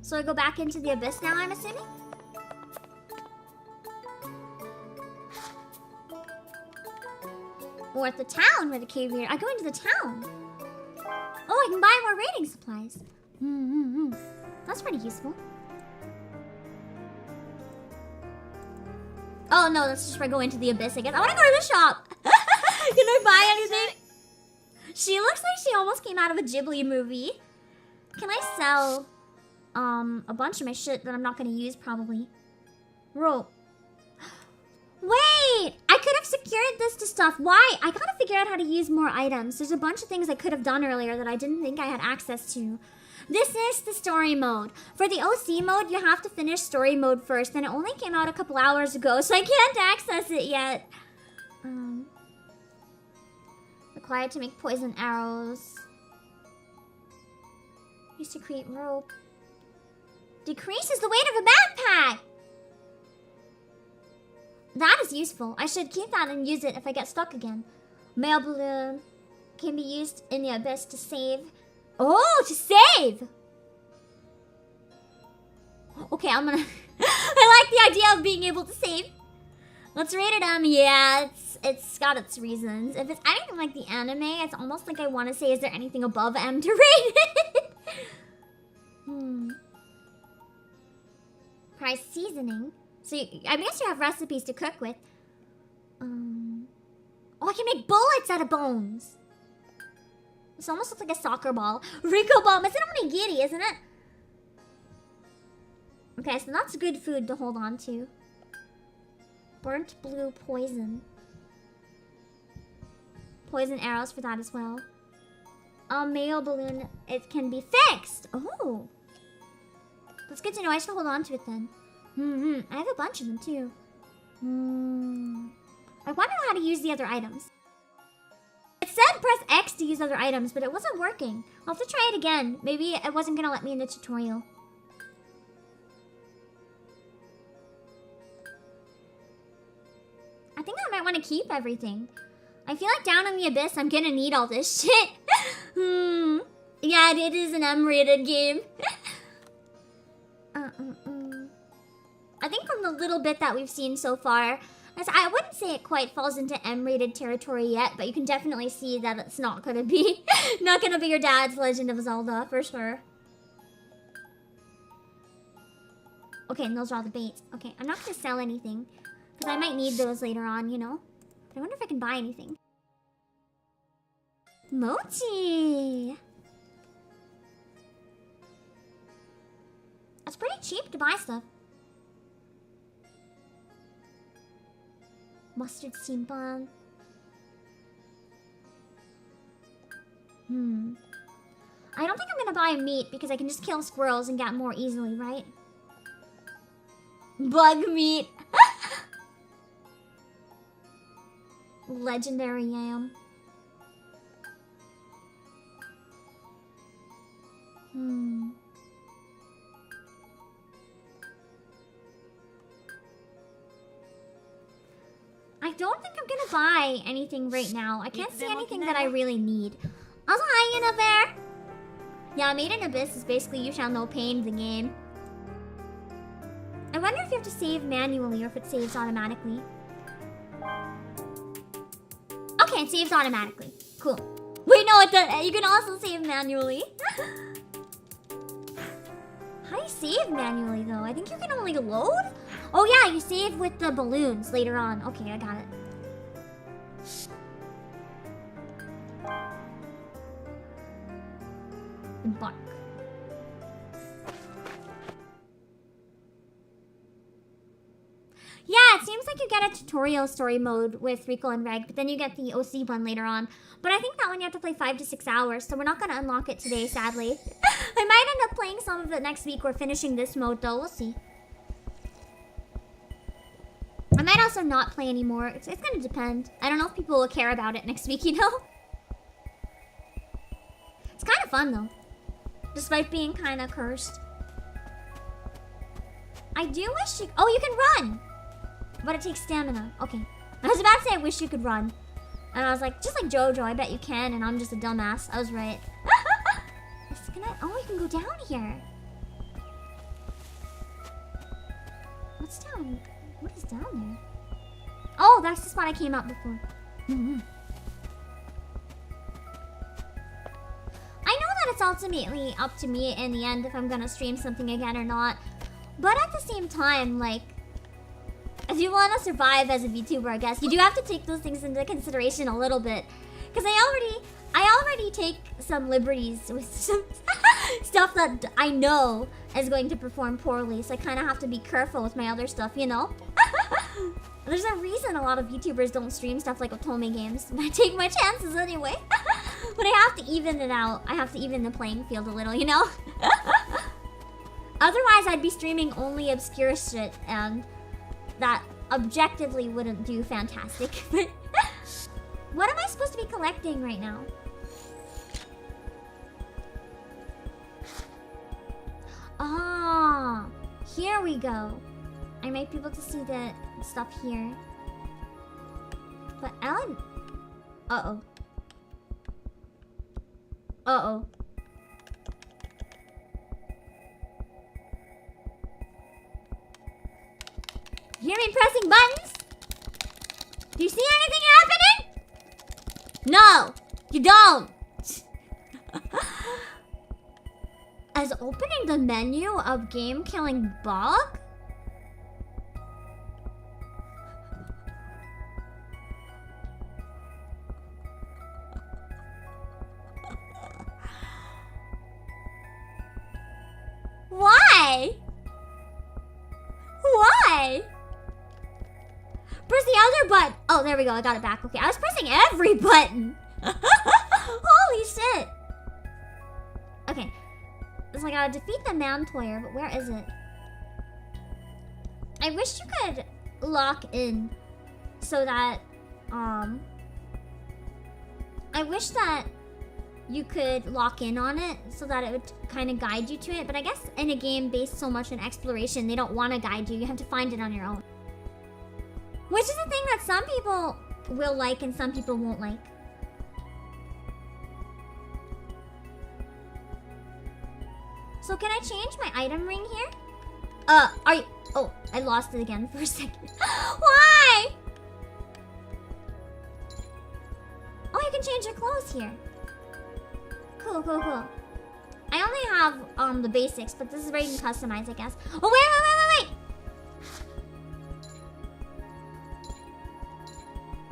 So I go back into the abyss now, I'm assuming? Or at the town where the cave here. I go into the town. Oh, I can buy more raiding supplies. That's pretty useful. Oh no, that's just where I go into the abyss, I guess. I want to go to the shop. Can I buy anything? She looks like she almost came out of a Ghibli movie. Can I sell a bunch of my shit that I'm not gonna use probably. Rope. Wait! I could have secured this to stuff. Why? I gotta figure out how to use more items. There's a bunch of things I could have done earlier that I didn't think I had access to. This is the story mode. For the OC mode, you have to finish story mode first, and it only came out a couple hours ago, so I can't access it yet. Required to make poison arrows. Used to create rope. Decreases the weight of a backpack! That is useful. I should keep that and use it if I get stuck again. Mail balloon. Can be used in the abyss to save. Oh, to save! Okay, I'm gonna... I like the idea of being able to save. Let's rate it M. Yeah, it's got its reasons. If it's anything like the anime, it's almost like I want to say, is there anything above M to rate it? Price seasoning. So I guess you have recipes to cook with. Oh, I can make bullets out of bones. This almost looks like a soccer ball. Rico bomb. It's an onigiri, isn't it? Okay, so that's good food to hold on to. Burnt blue poison. Poison arrows for that as well. A mail balloon. It can be fixed. Oh. That's good to know. I should hold on to it then. I have a bunch of them too. I want to know how to use the other items. It said press X to use other items, but it wasn't working. I'll have to try it again. Maybe it wasn't going to let me in the tutorial. I think I might want to keep everything. I feel like down in the abyss, I'm going to need all this shit. Yeah, it is an M-rated game. I think from the little bit that we've seen so far, I wouldn't say it quite falls into M-rated territory yet, but you can definitely see that it's not gonna be your dad's Legend of Zelda for sure. Okay, and those are all the baits. Okay, I'm not gonna sell anything because I might need those later on, you know. But I wonder if I can buy anything. Mochi. It's pretty cheap to buy stuff. Mustard steam bomb. I don't think I'm gonna buy meat because I can just kill squirrels and get more easily, right? Bug meat. Legendary yam. I don't think I'm gonna buy anything right now. I can't see anything that I really need. Also, hi, you there. Yeah, Made in Abyss is basically You Shall Know Pain, the game. I wonder if you have to save manually or if it saves automatically. Okay, it saves automatically. Cool. Wait, no, it does. You can also save manually. How do you save manually, though? I think you can only load? Oh, yeah, you save with the balloons later on. Okay, I got it. Bark. Yeah, it seems like you get a tutorial story mode with Rico and Reg, but then you get the OC one later on. But I think that one you have to play 5 to 6 hours, so we're not going to unlock it today, sadly. I might end up playing some of it next week or finishing this mode, though. We'll see. I might also not play anymore. It's going to depend. I don't know if people will care about it next week, you know? It's kind of fun, though. Despite being kind of cursed. I do wish you... Oh, you can run! But it takes stamina. Okay. I was about to say I wish you could run. And I was like, just like Jojo, I bet you can, and I'm just a dumbass. I was right. Oh, you can go down here. What's down? What is down there? Oh, that's the spot I came out before. I know that it's ultimately up to me in the end if I'm gonna stream something again or not. But at the same time, like, if you want to survive as a VTuber, I guess, you do have to take those things into consideration a little bit. Because I already take some liberties with some stuff that I know is going to perform poorly, so I kind of have to be careful with my other stuff, you know? There's a reason a lot of YouTubers don't stream stuff like Otome games. I take my chances anyway. But I have to even it out. I have to even the playing field a little, you know? Otherwise, I'd be streaming only obscure shit, and that objectively wouldn't do fantastic. What am I supposed to be collecting right now? Ah, here we go. I might be able to see the stuff here. But Ellen... Uh-oh. Uh-oh. You hear me pressing buttons? Do you see anything happening? No, you don't. As opening the menu of game killing bug? Why? Why? Press the other button. Oh, there we go. I got it back. Okay, I was pressing every button. Holy shit. Okay. So I gotta defeat the Mantoyer, but where is it? I wish you could lock in so that, I wish that you could lock in on it so that it would kind of guide you to it, but I guess in a game based so much on exploration, they don't want to guide you. You have to find it on your own. Which is a thing that some people will like and some people won't like. So can I change my item ring here? Are you... Oh, I lost it again for a second. Why? Oh, you can change your clothes here. Cool, cool, cool. I only have the basics, but this is where you can customize, I guess. Oh, wait.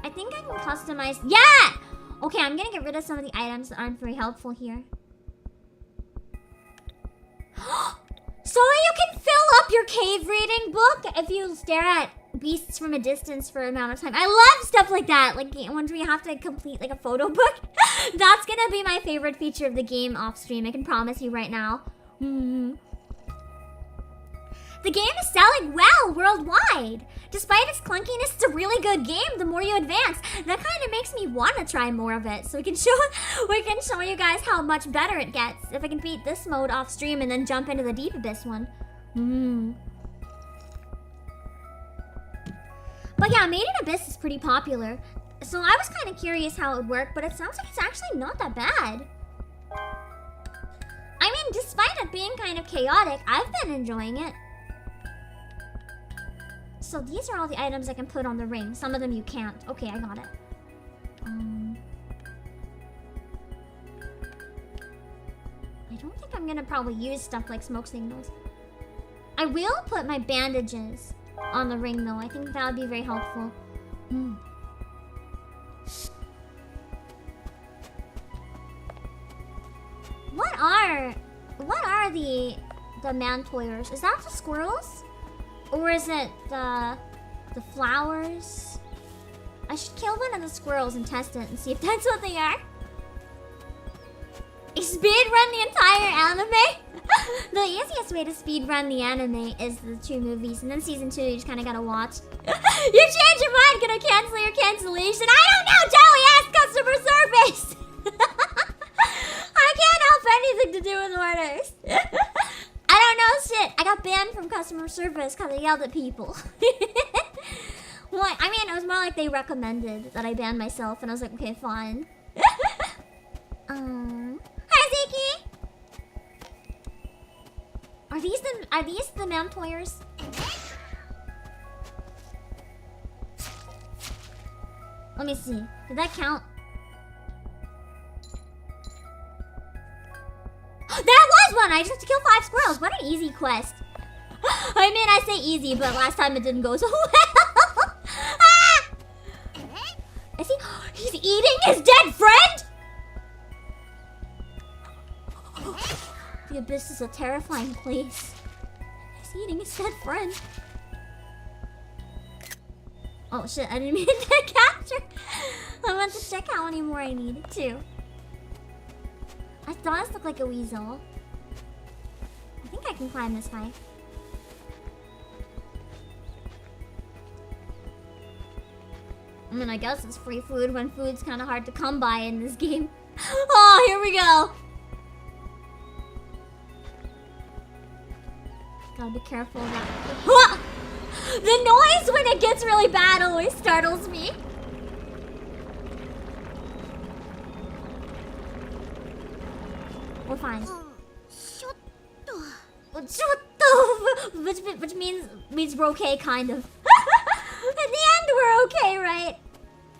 I think I can customize... Yeah! Okay, I'm gonna get rid of some of the items that aren't very helpful here. So you can fill up your cave reading book if you stare at beasts from a distance for an amount of time. I love stuff like that. Like ones where you have to complete like a photo book. That's gonna be my favorite feature of the game off stream. I can promise you right now. The game is selling well worldwide. Despite its clunkiness, it's a really good game the more you advance. That kind of makes me want to try more of it. So we can show you guys how much better it gets if I can beat this mode off stream and then jump into the Deep Abyss one. But yeah, Made in Abyss is pretty popular. So I was kind of curious how it would work, but it sounds like it's actually not that bad. I mean, despite it being kind of chaotic, I've been enjoying it. So these are all the items I can put on the ring. Some of them you can't. Okay, I got it. I don't think I'm gonna probably use stuff like smoke signals. I will put my bandages on the ring though. I think that would be very helpful. What are the Mantoyers? Is that the squirrels? Or is it the flowers? I should kill one of the squirrels and test it and see if that's what they are. Speedrun the entire anime? The easiest way to speedrun the anime is the 2 movies, and then season 2 you just kind of gotta watch. You change your mind, gonna cancel your cancellation? I don't know, Joey, ask customer service! I can't help anything to do with orders. I don't know shit. I got banned from customer service because I yelled at people. Well, I mean, it was more like they recommended that I ban myself, and I was like, okay, fine. Hi, Ziki! Are these the Mantoyers? Let me see. Did that count? That was one! I just have to kill 5 squirrels. What an easy quest. I mean, I say easy, but last time it didn't go so well. Ah! Is he? He's eating his dead friend? The abyss is a terrifying place. He's eating his dead friend. Oh shit, I didn't mean to capture. I meant to check how many more I needed to. I thought this looked like a weasel. I think I can climb this high. I mean, I guess it's free food when food's kind of hard to come by in this game. Oh, here we go. Gotta be careful of that. The noise when it gets really bad always startles me. We're fine. Which means we're okay, kind of. At the end, we're okay, right?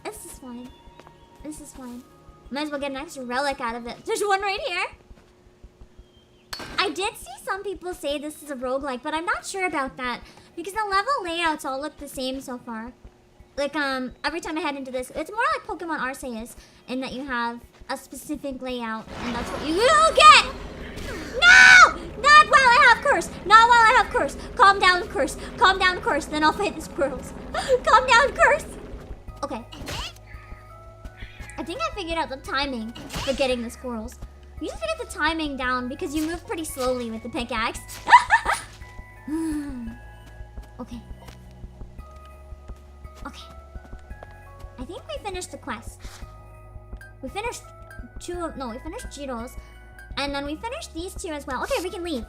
This is fine. This is fine. Might as well get an extra relic out of it. There's one right here. I did see some people say this is a roguelike, but I'm not sure about that. Because the level layouts all look the same so far. Like, every time I head into this, it's more like Pokemon Arceus, in that you have a specific layout, and that's what you will get! No! Not while I have curse! Not while I have curse! Calm down, curse. Calm down, curse. Then I'll fight the squirrels. Calm down, curse! Okay. I think I figured out the timing for getting the squirrels. You just get the timing down because you move pretty slowly with the pickaxe. Okay. Okay. I think we finished the quest. We finished we finished Jiro's. And then we finished these two as well. Okay, we can leave.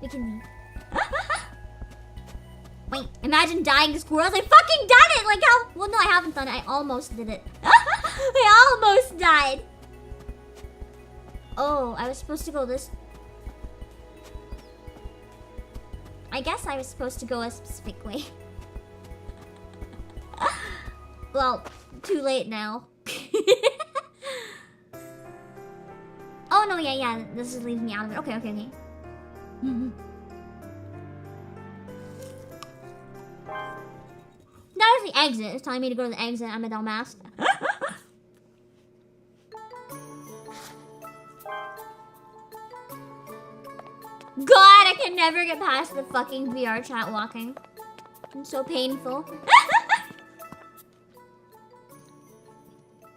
We can leave. Wait, imagine dying to squirrels. I fucking done it! Like how... Well, no, I haven't done it. I almost did it. I almost died. Oh, I was supposed to go this... I guess I was supposed to go a specific way. Well, too late now. Oh, no, yeah. This is leaving me out of it. Okay. That was the exit. It's telling me to go to the exit. I'm a dumbass. God, I can never get past the fucking VR chat walking. It's so painful.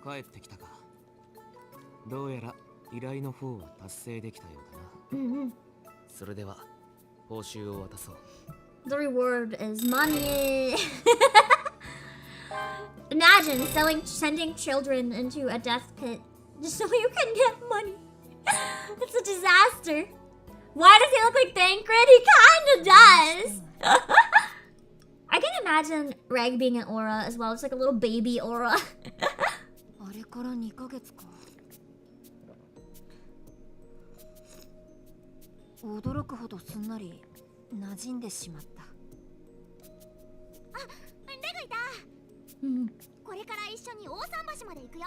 帰ってきたか。どうやら依頼の方は達成できたようだな。それでは報酬を渡そう。The reward is money. Imagine sending children into a death pit just so you can get money. It's a disaster. Why does he look like Thancred? He kinda does. I can imagine Reg being an aura as well. It's like a little baby aura. あれから2ヶ月か。驚くほどすんなり馴染んでしまった。あ、レグいた。これから一緒に大桟橋まで行くよ。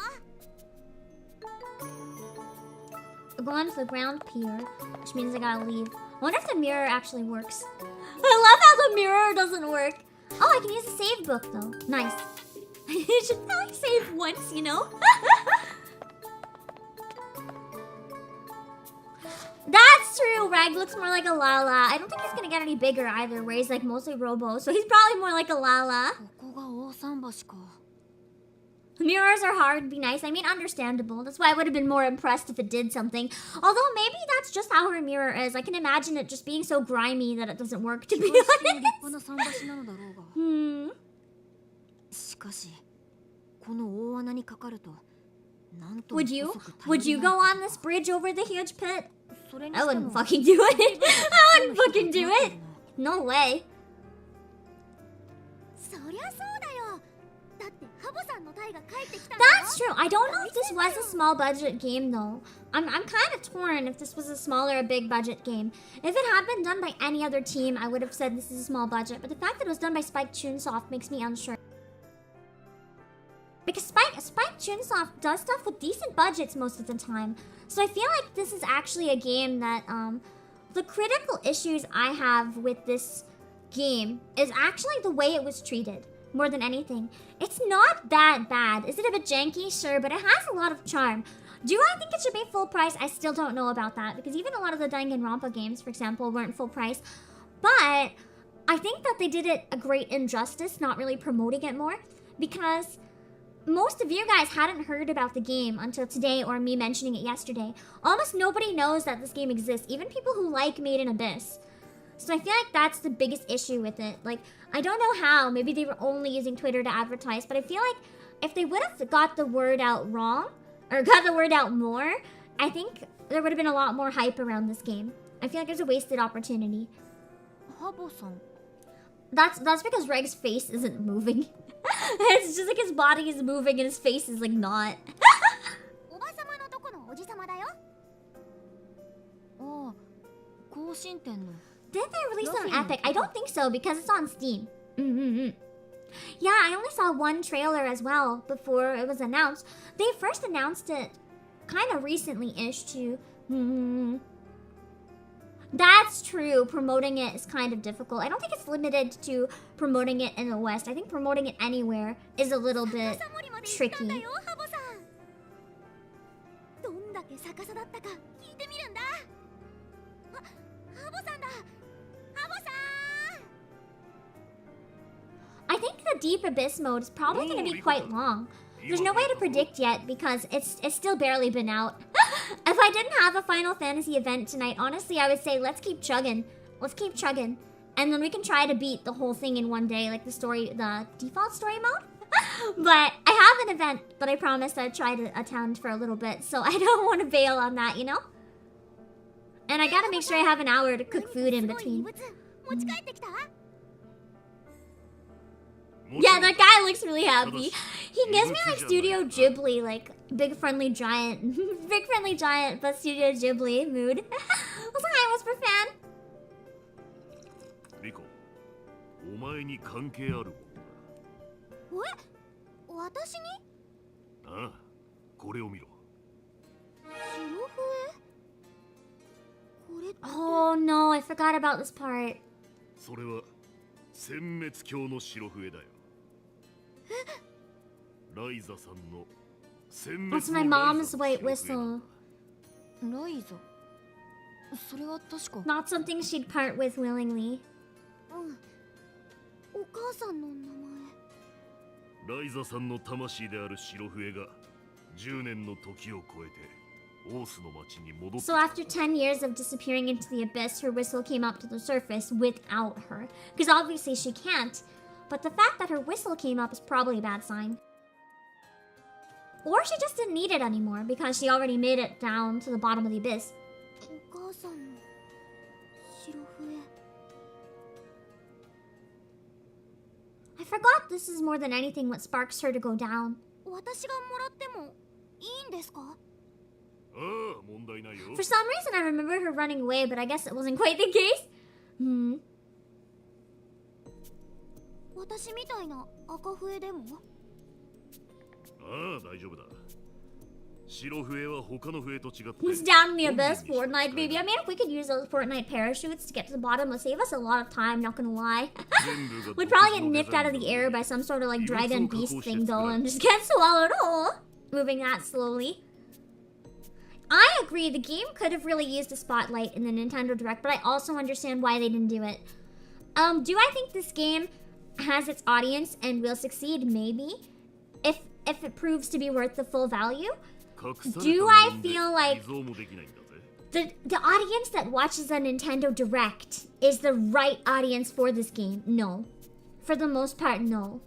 Going to the ground pier, which means I gotta leave. I wonder if the mirror actually works. I love how the mirror doesn't work. Oh, I can use the save book though. Nice. I should probably save once, you know? That's true. Rag looks more like a Lala. I don't think he's gonna get any bigger either, where he's like mostly Robo, so he's probably more like a Lala. ここが大桟橋か。Mirrors are hard to be nice. I mean, understandable. That's why I would have been more impressed if it did something. Although maybe that's just how her mirror is. I can imagine it just being so grimy that it doesn't work, to be honest. しかし、この大穴にかかると、なんと Would you go on this bridge over the huge pit? それに I しても wouldn't fucking do it. I wouldn't fucking do it. No way. そりゃそうだよ。だってハボさんのタイが帰ってきたんだよ。 That's true. I don't know if this was a small budget game though. I'm kind of torn if this was a small or a big budget game. If it had been done by any other team, I would have said this is a small budget. But the fact that it was done by Spike Chunsoft makes me unsure. Because Spike Chunsoft does stuff with decent budgets most of the time. So I feel like this is actually a game that, the critical issues I have with this game is actually the way it was treated, more than anything. It's not that bad. Is it a bit janky? Sure, but it has a lot of charm. Do I think it should be full price? I still don't know about that, because even a lot of the Danganronpa games, for example, weren't full price. But I think that they did it a great injustice not really promoting it more, because most of you guys hadn't heard about the game until today or me mentioning it yesterday. Almost nobody knows that this game exists, even people who like Made in Abyss. So I feel like that's the biggest issue with it. Like, I don't know how, maybe they were only using Twitter to advertise, but I feel like if they would have got the word out wrong, or got the word out more, I think there would have been a lot more hype around this game. I feel like it's a wasted opportunity. Habo-san. That's because Reg's face isn't moving. It's just like his body is moving and his face is like not. おばさまのとこのおじさまだよ。ああ、更新店の。 Did they release it on Epic? I don't think so because it's on Steam. Yeah, I only saw one trailer as well before it was announced. They first announced it kind of recently-ish too. That's true. Promoting it is kind of difficult. I don't think it's limited to promoting it in the West. I think promoting it anywhere is a little bit tricky. どんだけ逆さだったか聞いてみるんだ。あ、ハボさんだ。ハボさん。 I think the Deep Abyss mode is probably going to be quite long. There's no way to predict yet because it's still barely been out. If I didn't have a Final Fantasy event tonight, honestly, I would say let's keep chugging. Let's keep chugging. And then we can try to beat the whole thing in one day, like the default story mode. But I have an event, but I promised I'd try to attend for a little bit, so I don't want to bail on that, you know? And I gotta make sure I have an hour to cook food in between. 持ち帰ってきた？ Yeah, that guy looks really happy. He gives me like Studio Ghibli, like big friendly giant, big friendly giant, but Studio Ghibli mood. What's hi, Whisper fan? リコ、お前に関係あるもんだ。え？私に？ああ、これを見ろ。白笛？これって。 Oh no, I forgot about this part. それは殲滅鏡の白笛だよ。ライザさんの殲滅 What's の my ライ mom's ザの white 白笛 whistle? ライザ。それは確か。 Not something she'd part with willingly. うん。お母さんの名前。ライザさんの魂である白笛が10年の時を超えてオースの町に戻ってき So た。 after 10 years of disappearing into the abyss, her whistle came up to the surface without her. Because obviously she can't. But the fact that her whistle came up is probably a bad sign. Or she just didn't need it anymore because she already made it down to the bottom of the abyss. お母さんの白笛。 I forgot this is more than anything what sparks her to go down. 私がもらってもいいんですか？ああ、問題ないよ。 For some reason I remember her running away, but I guess it wasn't quite the case. 私みたいな赤笛でも？ああ、大丈夫だ。白笛は他の笛と違って。 Who's down in the abyss? Fortnite, baby. I mean, if we could use those Fortnite parachutes to get to the bottom, it would save us a lot of time, not gonna lie. We'd probably get nipped out of the air by some sort of like dragon beast thing though and just get swallowed whole. Moving that slowly. I agree, the game could have really used a spotlight in the Nintendo Direct, but I also understand why they didn't do it. Do I think this game has its audience and will succeed? Maybe. If it proves to be worth the full value? Do I feel like the audience that watches a Nintendo Direct is the right audience for this game? No. For the most part, no.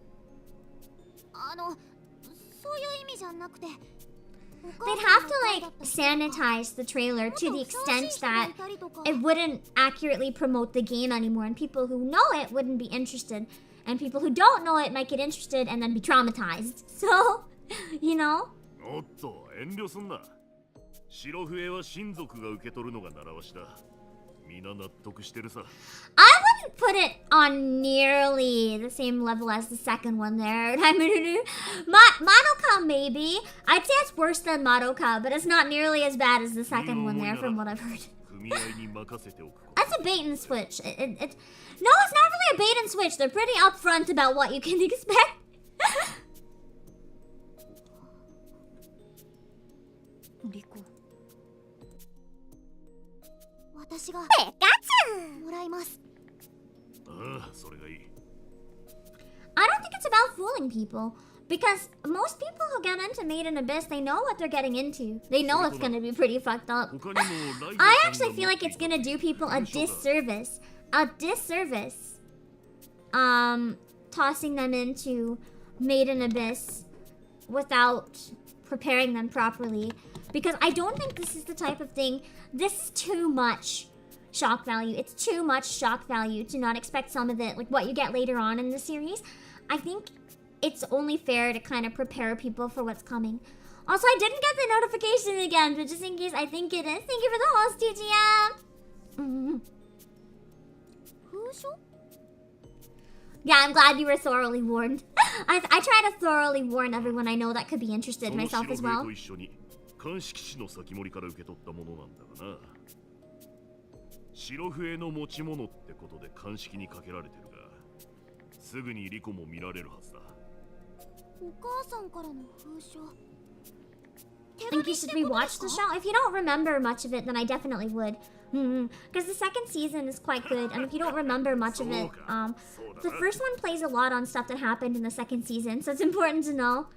そういう意味じゃなくて。 They'd have to like sanitize the trailer to the extent that it wouldn't accurately promote the game anymore, and people who know it wouldn't be interested, and people who don't know it might get interested and then be traumatized. So, you know? おっと、遠慮すんな。白笛は親族が受け取るのが習わしだ。みんな納得してるさ。I wouldn't put it on nearly the same level as the second one there. I mean, Madoka maybe. I'd say it's worse than Madoka, but it's not nearly as bad as the second one there from what I've heard. That's a bait and switch. No, it's not really a bait and switch. They're pretty upfront about what you can expect. リコ。私がペカツもらいます。ああ、それがいい。I don't think it's about fooling people. Because most people who get into Made in Abyss, they know what they're getting into. They know it's gonna be pretty fucked up. I actually feel like it's gonna do people a disservice. Tossing them into Made in Abyss without preparing them properly. Because I don't think this is the type of thing. This is too much shock value. It's too much shock value to not expect some of it, like what you get later on in the series. I think it's only fair to kind of prepare people for what's coming. Also, I didn't get the notification again, but just in case, I think it is. Thank you for the host, TGM. Yeah, I'm glad you were thoroughly warned. I try to thoroughly warn everyone I know that could be interested, myself as well. 鑑識士の先森から受け取ったものなんだがな。白笛の持ち物ってことで鑑識にかけられてるが、すぐにリコも見られるはずだ。お母さんからの封書。 I think you should rewatch the show. If you don't remember much of it, then I definitely would. Because the second season is quite good, and if you don't remember much of it, the first one plays a lot on stuff that happened in the second season, so it's important to know.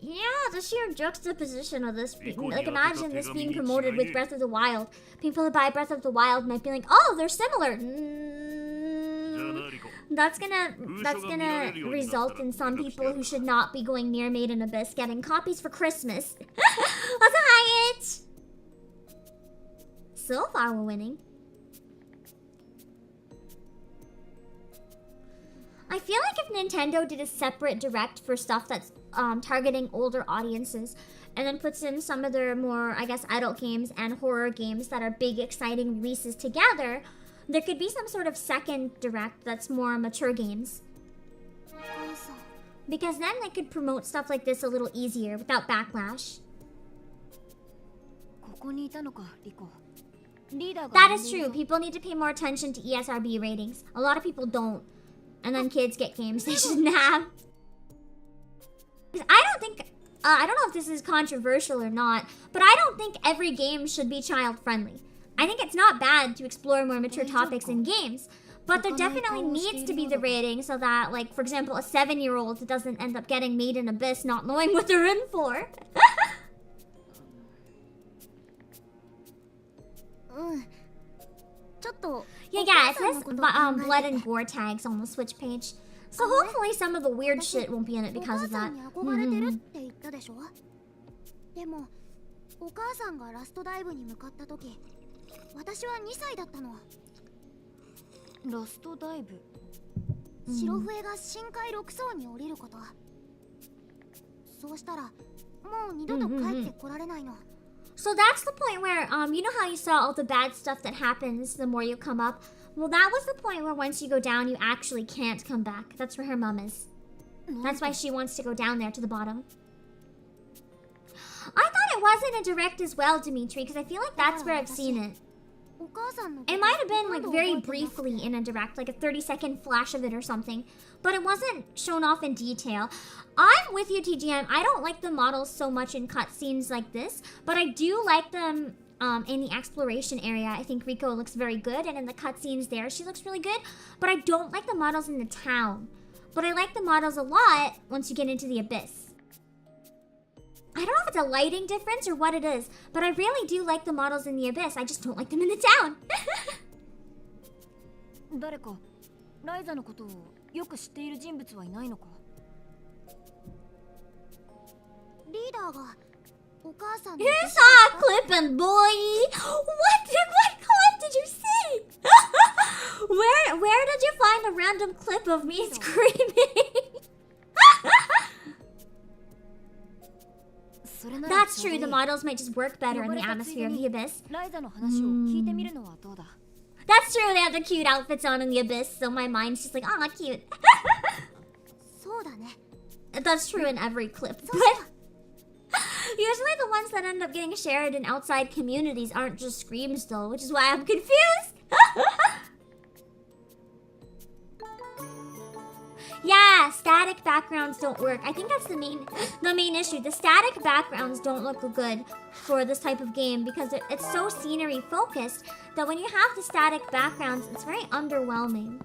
Yeah, the sheer juxtaposition of this, like imagine this being promoted with Breath of the Wild. People who buy Breath of the Wild might be like, oh, they're similar. That's gonna result in some people who should not be going near Made in Abyss getting copies for Christmas. That's a Hyatt! So far we're winning. I feel like if Nintendo did a separate direct for stuff that's targeting older audiences, and then puts in some of their more, I guess, adult games and horror games that are big, exciting releases together, there could be some sort of second direct that's more mature games. Because then they could promote stuff like this a little easier without backlash. That is true. People need to pay more attention to ESRB ratings. A lot of people don't. And then kids get games they shouldn't have. I don't know if this is controversial or not, but I don't think every game should be child-friendly. I think it's not bad to explore more mature topics in games, but there definitely needs to be the rating so that, like, for example, a 7-year-old doesn't end up getting Made in Abyss not knowing what they're in for. Yeah, it says blood and gore tags on the Switch page. So hopefully some of the weird shit won't be in it because of that. でも、お母さんがラストダイブに向かった時、私は2歳だったの。ラストダイブ。白笛が深海6層に降りること。そうしたら、もう二度と帰ってこられないの。 So that's the point where, you know how you saw all the bad stuff that happens the more you come up? Well, that was the point where once you go down, you actually can't come back. That's where her mom is. That's why she wants to go down there to the bottom. I thought it wasn't a direct as well, Dimitri, because I feel like that's where I've seen it. It might have been, like, very briefly in a direct, like a 30-second flash of it or something, but it wasn't shown off in detail. I'm with you, TGM. I don't like the models so much in cutscenes like this, but I do like them in the exploration area. I think Riko looks very good, and in the cutscenes there, she looks really good, but I don't like the models in the town. But I like the models a lot once you get into the Abyss. I don't know if it's a lighting difference or what it is, but I really do like the models in the Abyss. I just don't like them in the town. 誰かライザのことをよく知っている人物はいないのか? リーダーがお母さん You saw a clip and boy, what clip did you see? Where did you find a random clip of me screaming? That's true, the models might just work better in the atmosphere of the Abyss. That's true, they have the cute outfits on in the Abyss, so my mind's just like, aw, cute. That's true in every clip, but usually the ones that end up getting shared in outside communities aren't just screams though, which is why I'm confused. Yeah, static backgrounds don't work. I think that's the main issue. The static backgrounds don't look good for this type of game because it's so scenery focused that when you have the static backgrounds, it's very underwhelming.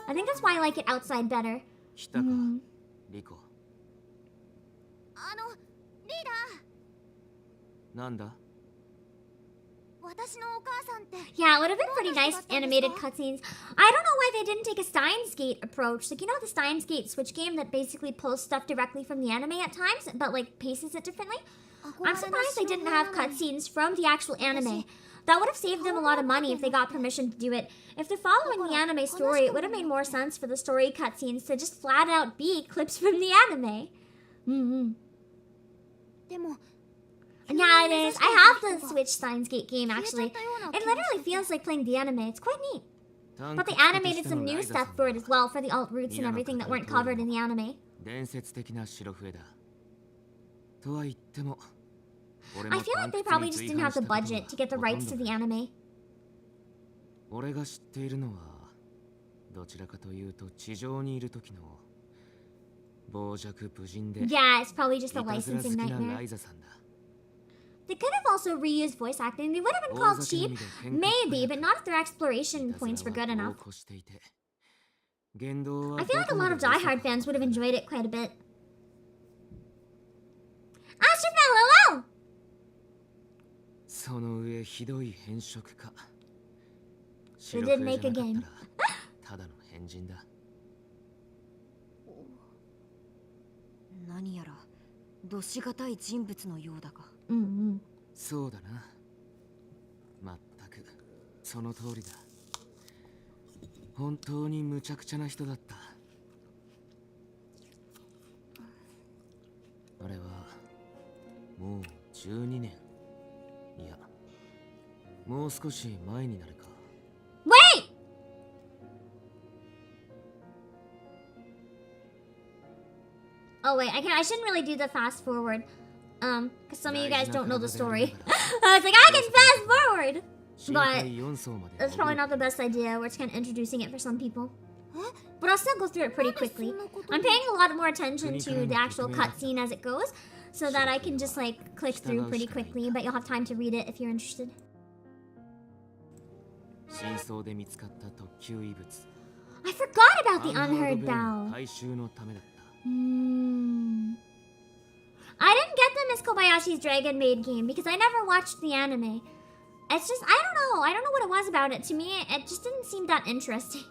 I think that's why I like it outside better. 来たか、リコ。リーダー。なんだ？私のお母さんって。Yeah, it would have been pretty nice animated cutscenes. I don't know why they didn't take a Steins Gate approach. Like, you know the Steins Gate Switch game that basically pulls stuff directly from the anime at times, but like paces it differently? I'm surprised they didn't have cutscenes from the actual anime. That would have saved them a lot of money if they got permission to do it. If they're following the anime story, it would have made more sense for the story cutscenes to just flat out be clips from the anime. Yeah, it is. I have the Switch Steins Gate game, actually. It literally feels like playing the anime. It's quite neat. But they animated some new stuff for it as well, for the alt routes and everything that weren't covered in the anime. I feel like they probably just didn't have the budget to get the rights to the anime. Yeah, it's probably just a licensing nightmare. They could have also reused voice acting. They would have been called cheap, maybe, but not if their exploration points were good enough. I feel like a lot of Die Hard fans would have enjoyed it quite a bit. Astrofell, hello! They did make a game. 何やらどしがたい人物のようだが。そうだな。まったくその通りだ。本当に無茶苦茶な人だった。あれはもう12年。いや、もう少し前になるか。Wait! Oh wait, I shouldn't really do the fast forward. Because some of you guys don't know the story. I was like, I can fast forward! But it's probably not the best idea. We're just kind of introducing it for some people. But I'll still go through it pretty quickly. I'm paying a lot more attention to the actual cutscene as it goes, so that I can just like click through pretty quickly, but you'll have time to read it if you're interested. I forgot about the unheard bell. I didn't get the Miss Kobayashi's Dragon Maid game because I never watched the anime. It's just, I don't know what it was about it. To me, it just didn't seem that interesting.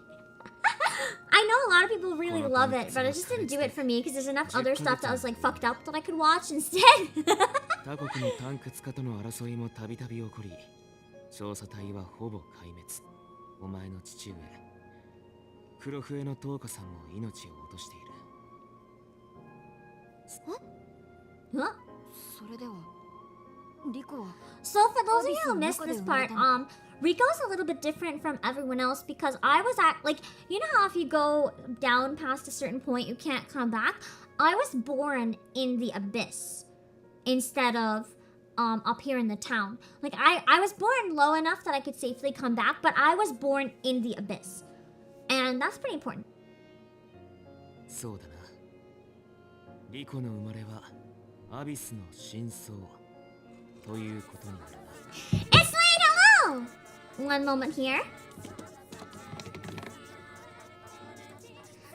I know a lot of people really love it, but it just didn't do it for me because there's enough other stuff that was like fucked up that I could watch instead. Huh? So for those of you who missed this part, Rico's a little bit different from everyone else because I was at, like, you know how if you go down past a certain point you can't come back? I was born in the abyss instead of up here in the town. Like, I was born low enough that I could safely come back, but I was born in the abyss. And that's pretty important. It's late, hello! One moment here.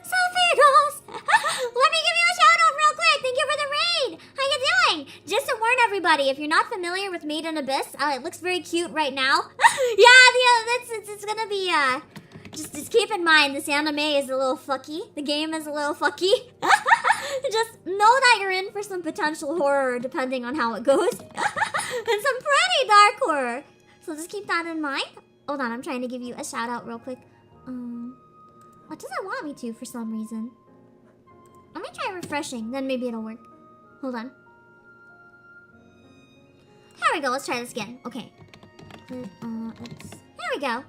Sulfados! Let me give you a shout out real quick! Thank you for the raid! How you doing? Just to warn everybody, if you're not familiar with Made in Abyss, it looks very cute right now. It's gonna be, just keep in mind, this anime is a little fucky. The game is a little fucky. Just know that you're in for some potential horror depending on how it goes. And some pretty dark horror. So just keep that in mind. Hold on, I'm trying to give you a shout out real quick. What does it want me to for some reason? Let me try refreshing, then maybe it'll work. Hold on. There we go, let's try this again. Okay. There we go.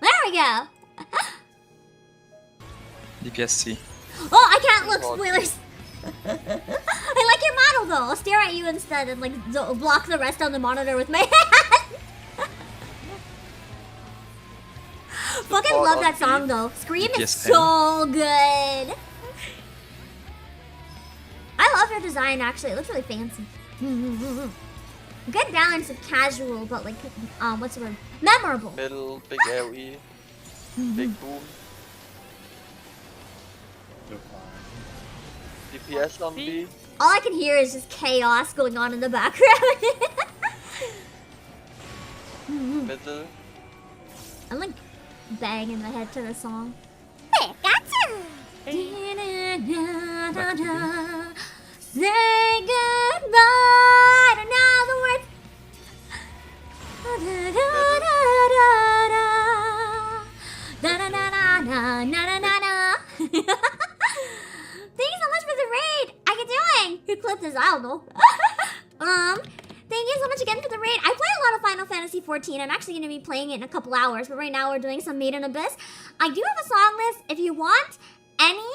There we go! DPSC. Oh, I can't look! Spoilers! I like your model though! I'll stare at you instead and like block the rest on the monitor with my hand! Fucking love that song though. Scream is so good. I love her design actually. It looks really fancy. Good balance of casual, but like, what's the word? Memorable. Middle, big AoE, big boom. DPS on B. All I can hear is just chaos going on in the background. Middle. I'm like banging my head to the song. Say goodbye to now the words. Thank you so much for the raid. How you doing? Who clipped this? I don't know. Thank you so much again for the raid. I play a lot of Final Fantasy 14. I'm actually going to be playing it in a couple hours, but right now we're doing some Maiden Abyss. I do have a song list. If you want any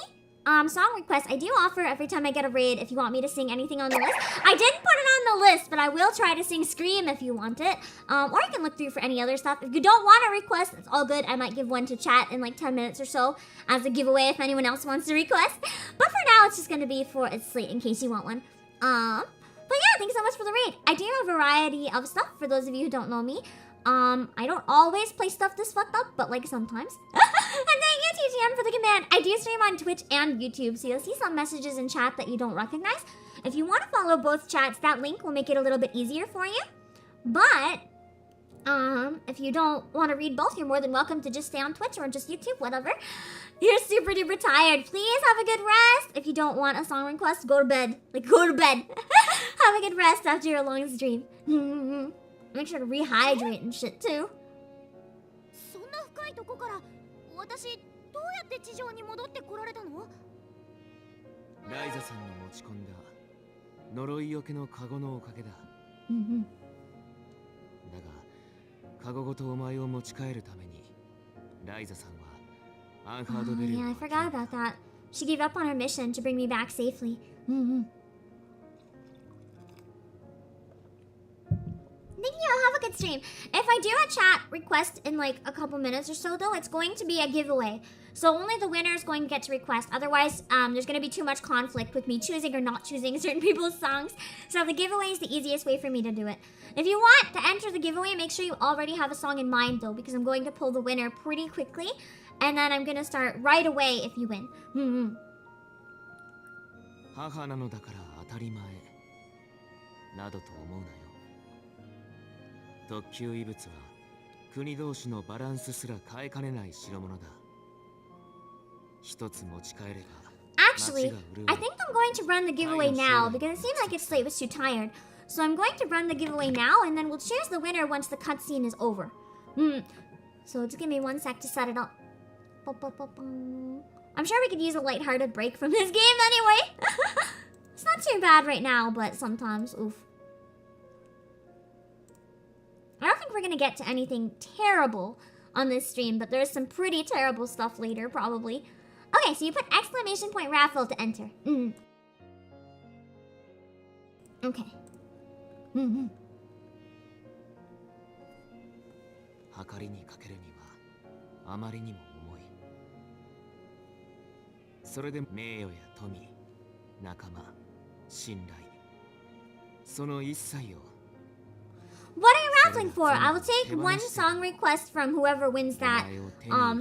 song requests, I do offer every time I get a raid if you want me to sing anything on the list. I didn't put it on the list, but I will try to sing Scream if you want it. Or you can look through for any other stuff. If you don't want a request, that's all good. I might give one to chat in like 10 minutes or so as a giveaway if anyone else wants to request. But for now, it's just going to be for its slate in case you want one. But yeah, thanks so much for the raid. I do have a variety of stuff for those of you who don't know me. I don't always play stuff this fucked up, but like sometimes. And thank you, TGM, for the command. I do stream on Twitch and YouTube, so you'll see some messages in chat that you don't recognize. If you want to follow both chats, that link will make it a little bit easier for you. But, if you don't want to read both, you're more than welcome to just stay on Twitch or just YouTube, whatever. You're super duper tired. Please have a good rest. If you don't want a song request, go to bed. Like, go to bed. Have a good rest after your long stream. Make sure to rehydrate and shit too. そんな深いとこから私どうやって地上に戻ってこられたの？ライザさんの持ち込んだ呪いよけのカゴのおかげだ。だがカゴごとお前を持ち帰るためにライザさんはアンハードベルを。Yeah, I forgot about that. She gave up on her mission to bring me back safely. Thank you, have a good stream. If I do a chat request in like a couple minutes or so though, it's going to be a giveaway. So only the winner is going to get to request. Otherwise, there's going to be too much conflict with me choosing or not choosing certain people's songs. So the giveaway is the easiest way for me to do it. If you want to enter the giveaway, make sure you already have a song in mind though, because I'm going to pull the winner pretty quickly. And then I'm going to start right away if you win. 母なのだから当たり前などと思うなよ。特級異物は国同士のバランスすら変えかねない代物だ。一つ持ち帰れば。Actually, I think I'm going to run the giveaway now because it seemed like its slate was too tired. So I'm going to run the giveaway now and then we'll choose the winner once the cutscene is over. So just give me 1 sec to set it up. I'm sure we could use a lighthearted break from this game anyway. It's not too bad right now, but sometimes, oof. I don't think we're gonna get to anything terrible on this stream, but there's some pretty terrible stuff later, probably. Okay, so you put exclamation point raffle to enter. Okay. はかりにかけるにはあまりにも重い。それで名誉や富、仲間、信頼、その一切を。What are you raffling for? I will take one song request from whoever wins that.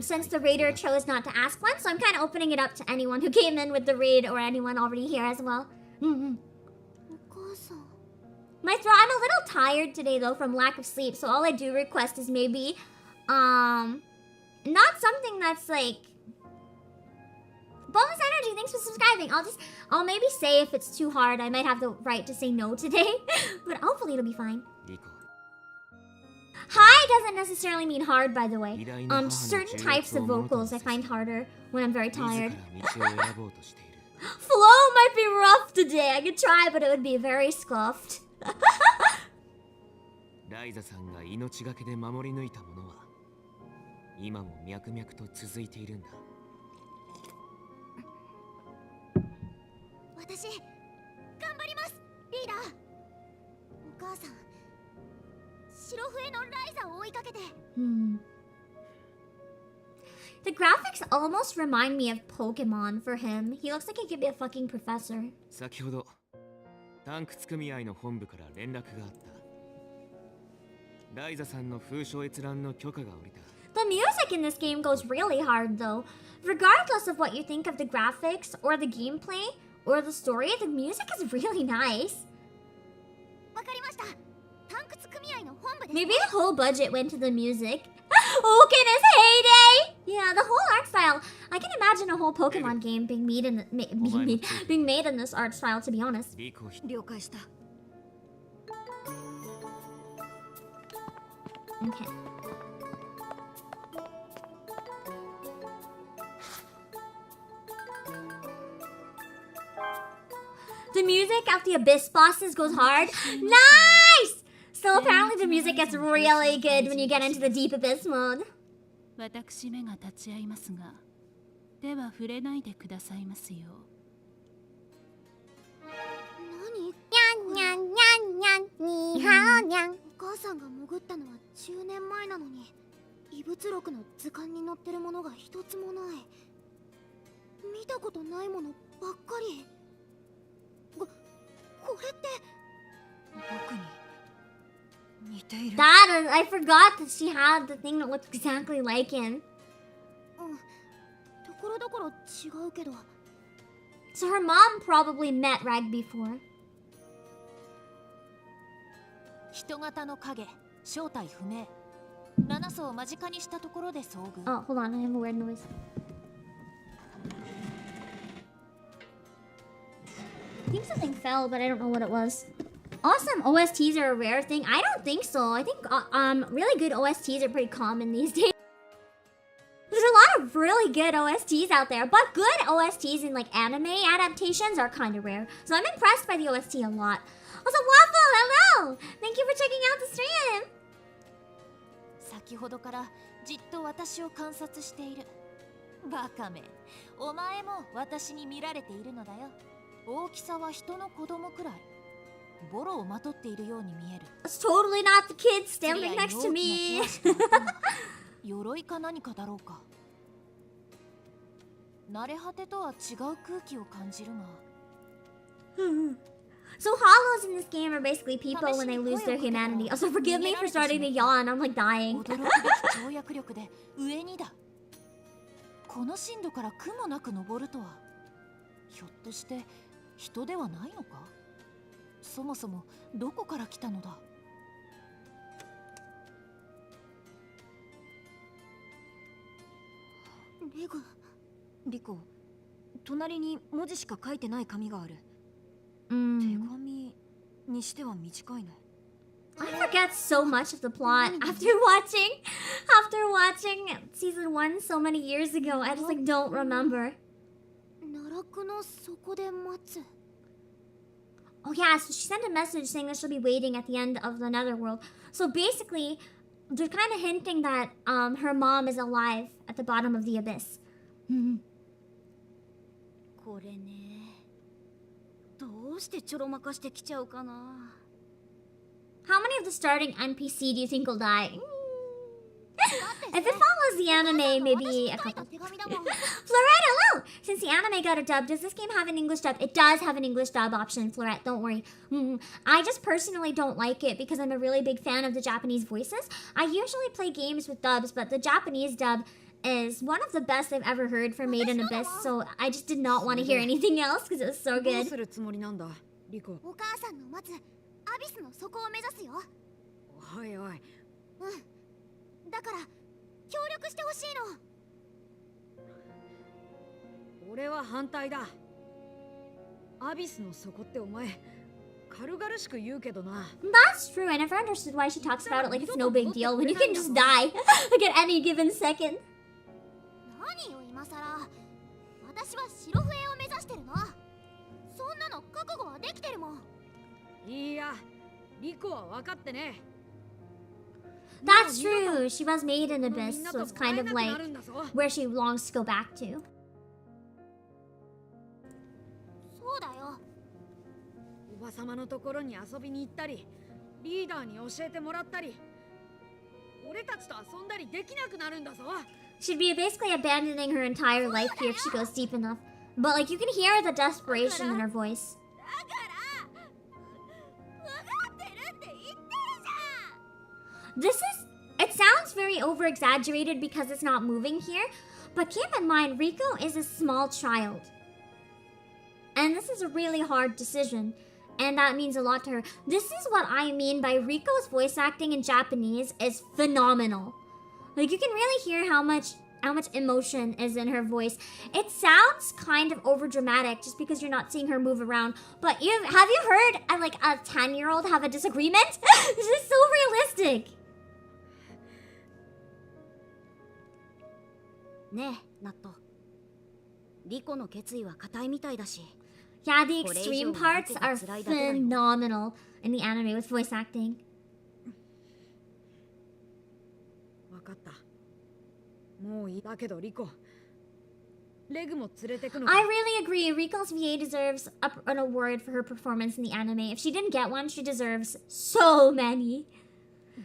Since the raider chose not to ask one, so I'm kind of opening it up to anyone who came in with the raid or anyone already here as well. My throat, I'm a little tired today though from lack of sleep, so all I do request is maybe, not something that's like, bonus energy, thanks for subscribing. I'll maybe say if it's too hard, I might have the right to say no today, but hopefully it'll be fine. High doesn't necessarily mean hard, by the way. Certain types of vocals I find harder when I'm very tired. Flow might be rough today. I could try, but it would be very scuffed. ライザさんが命がけで守り抜いたものは今も脈々と続いているんだ。私頑張ります、リーダー。お母さん、白笛のライザを追いかけて。The graphics almost remind me of Pokemon for him. He looks like he could be a fucking professor. 先ほどタンク組合の本部から連絡があった。ライザさんの封書閲覧の許可が下りた。The music in this game goes really hard though. Regardless of what you think of the graphics or the gameplay or the story, the music is really nice. わかりました。タンク組合の本部です。 Maybe the whole budget went to the music. Oak in his heyday! Yeah, the whole art style. I can imagine a whole Pokemon game being made in being made in this art style, to be honest. 了解した。 Okay. The music of the Abyss bosses goes hard. Nice! So apparently the music gets really good when you get into the Deep Abyss mode. 私めが立ち会いますが、手は触れないでくださいますよ。何？にゃんにゃんにゃんにゃんにはーにゃん。お母さんが潜ったのは10年前なのに、異物録の図鑑に載ってるものが一つもない。見たことないものばっかり。これって僕に似ている。 That is, I forgot that she had the thing that looked exactly like him. ところどころ違うけど。 So her mom probably met Rag before. 人型の影、正体不明。7層を間近にしたところで遭遇。 Oh, hold on, I have a weird noise. I think something fell, but I don't know what it was. Awesome OSTs are a rare thing. I don't think so. I think really good OSTs are pretty common these days. There's a lot of really good OSTs out there, but good OSTs in like anime adaptations are kind of rare. So I'm impressed by the OST a lot. Also, Waffle, hello! Thank you for checking out the stream. 先ほどからじっと私を観察している。バカめ、お前も私に見られているのだよ。大きさは人の子供くらい。ボロをまとっているように見える。It's totally not the kid standing next to me. 鎧か何かだろうか。慣れ果てとは違う空気を感じるが。So hollows in this game are basically people when they lose their humanity. Also, forgive me for starting to yawn. I'm like dying. 驚くべき跳躍力で上にだ。この深度から苦もなく登るとは。ひょっとして人ではないのか？そもそもどこから来たのだ？レグ。リコ、隣に文字しか書いてない紙がある。手紙にしては短いな。I forget so much of the plot after watching season 1 so many years ago. I just like don't remember. 奈落の底で待つ。 Oh yeah, so she sent a message saying that she'll be waiting at the end of the netherworld. So basically, they're kind of hinting that her mom is alive at the bottom of the abyss. これね。どうしてちょろまかしてきちゃうかな。 How many of the starting NPC do you think will die? If it follows the anime, maybe a couple. Florette, hello! Since the anime got a dub, does this game have an English dub? It does have an English dub option, Florette, don't worry. I just personally don't like it because I'm a really big fan of the Japanese voices. I usually play games with dubs, but the Japanese dub is one of the best I've ever heard for Made in Abyss, so I just did not want to hear anything else because it was so good. どうするつもりなんだ、リコ。お母さんの待つアビスの底を目指すよ。おいおい。だから協力してほしいの。俺は反対だ。アビスの底ってお前軽々しく言うけどな。 That's true. I never understood why she talks about it like it's no big deal when you can just die like at any given second. 何よ今さら。私は白笛を目指してるの。そんなの覚悟はできてるもん。いや、リコは分かってね。 That's true. She was made in Abyss, so it's kind of like where she longs to go back to. そうだよ。おばさまのところに遊びに行ったり、リーダーに教えてもらったり、俺たちと遊んだりできなくなるんだぞ。She'd be basically abandoning her entire life here if she goes deep enough. But like you can hear the desperation in her voice. It sounds very over-exaggerated because it's not moving here, but keep in mind, Riko is a small child. And this is a really hard decision, and that means a lot to her. This is what I mean by Riko's voice acting in Japanese is phenomenal. Like, you can really hear how much emotion is in her voice. It sounds kind of overdramatic just because you're not seeing her move around. But have you heard like a 10-year-old have a disagreement? This is so realistic. ねえ、ナット。リコの決意は固いみたいだし。Yeah, the extreme parts are phenomenal in the anime with voice acting. わかった。もういいだけどリコ。レグも連れてくのか。 I really agree. Riko's VA deserves an award for her performance in the anime. If she didn't get one, she deserves so many.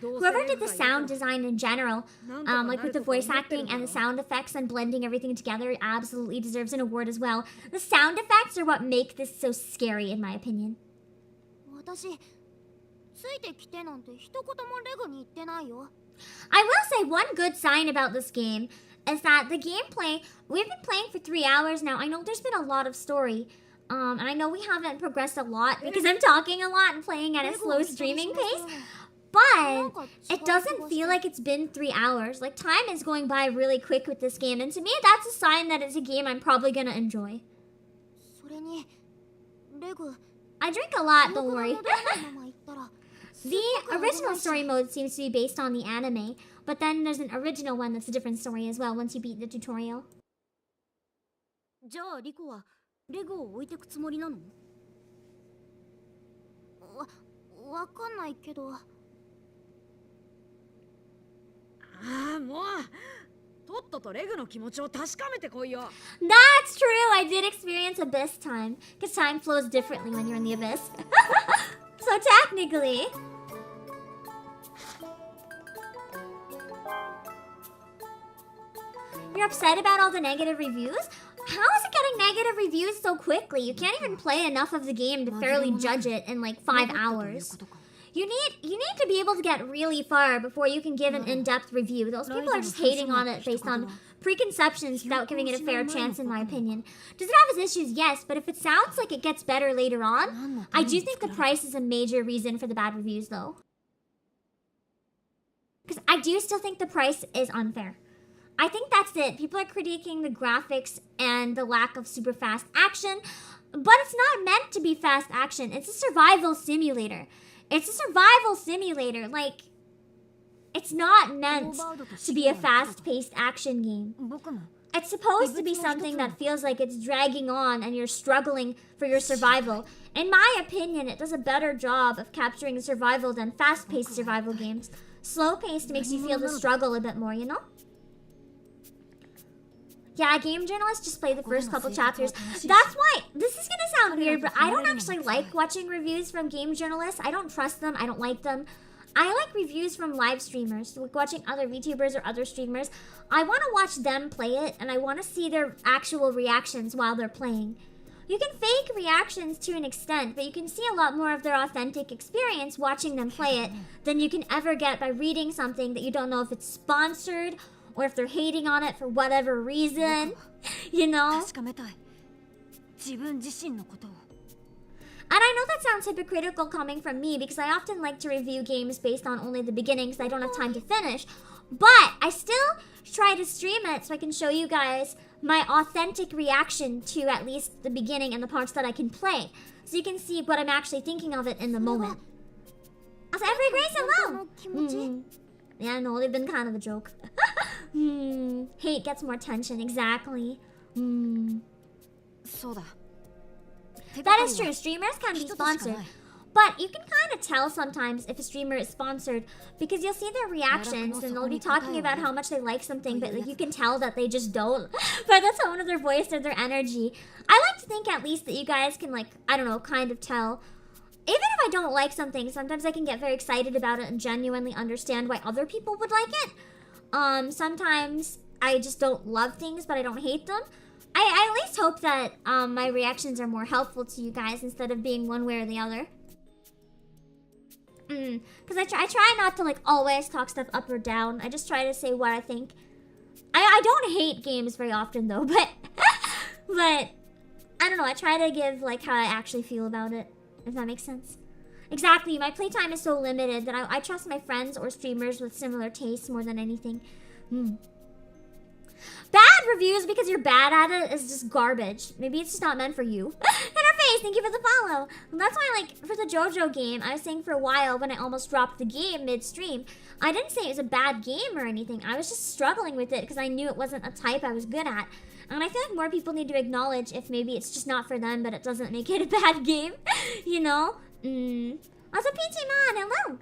Whoever did the sound design in general, like with the voice acting and the sound effects and blending everything together, absolutely deserves an award as well. The sound effects are what make this so scary, in my opinion. 私、ついてきてなんて一言もレグに言ってないよ。 I will say one good sign about this game is that the gameplay, we've been playing for 3 hours now. I know there's been a lot of story. And I know we haven't progressed a lot because I'm talking a lot and playing at a slow streaming pace. But it doesn't feel like it's been 3 hours. Like, time is going by really quick with this game. And to me, that's a sign that it's a game I'm probably gonna enjoy. それに、レグ、 I drink a lot, don't worry. The original story mode seems to be based on the anime. But then there's an original one that's a different story as well once you beat the tutorial. じゃあリコはレグを置いてくつもりなの？わかんないけど。 ああ、もうとっととレグの気持ちを確かめてこいよ。 That's true. I did experience abyss time. Because time flows differently when you're in the abyss. So technically... You're upset about all the negative reviews? How is it getting negative reviews so quickly? You can't even play enough of the game to thoroughly judge it in like 5 hours. You need to be able to get really far before you can give an in-depth review. Those people are just hating on it based on preconceptions without giving it a fair chance, in my opinion. Does it have its issues? Yes, but if it sounds like it gets better later on, I do think the price is a major reason for the bad reviews, though. Because I do still think the price is unfair. I think that's it. People are critiquing the graphics and the lack of super fast action, but it's not meant to be fast action. It's a survival simulator. It's a survival simulator. Like, it's not meant to be a fast-paced action game. It's supposed to be something that feels like it's dragging on and you're struggling for your survival. In my opinion, it does a better job of capturing survival than fast-paced survival games. Slow-paced makes you feel the struggle a bit more, you know? Yeah, game journalists just play the first couple chapters. That's why, this is gonna sound weird, but I don't actually like watching reviews from game journalists. I don't trust them, I don't like them. I like reviews from live streamers, like watching other VTubers or other streamers. I want to watch them play it, and I want to see their actual reactions while they're playing. You can fake reactions to an extent, but you can see a lot more of their authentic experience watching them play it than you can ever get by reading something that you don't know if it's sponsored or if they're hating on it for whatever reason, you know? And I know that sounds hypocritical coming from me because I often like to review games based on only the beginning because I don't have time to finish. But I still try to stream it so I can show you guys my authentic reaction to at least the beginning and the parts that I can play. So you can see what I'm actually thinking of it in the moment. Also, every grace alone. Yeah, no, they've been kind of a joke. Hate gets more attention, exactly. That is true, streamers can be sponsored. But you can kind of tell sometimes if a streamer is sponsored because you'll see their reactions and they'll be talking about how much they like something, but like you can tell that they just don't by the tone of their voice or their energy. I like to think at least that you guys can, like, I don't know, kind of tell. Even if I don't like something, sometimes I can get very excited about it and genuinely understand why other people would like it. Sometimes I just don't love things, but I don't hate them. I at least hope that my reactions are more helpful to you guys instead of being one way or the other. Because I try not to like always talk stuff up or down. I just try to say what I think. I don't hate games very often though, but I don't know. I try to give like how I actually feel about it, if that makes sense. Exactly. My playtime is so limited that I trust my friends or streamers with similar tastes more than anything. Bad reviews because you're bad at it is just garbage. Maybe it's just not meant for you. Interface, thank you for the follow. And that's why, like, for the JoJo game, I was saying for a while when I almost dropped the game mid-stream, I didn't say it was a bad game or anything. I was just struggling with it because I knew it wasn't a type I was good at. And I feel like more people need to acknowledge if maybe it's just not for them, but it doesn't make it a bad game. You know? Also, Peachy Man, hello!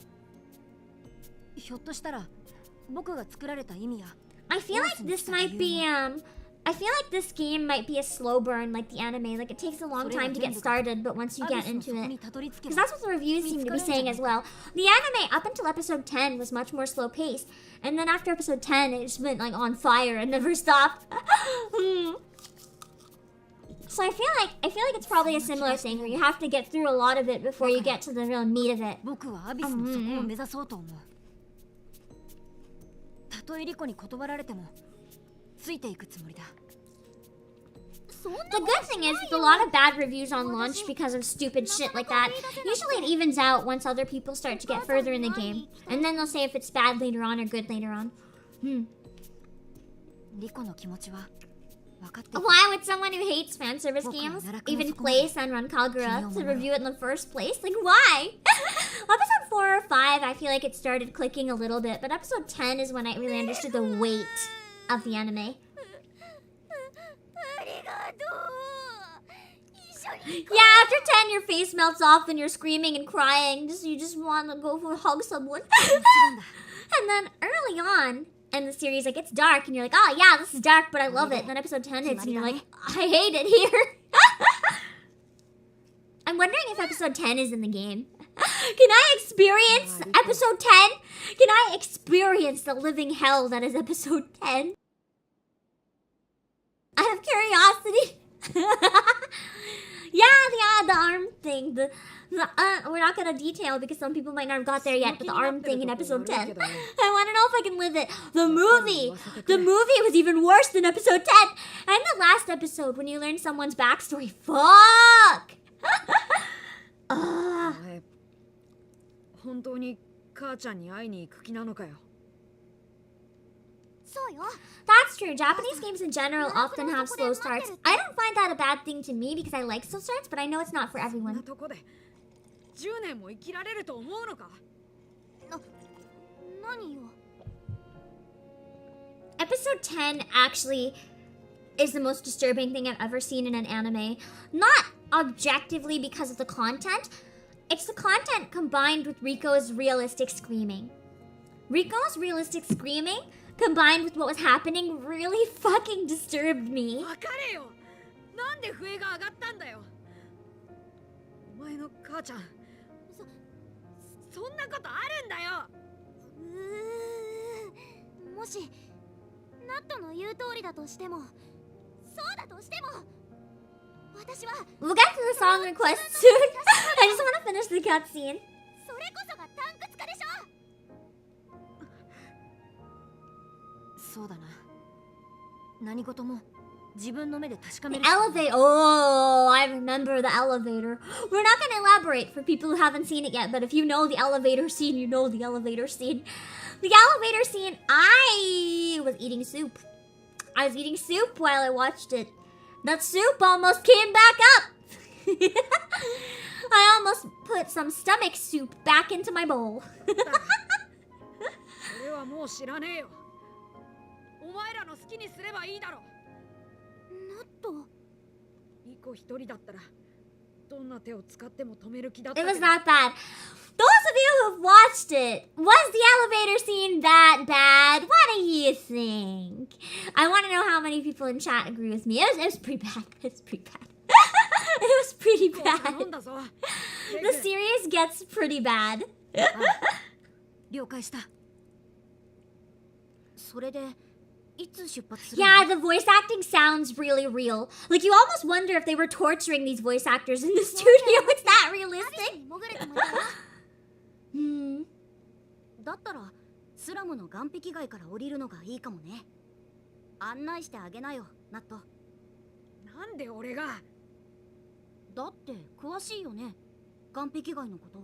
I feel like this might be, I feel like this game might be a slow burn like the anime. Like, it takes a long time to get started, but once you get into it... Because that's what the reviews seem to be saying as well. The anime, up until episode 10, was much more slow-paced. And then after episode 10, it just went, like, on fire and never stopped. So I feel like it's probably a similar thing, where you have to get through a lot of it before you get to the real meat of it. The good thing is, with a lot of bad reviews on launch because of stupid shit like that, usually it evens out once other people start to get further in the game. And then they'll say if it's bad later on or good later on. Why would someone who hates fan service games even play Senran Kagura to review it in the first place? Like, why? Episode 4 or 5, I feel like it started clicking a little bit, but episode 10 is when I really understood the weight of the anime. Yeah, after 10, your face melts off and you're screaming and crying. You just want to go for hug someone. And then early on in the series, like, it's dark and you're like, oh yeah, this is dark, but I love it. And then episode 10 hits and you're like, I hate it here. I'm wondering if episode 10 is in the game. Can I experience episode 10? Can I experience the living hell that is episode 10? I have curiosity. Yeah, the arm thing. We're not gonna detail because some people might not have got there yet, but the arm thing in episode 10. I wanna know if I can live it. The movie was even worse than episode 10. And the last episode, when you learn someone's backstory. Fuck! That's true. Japanese games in general often have slow starts. I don't find that a bad thing to me because I like slow starts, but I know it's not for everyone. Episode 10 actually is the most disturbing thing I've ever seen in an anime. Not objectively because of the content. It's the content combined with Riko's realistic screaming. Riko's realistic screaming combined with what was happening really fucking disturbed me. We'll get to the song request soon. I just want to finish the cutscene. The elevator. Oh, I remember the elevator. We're not going to elaborate for people who haven't seen it yet, but if you know the elevator scene, you know the elevator scene. The elevator scene, I was eating soup. I was eating soup while I watched it. That soup almost came back up. I almost put some stomach soup back into my bowl. It was not bad. Those of you who've watched it, was the elevator scene that bad? What do you think? I want to know how many people in chat agree with me. It was pretty bad. It was pretty bad. It was pretty bad. The series gets pretty bad. いつ出発するの？ Yeah, the voice acting sounds really real. Like, you almost wonder if they were torturing these voice actors in the studio. It's that realistic. だったらスラムの岸壁街から降りるのがいいかもね。案内してあげなよ、ナット。なんで俺が？だって詳しいよね、岸壁街のこと。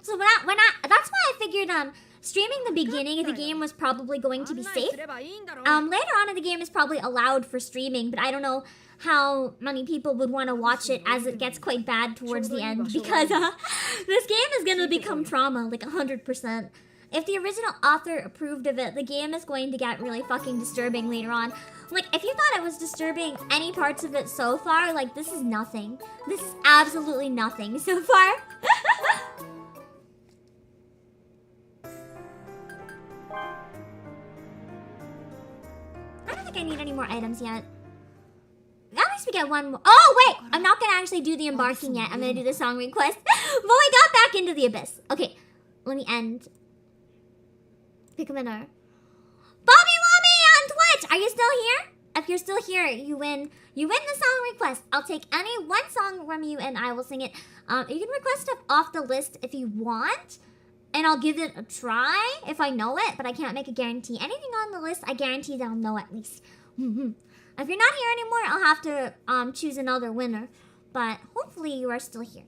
So that's why I figured streaming the beginning of the game was probably going to be safe. Later on in the game is probably allowed for streaming, but I don't know how many people would want to watch it as it gets quite bad towards the end, because this game is going to become trauma, like 100%. If the original author approved of it, the game is going to get really fucking disturbing later on. Like, if you thought it was disturbing any parts of it so far, like, this is nothing. This is absolutely nothing so far. I don't think I need any more items yet. At least we get one more. Oh, wait! I'm not gonna actually do the embarking yet. I'm gonna do the song request. But we got back into the abyss. Okay, let me end. Pick a winner. Bobby Wobby on Twitch! Are you still here? If you're still here, you win. You win the song request. I'll take any one song from you and I will sing it. You can request stuff off the list if you want. And I'll give it a try if I know it, but I can't make a guarantee. Anything on the list, I guarantee that I'll know at least. If you're not here anymore, I'll have to choose another winner. But hopefully you are still here.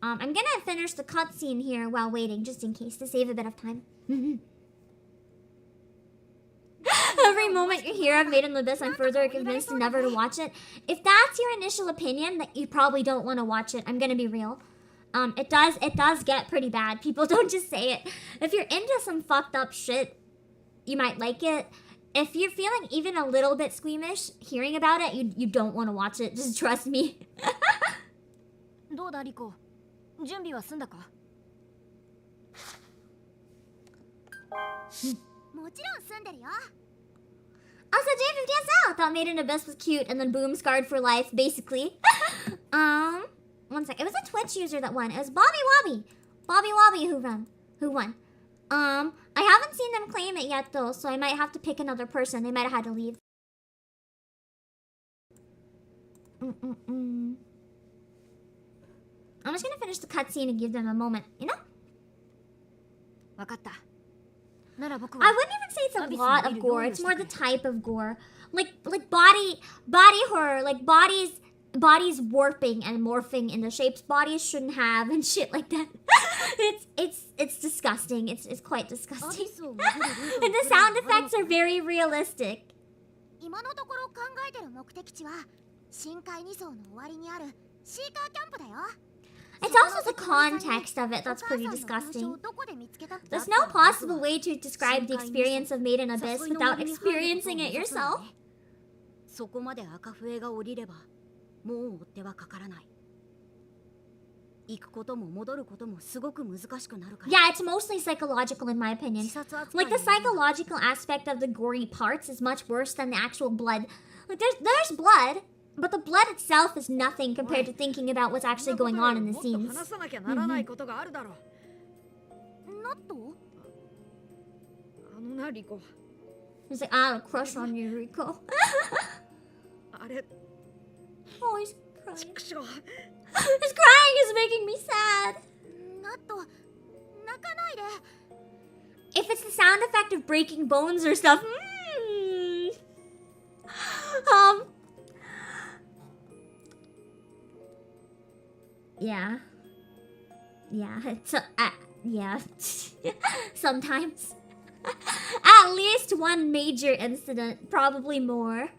I'm gonna finish the cutscene here while waiting, just in case, to save a bit of time. Every moment you hear I've made an abyss, I'm further convinced never to watch it. If that's your initial opinion, that you probably don't want to watch it, I'm gonna be real. It does get pretty bad. People don't just say it. If you're into some fucked up shit, you might like it. If you're feeling even a little bit squeamish hearing about it, you don't want to watch it. Just trust me. どうだリコ、準備は済んだか？もちろん済んでるよ。 Also, JFFTSL thought Made in Abyss was cute and then boom, scarred for life, basically. One sec. It was a Twitch user that won. It was Bobby Wobby. Bobby Wobby who won. I haven't seen them claim it yet though, so I might have to pick another person. They might have had to leave. I'm just gonna finish the cutscene and give them a moment, you know? わかった。なら僕は I wouldn't even say it's a lot of gore. It's more the type of gore. Like body horror, like bodies warping and morphing into shapes bodies shouldn't have and shit like that. It's disgusting. It's quite disgusting. And the sound effects are very realistic. 今のところ考えてる目的地は深海2層の終わりにあるシーカーキャンプだよ。 It's also the context of it that's pretty disgusting. There's no possible way to describe the experience of Made in Abyss without experiencing it yourself. そこまで赤笛が降りればもう追ってはかからない。行くことも戻ることもすごく難しくなるから。 Yeah, it's mostly psychological in my opinion. Like the psychological aspect of the gory parts is much worse than the actual blood. Like there's blood, but the blood itself is nothing compared to thinking about what's actually going on in the scenes. He's like, I have a crush on you, Rico. Oh, he's crying. His crying is making me sad. If it's the sound effect of breaking bones or stuff, yeah, it's yeah, sometimes. At least one major incident, probably more.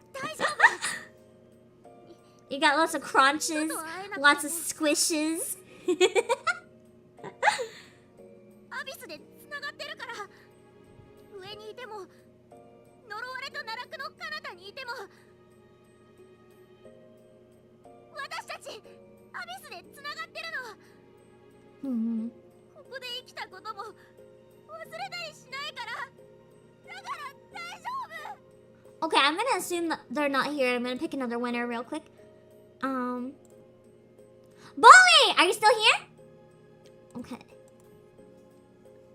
You got lots of crunches, lots of squishes. Okay, I'm gonna assume that they're not here. I'm gonna pick another winner real quick. Bully! Are you still here? Okay.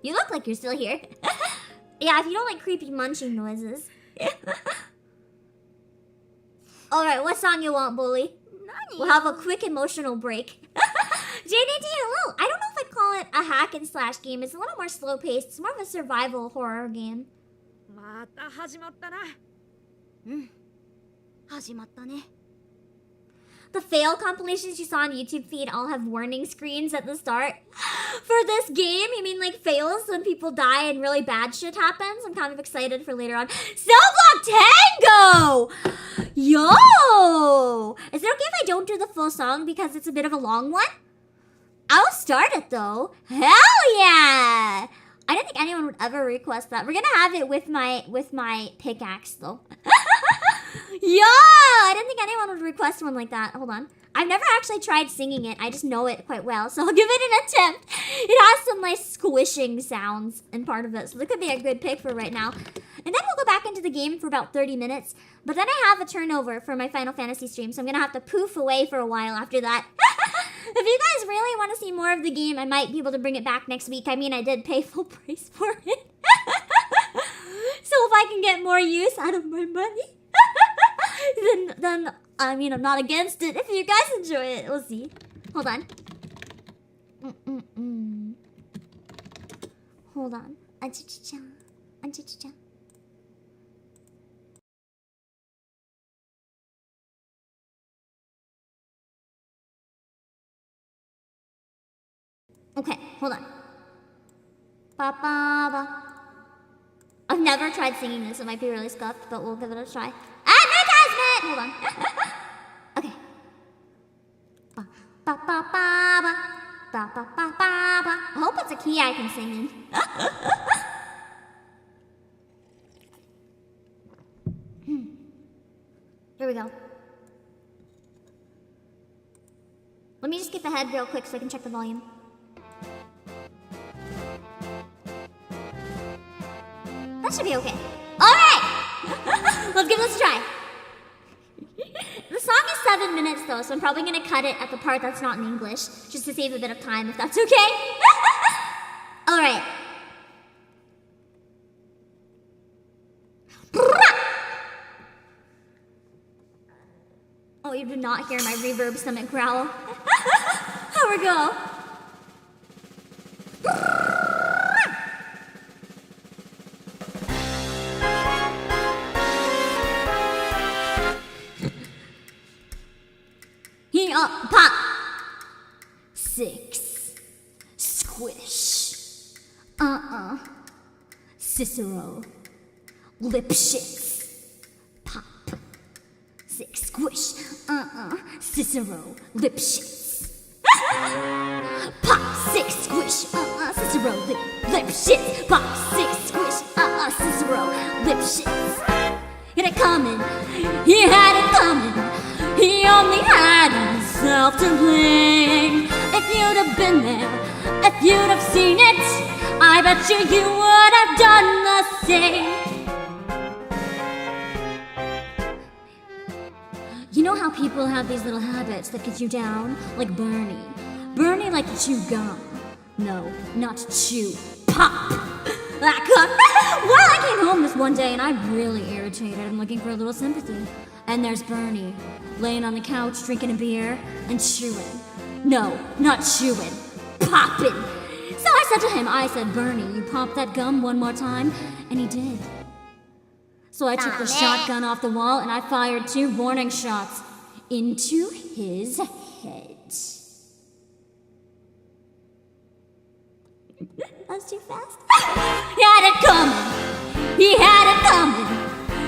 You look like you're still here. Yeah, if you don't like creepy munching noises. Alright, what song you want, Bully? We'll have a quick emotional break. JDT, hello! I don't know if I'd call it a hack and slash game. It's a little more slow paced. It's more of a survival horror game. また始まったな。始まったね。 The fail compilations you saw on YouTube feed all have warning screens at the start. For this game, you mean like fails when people die and really bad shit happens? I'm kind of excited for later on. Cell Block Tango! Yo! Is it okay if I don't do the full song because it's a bit of a long one? I'll start it though. Hell yeah! I don't think anyone would ever request that. We're gonna have it with my pickaxe though. Yeah, I didn't think anyone would request one like that. Hold on. I've never actually tried singing it. I just know it quite well, so I'll give it an attempt. It has some nice squishing sounds in part of it, so it could be a good pick for right now. And then we'll go back into the game for about 30 minutes. But then I have a turnover for my Final Fantasy stream, so I'm gonna have to poof away for a while after that. If you guys really want to see more of the game, I might be able to bring it back next week. I mean, I did pay full price for it. So if I can get more use out of my money, then I mean, I'm not against it. If you guys enjoy it, we'll see. Hold on. Hold on. Okay, hold on. Ba ba ba. I've never tried singing this. It might be really scuffed, but we'll give it a try. Advertisement! Hold on. Okay. Ba ba ba ba ba. Ba ba ba ba ba. I hope it's a key I can sing in. Here we go. Let me just skip ahead real quick so I can check the volume. That should be okay. Alright! Let's give this a try. The song is 7 minutes though, so I'm probably gonna cut it at the part that's not in English, just to save a bit of time, if that's okay. Alright. Oh, you did not hear my reverb stomach growl. Here we go. Pop. 6. Squish. Cicero. Lip shits. Pop. 6. Squish. Cicero. Lip shits. Pop. 6. Squish. Cicero. Lip shits. Pop. 6. Squish. Cicero. Lip shits. He had it coming. He had it coming. He only had himself to blame. If you'd have been there, if you'd have seen it, I bet you would have done the same. You know how people have these little habits that get you down? Like Bernie. Bernie liked to chew gum. No, not to chew. Pop! That gum. Well, I came home this one day and I'm really irritated and looking for a little sympathy. And there's Bernie, laying on the couch, drinking a beer, and chewing. No, not chewing. Popping. So I said to him, Bernie, you pop that gum one more time? And he did. So I took the shotgun off the wall and I fired 2 warning shots into his head. That's too fast. He had it coming. He had it coming.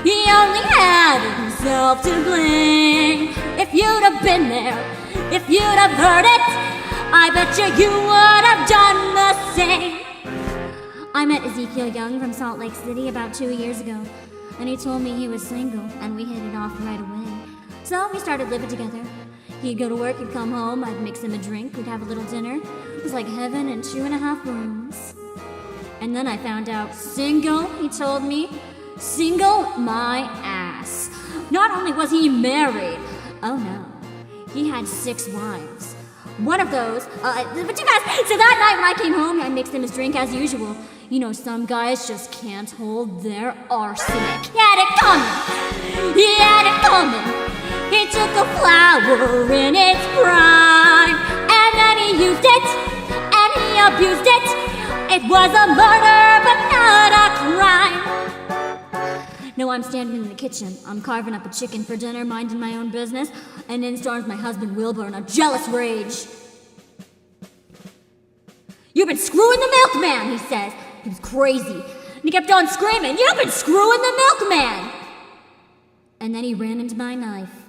He only had himself to blame. If you'd have been there, if you'd have heard it, I bet you would have done the same. I met Ezekiel Young from Salt Lake City about 2 years ago, and he told me he was single, and we hit it off right away. So we started living together. He'd go to work, he'd come home, I'd mix him a drink, we'd have a little dinner. It was like heaven in 2.5 rooms. And then I found out, single, he told me. Single my ass. Not only was he married, oh no, he had 6 wives. One of those, but you guys, so that night when I came home, I mixed him his drink as usual. You know, some guys just can't hold their arsenic. He had it coming. He had it coming. He took a flower in its prime, and then he used it, and he abused it. It was a murder, but not a crime. No, I'm standing in the kitchen. I'm carving up a chicken for dinner, minding my own business, and in storms my husband Wilbur in a jealous rage. You've been screwing the milkman, he says. He was crazy. And he kept on screaming, you've been screwing the milkman! And then he ran into my knife.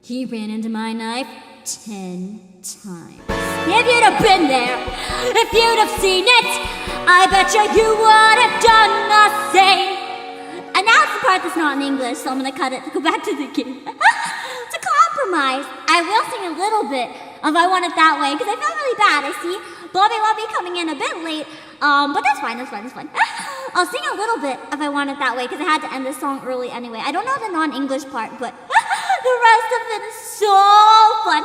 He ran into my knife 10 times. If you'd have been there, if you'd have seen it, I bet you would have done the same. And that's the part that's not in English, so I'm gonna cut it to go back to the game. To compromise, I will sing a little bit of I Want It That Way, because I felt really bad. I see Bobby coming in a bit late, but that's fine. I'll sing a little bit of I Want It That Way, because I had to end this song early anyway. I don't know the non-English part, but the rest of it is so fun.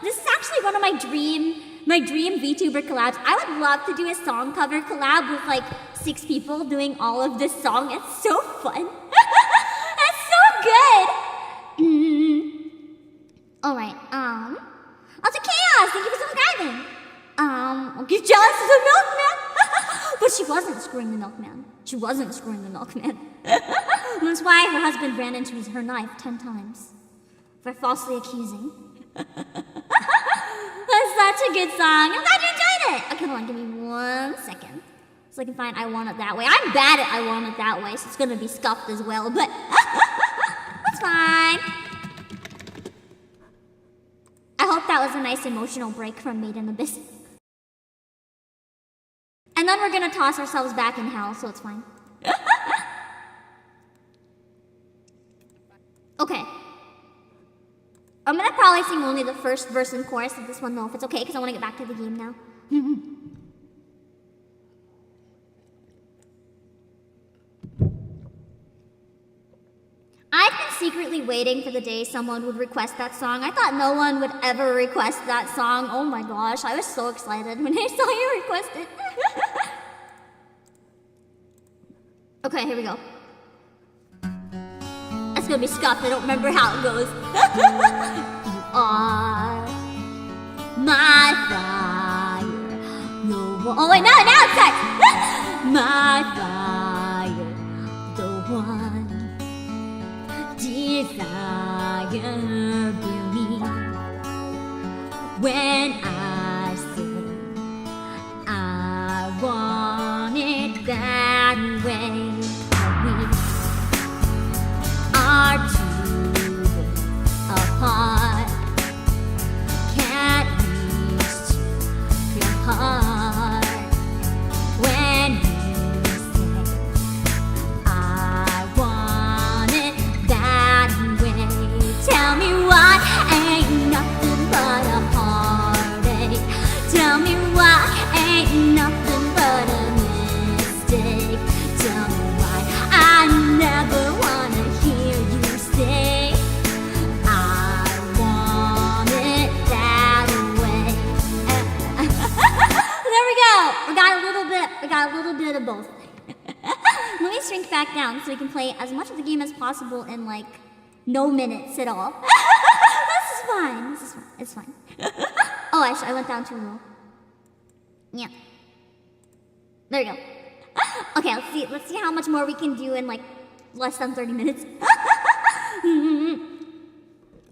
This is actually one of my dream VTuber collabs. I would love to do a song cover collab with like 6 people doing all of this song. It's so fun. It's so good. Alright, also Chaos, thank you for subscribing. I'll get jealous of the milkman. But she wasn't screwing the milkman. That's why her husband ran into her knife 10 times. For falsely accusing. That's such a good song. I'm glad you enjoyed it. Okay, hold on, give me 1 second. So I can find I Want It That Way. I'm bad at I Want It That Way, so it's gonna be scuffed as well, but that's fine. I hope that was a nice emotional break from Made in Abyss. And then we're gonna toss ourselves back in hell, so it's fine. Okay. I'm gonna probably sing only the first verse and chorus of this one though, if it's okay, because I want to get back to the game now. I've been secretly waiting for the day someone would request that song. I thought no one would ever request that song. Oh my gosh, I was so excited when I saw you request it. Okay, here we go. It's gonna be scuffed, I don't remember how it goes. You are my fire. Oh wait, now it starts. My fire, the one desire beauty. When I say I want it that way, we are two apart, can't reach to your heart. When you say I want it that way, tell me why ain't nothing but a heartache. Tell me why ain't nothing but a mistake. Tell me why I never wanna hear you say I want it that way. There we go. We got a little bit of both. Let me shrink back down so we can play as much of the game as possible in like no minutes at all. This is fine. It's fine. Oh, I went down too low. Yeah. There we go. Okay, let's see how much more we can do in like less than 30 minutes.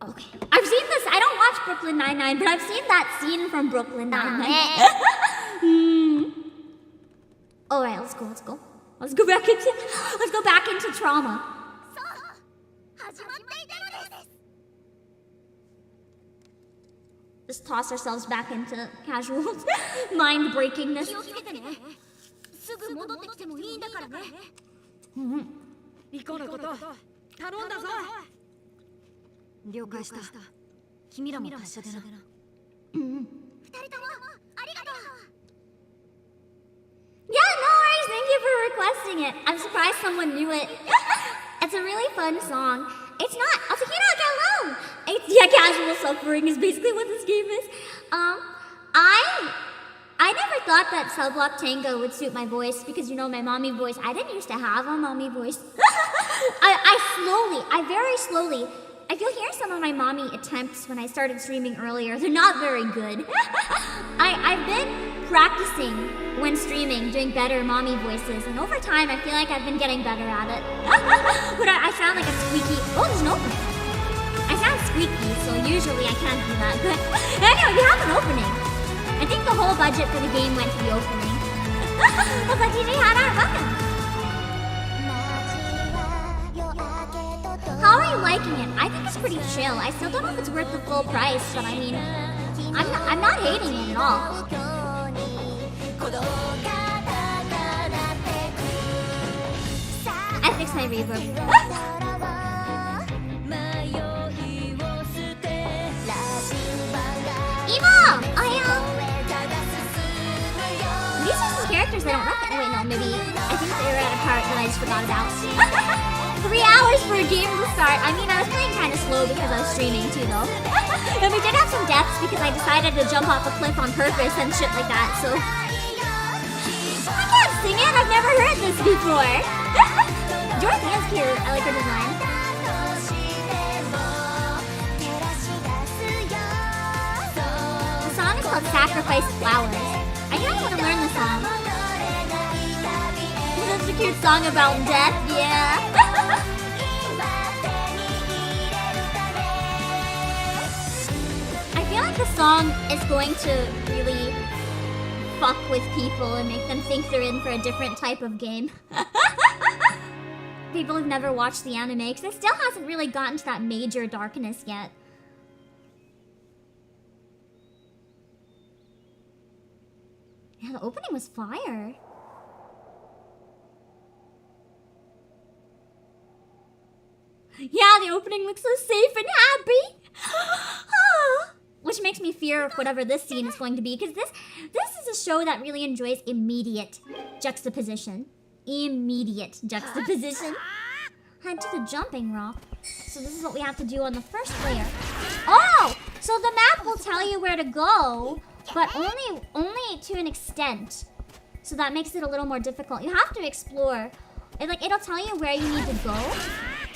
Okay. I've seen this. I don't watch Brooklyn Nine-Nine, but I've seen that scene from Brooklyn Nine-Nine. Alright, let's go. Let's go back into trauma. Just toss ourselves back into casual mind breakingness. すぐ戻ってきてもいいんだからね。リコのこと頼んだぞ。了解した。君らも達者でな。二人ともありがとう。Yeah, no worries. Thank you for requesting it. I'm surprised someone knew it. It's a really fun song. It's not. It's casual suffering is basically what this game is. I I never thought that Cell Block Tango would suit my voice because, you know, my mommy voice. I didn't used to have a mommy voice. I very slowly, if you'll hear some of my mommy attempts when I started streaming earlier, they're not very good. I've been practicing when streaming, doing better mommy voices, and over time I feel like I've been getting better at it. But I sound like a squeaky. Oh, there's an opening. I sound squeaky, so usually I can't do that. But anyway, we have an opening. I think the whole budget for the game went to the opening. But DJ Hana, welcome. How are you liking it? I think it's pretty chill. I still don't know if it's worth the full price, but I mean, I'm not hating it at all. I fixed my reverb. Emo! These are some characters I don't recognize. Oh wait, no, maybe I think they were at a part that I just forgot about. 3 hours for a game to start. I mean, I was playing kind of slow because I was streaming too, though. And we did have some deaths because I decided to jump off a cliff on purpose and shit like that, so... I can't sing it! I've never heard this before! Dorothea's cute. I like her design. The song is called Sacrifice Flowers. I kind of want to learn the song. Such a cute song about death, yeah. I feel like the song is going to really fuck with people and make them think they're in for a different type of game. People who've never watched the anime, because it still hasn't really gotten to that major darkness yet. Yeah, the opening was fire. Yeah, the opening looks so safe and happy. Which makes me fear of whatever this scene is going to be, because this is a show that really enjoys immediate juxtaposition. Immediate juxtaposition. Head to the jumping rock. So this is what we have to do on the first layer. Oh! So the map will tell you where to go, but only to an extent. So that makes it a little more difficult. You have to explore. It'll tell you where you need to go.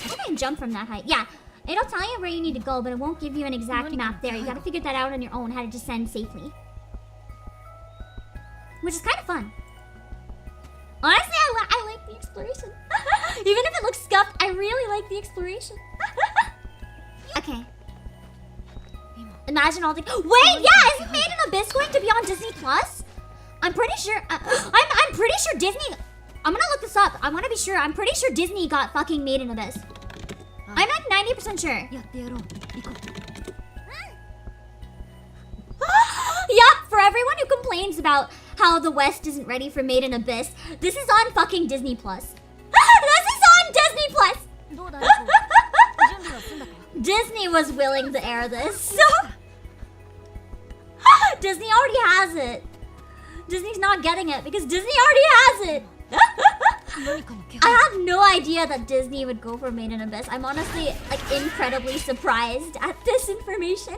I think I can jump from that height. Yeah, it'll tell you where you need to go, but it won't give you an exact map there. You gotta figure that out on your own, how to descend safely. Which is kind of fun. Honestly, I like the exploration. Even if it looks scuffed, I really like the exploration. Okay. Imagine all the... Wait, yeah, isn't Made in Abyss going to be on Disney Plus? I'm pretty sure... I'm pretty sure Disney... I'm gonna look this up. I want to be sure. I'm pretty sure Disney got fucking Made in Abyss. I'm like 90% sure. Yup, for everyone who complains about how the West isn't ready for Made in Abyss, this is on fucking Disney Plus. This is on Disney Plus! Disney was willing to air this, so... Disney already has it. Disney's not getting it because Disney already has it. I had no idea that Disney would go for Made in Abyss. I'm honestly like incredibly surprised at this information.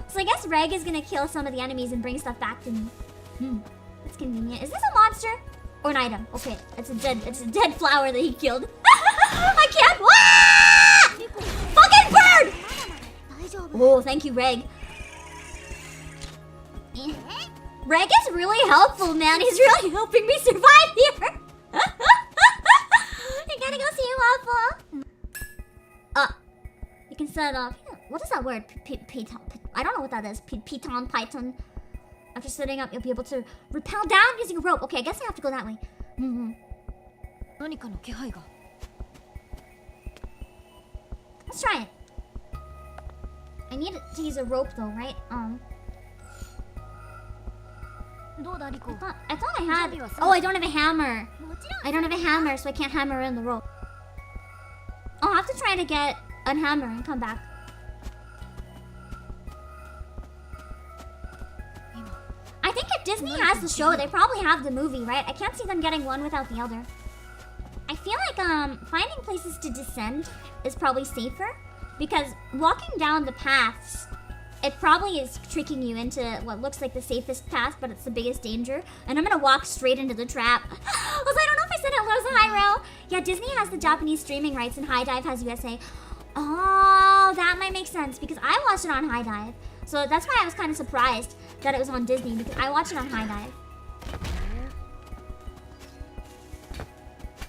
So I guess Reg is gonna kill some of the enemies and bring stuff back to me. That's convenient. Is this a monster or an item? Okay, it's a dead flower that he killed. I can't. Ah! Fucking bird! Oh, thank you, Reg. Reg is really helpful, man. He's really helping me survive here. I gotta go see you, Waffle. You can set it off. What is that word? I don't know what that is. Python. After setting up, you'll be able to rappel down using a rope. Okay, I guess I have to go that way. Let's try it. I need to use a rope though, right? I thought I had... Oh, I don't have a hammer. I don't have a hammer, so I can't hammer in the rope. I'll have to try to get a hammer and come back. I think if Disney has the show, they probably have the movie, right? I can't see them getting one without the other. I feel like finding places to descend is probably safer, because walking down the paths it probably is tricking you into what looks like the safest path, but it's the biggest danger. And I'm gonna walk straight into the trap. Also, I don't know if I said hello to Hyro. Yeah, Disney has the Japanese streaming rights and High Dive has USA. Oh, that might make sense because I watched it on High Dive. So that's why I was kind of surprised that it was on Disney because I watched it on High Dive.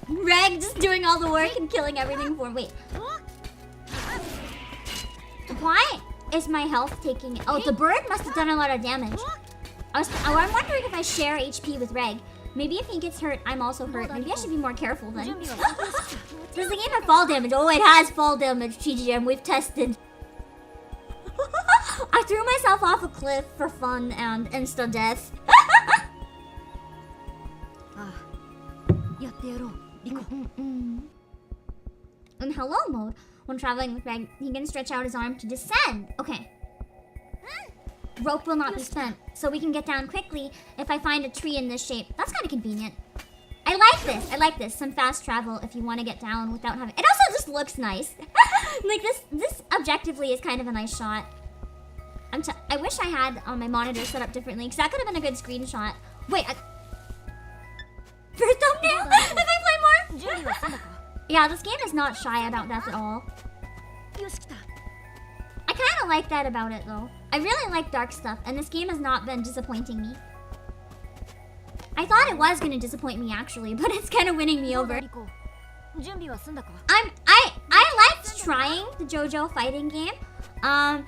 Reg just doing all the work and killing everything for. Wait. Why is my health taking? Oh, the bird must have done a lot of damage. I'm wondering if I share HP with Reg. Maybe if he gets hurt, I'm also hurt. Maybe I should be more careful then. Does the game have fall damage? Oh, it has fall damage, TGM. We've tested. I threw myself off a cliff for fun and insta-death. In hello mode, when traveling with Reg, he can stretch out his arm to descend. Okay. Rope will not be spent, so we can get down quickly if I find a tree in this shape. That's kind of convenient. I like this. I like this. Some fast travel if you want to get down without having... It also just looks nice. Like this objectively is kind of a nice shot. I wish I had my monitor set up differently, because that could have been a good screenshot. Wait, for thumbnail? If I play more? Yeah, this game is not shy about death at all. I kind of like that about it, though. I really like dark stuff, and this game has not been disappointing me. I thought it was going to disappoint me, actually, but it's kind of winning me over. I liked trying the JoJo fighting game. Potania,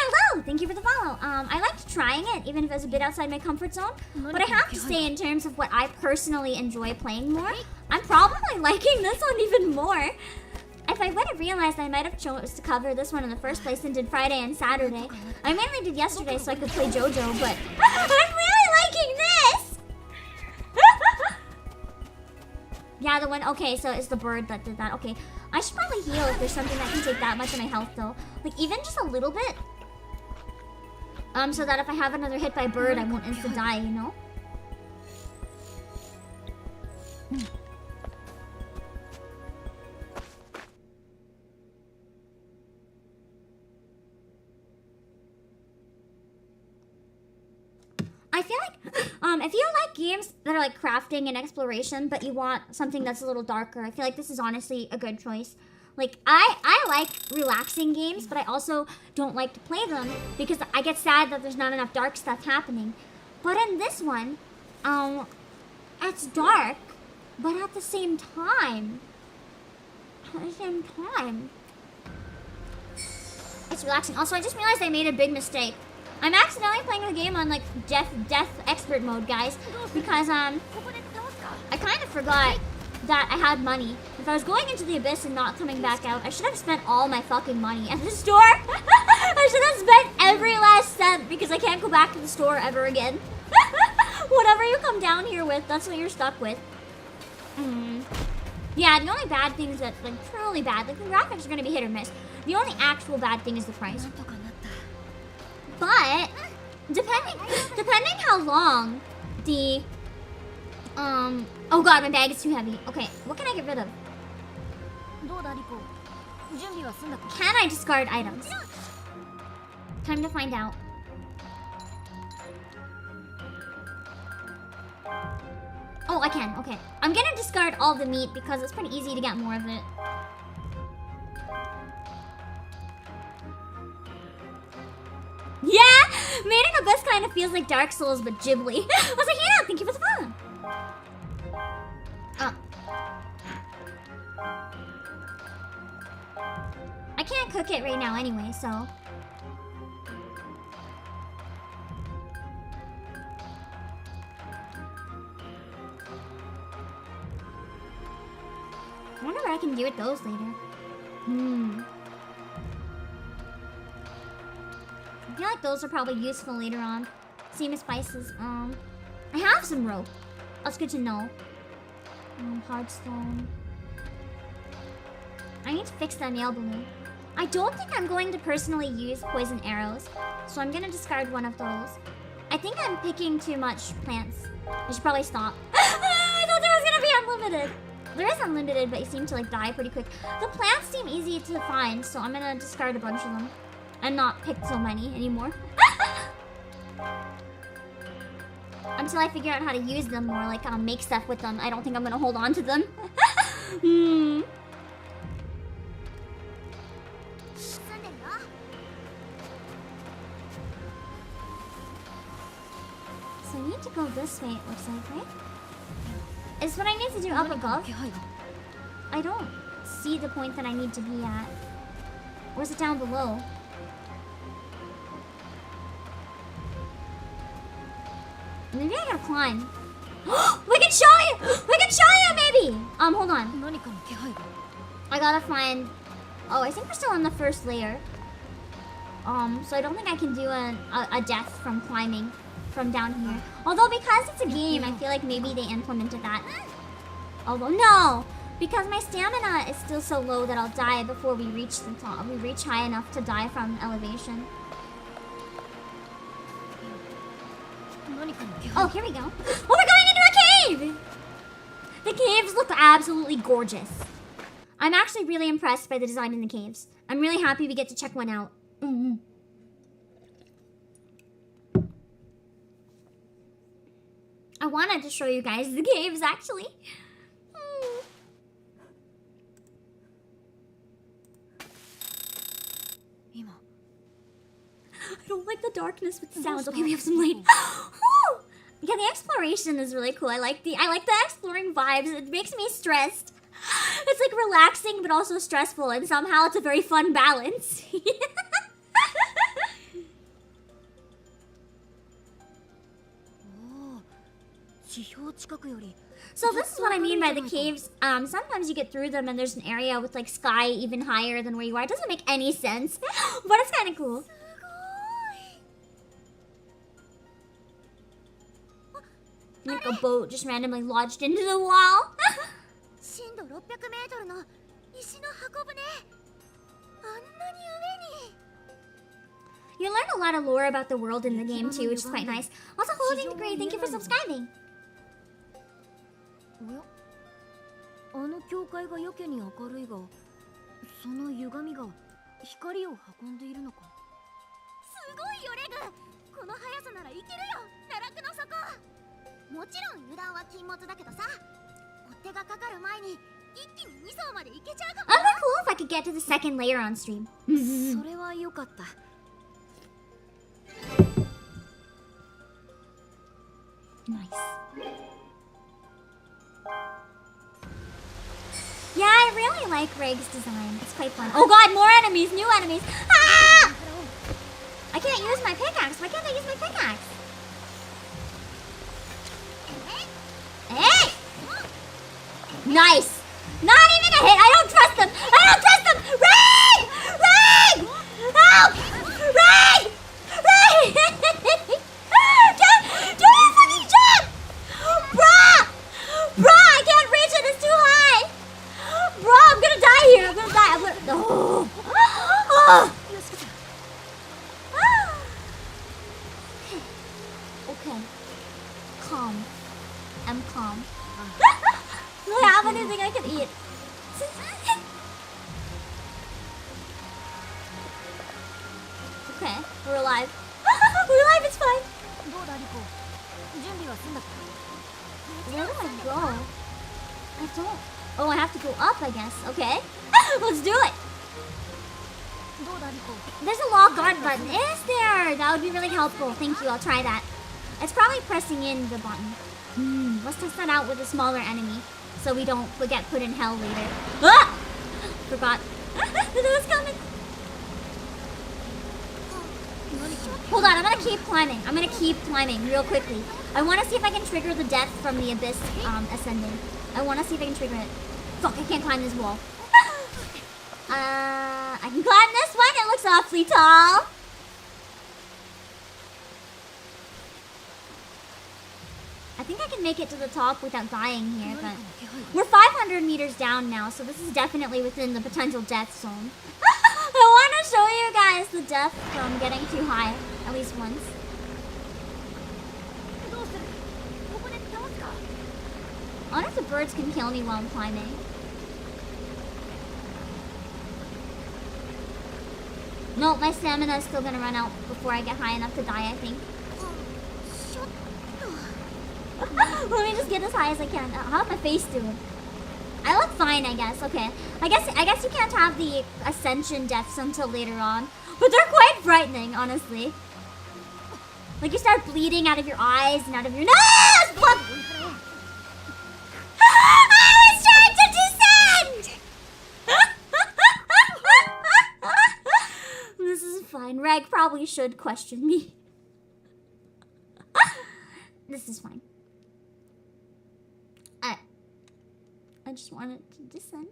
hello! Thank you for the follow. I liked trying it, even if it was a bit outside my comfort zone. But I have to say, in terms of what I personally enjoy playing more, I'm probably liking this one even more. If I would have realized I might have chose to cover this one in the first place and did Friday and Saturday. I mainly did yesterday so I could play JoJo, but I'm really liking this! Yeah, the one, okay, so it's the bird that did that. Okay, I should probably heal if there's something that can take that much of my health though. Like even just a little bit. So that if I have another hit by bird, I won't insta die, you know? I feel like, if you like games that are like crafting and exploration, but you want something that's a little darker, I feel like this is honestly a good choice. Like, I like relaxing games, but I also don't like to play them because I get sad that there's not enough dark stuff happening. But in this one, it's dark, but at the same time, it's relaxing. Also, I just realized I made a big mistake. I'm accidentally playing the game on like death expert mode, guys, because I kind of forgot that I had money. If I was going into the abyss and not coming back out, I should have spent all my fucking money at the store. I should have spent every last cent because I can't go back to the store ever again. Whatever you come down here with, that's what you're stuck with. Yeah, the only bad thing is that, like, truly bad, like the graphics are gonna be hit or miss. The only actual bad thing is the price. But depending how long the oh god, my bag is too heavy. Okay, what can I get rid of? Can I discard items? Time to find out. Oh, I can. Okay. I'm gonna discard all the meat because it's pretty easy to get more of it. Yeah! Made in Abyss kind of feels like Dark Souls, but Ghibli. I was like, yeah, thank you for the fun. I can't cook it right now anyway, so. I wonder what I can do with those later. I feel like those are probably useful later on. Same as spices. I have some rope. That's good to know. Hard stone. I need to fix that nail balloon. I don't think I'm going to personally use poison arrows, so I'm gonna discard one of those. I think I'm picking too much plants. I should probably stop. I thought there was gonna be unlimited. There is unlimited, but you seem to like die pretty quick. The plants seem easy to find, so I'm gonna discard a bunch of them. and not pick so many anymore. Until I figure out how to use them more, like make stuff with them. I don't think I'm gonna hold on to them. So I need to go this way, it looks like, right? Is what I need to do up above? I don't see the point that I need to be at. Or is it down below? Maybe I gotta climb. We can show you! We can show you, maybe! Hold on. I gotta find... Oh, I think we're still on the first layer. So I don't think I can do a death from climbing from down here. Although because it's a game, I feel like maybe they implemented that. Although, no! Because my stamina is still so low that I'll die before we reach the top. We reach high enough to die from elevation. Oh, here we go. Oh, we're going into a cave! The caves look absolutely gorgeous. I'm actually really impressed by the design in the caves. I'm really happy we get to check one out. I wanted to show you guys the caves, actually. I don't like the darkness with the sounds. Okay, we have some light. Yeah, the exploration is really cool. I like the exploring vibes. It makes me stressed. It's like relaxing but also stressful, and somehow it's a very fun balance. So this is what I mean by the caves. Sometimes you get through them and there's an area with like sky even higher than where you are. It doesn't make any sense, but it's kind of cool. Like a boat just randomly lodged into the wall. You learn a lot of lore about the world in the game too, which is quite nice. Also, Holding Great, thank you for subscribing. That'd be cool if I could get to the second layer on stream. Nice. Yeah, I really like Reg's design. It's quite fun. Oh god, more enemies, new enemies. Ah! I can't use my pickaxe. Why can't I use my pickaxe? Hey! Nice! Not even a hit! I don't trust them! I don't trust them! Raid! Raid! Help! Raid! Raid! Do a fucking jump! Bruh! Bruh, I can't reach it, it's too high! Bruh, I'm gonna die here! I'm gonna die! I'm gonna... Oh! Oh! Okay. Calm. I'm calm. Do I have anything I can eat? Okay, we're alive. We're alive, it's fine. Where do I go? I don't... Oh, I have to go up, I guess. Okay. Let's do it. There's a lock guard button. Is there? That would be really helpful. Thank you, I'll try that. It's probably pressing in the button. Let's test that out with a smaller enemy, so we don't get put in hell later. Ah! Forgot. It was coming. Hold on, I'm gonna keep climbing. I'm gonna keep climbing real quickly. I want to see if I can trigger the death from the abyss ascending. I want to see if I can trigger it. Fuck, I can't climb this wall. I can climb this one. It looks awfully tall. I think I can make it to the top without dying here, but we're 500 meters down now, so this is definitely within the potential death zone. I want to show you guys the death from getting too high, at least once. I wonder if the birds can kill me while I'm climbing. No, my stamina is still gonna run out before I get high enough to die, I think. Let me just get as high as I can. How's my face doing? I look fine, I guess. Okay. I guess you can't have the ascension deaths until later on. But they're quite frightening, honestly. Like you start bleeding out of your eyes and out of your nose! Fuck! I was trying to descend! This is fine. Reg probably should question me. This is fine. I just wanted to descend.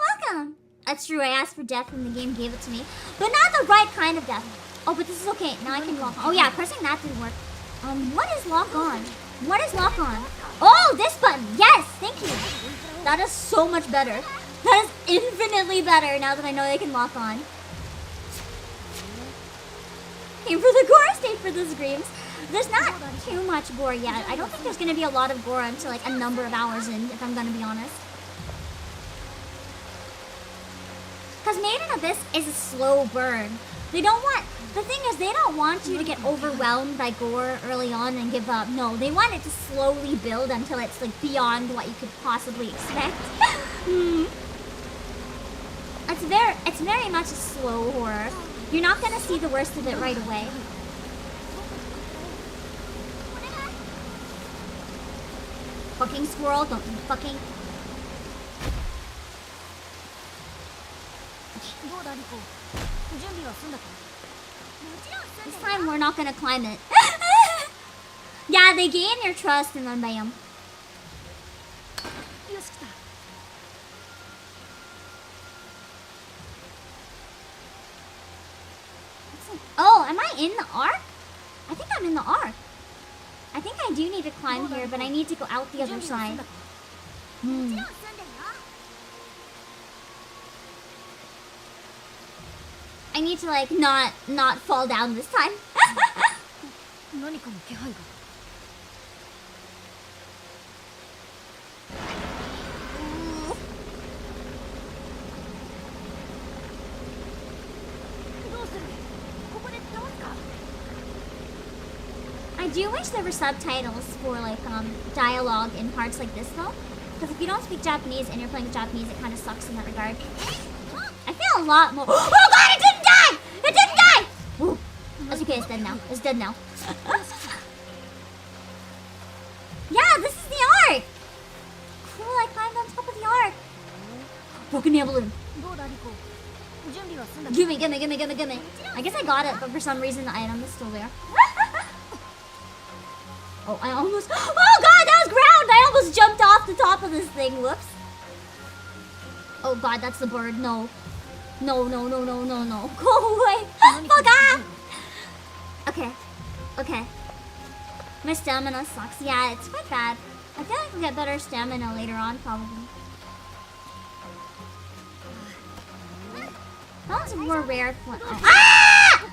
Welcome! That's true, I asked for death and the game gave it to me. But not the right kind of death. Oh, but this is okay. Now I can lock on. Oh yeah, pressing that didn't work. What is lock on? What is lock on? Oh, this button! Yes! Thank you! That is so much better. That is infinitely better now that I know they can lock on. Aim for the gore, stay for the screams. There's not too much gore yet. I don't think there's going to be a lot of gore until like a number of hours in, if I'm going to be honest. Because Made in Abyss is a slow burn. They don't want... The thing is, they don't want you to get overwhelmed by gore early on and give up. No, they want it to slowly build until it's like beyond what you could possibly expect. It's very much a slow horror. You're not going to see the worst of it right away. Fucking squirrel, don't you fucking... This time we're not gonna climb it. Yeah, they gain your trust and then bam. Oh, am I in the arc? I think I'm in the arc. I think I do need to climb here, but I need to go out the other side. I need to like not fall down this time. I do wish there were subtitles for like dialogue in parts like this though, because if you don't speak Japanese and you're playing Japanese, it kind of sucks in that regard. I feel a lot more. Oh god, it didn't die! It didn't die! Woo. That's okay, it's dead now. It's dead now. Yeah, this is the arc! Cool, I climbed on top of the arc. Broken balloon. Gimme. I guess I got it, but for some reason the item is still there. Oh, I almost... Oh god, that was ground! I almost jumped off the top of this thing. Whoops. Oh god, that's the bird. No. No. Go away. Fuck off! Okay. My stamina sucks. Yeah, it's quite bad. I feel like we'll get better stamina later on, probably. That was a more rare one. Oh. Ah!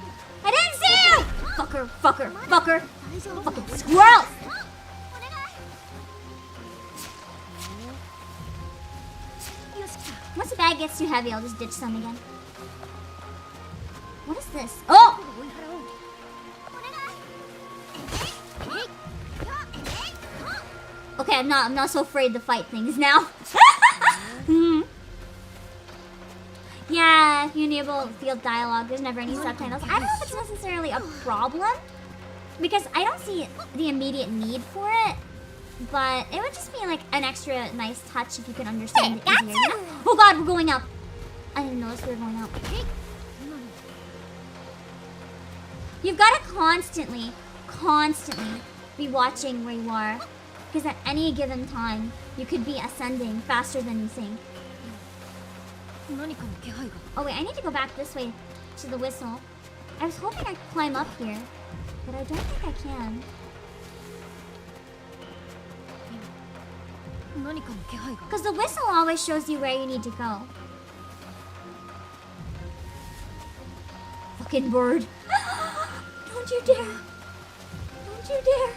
I didn't see you! Fucker. Fucking squirrel! Once the bag gets too heavy, I'll just ditch some again. What is this? Oh! Okay, I'm not so afraid to fight things now. Yeah, if you enable field dialogue, there's never any subtitles. I don't know if it's necessarily a problem, because I don't see the immediate need for it. But it would just be like an extra nice touch if you could understand it easier. You know? Oh god, we're going up. I didn't notice we were going up. You've got to constantly be watching where you are. Because at any given time, you could be ascending faster than you think. Oh wait, I need to go back this way to the whistle. I was hoping I could climb up here, but I don't think I can. Because the whistle always shows you where you need to go. Fucking bird. Don't you dare. Don't you dare.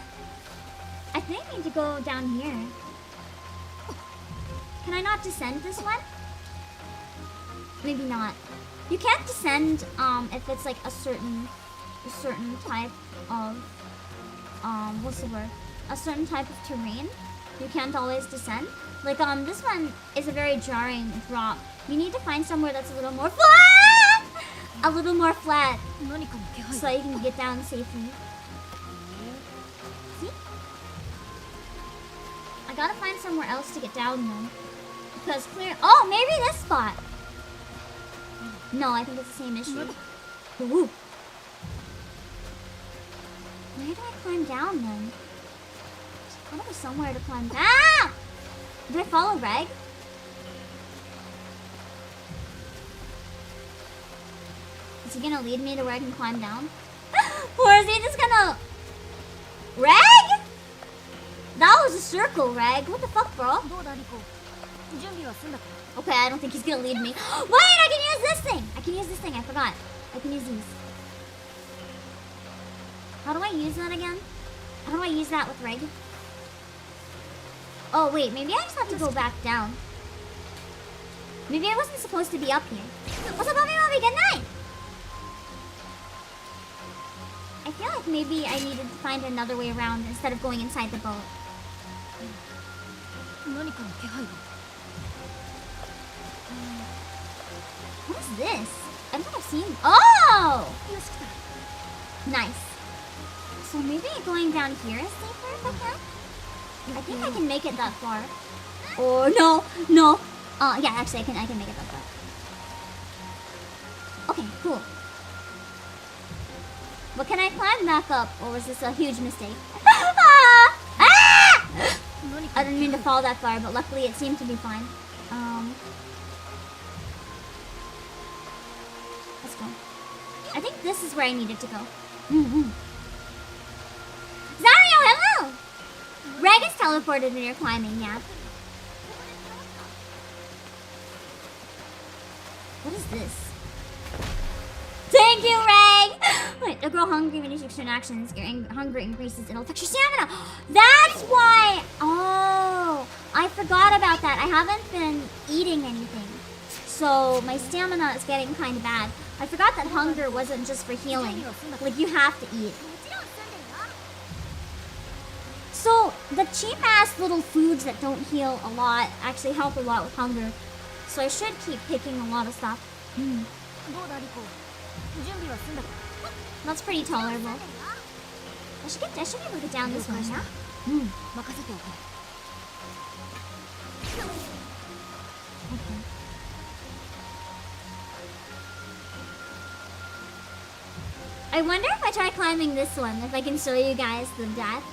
I think I need to go down here. Can I not descend this one? maybe not. You can't descend if it's like a certain type of what's the word? A certain type of terrain. You can't always descend. Like this one is a very jarring drop. You need to find somewhere that's a little more flat. A little more flat, so that you can get down safely. See? I gotta find somewhere else to get down then. Because clear. Oh, maybe this spot. No, I think it's the same issue. Ooh. Where do I climb down then? There's probably somewhere to climb down. Ah! Do I follow Reg? Is he gonna lead me to where I can climb down? Or is he just gonna... Reg? That was a circle, Reg. What the fuck, bro? Okay, I don't think he's gonna lead me. Wait, I can use this thing! I forgot. I can use these. How do I use that again? How do I use that with Reg? Oh, wait, maybe I just have to go back down. Maybe I wasn't supposed to be up here. What's up, Bobby? Good night! I feel like maybe I needed to find another way around instead of going inside the boat. What is this? I think I've seen... Oh! Nice. So maybe going down here is safer if I can? I think I can make it that far. Or no. Yeah, actually I can make it that far. Okay, cool. But can I climb back up, or was this a huge mistake? Ah! I didn't mean to fall that far, but luckily it seemed to be fine. Let's go. I think this is where I needed to go. Zario, hello! Reg is teleported when you're climbing, yeah. What is this? Thank you, Reg! Wait, a girl hungry when you take certain actions. Your hunger increases. It'll affect your stamina. That's why! Oh, I forgot about that. I haven't been eating anything. So my stamina is getting kind of bad. I forgot that hunger wasn't just for healing. Like, you have to eat. So the cheap-ass little foods that don't heal a lot actually help a lot with hunger. So I should keep picking a lot of stuff. That's pretty tolerable. I should be able to get down this one, yeah? Okay. I wonder if I try climbing this one, if I can show you guys the death.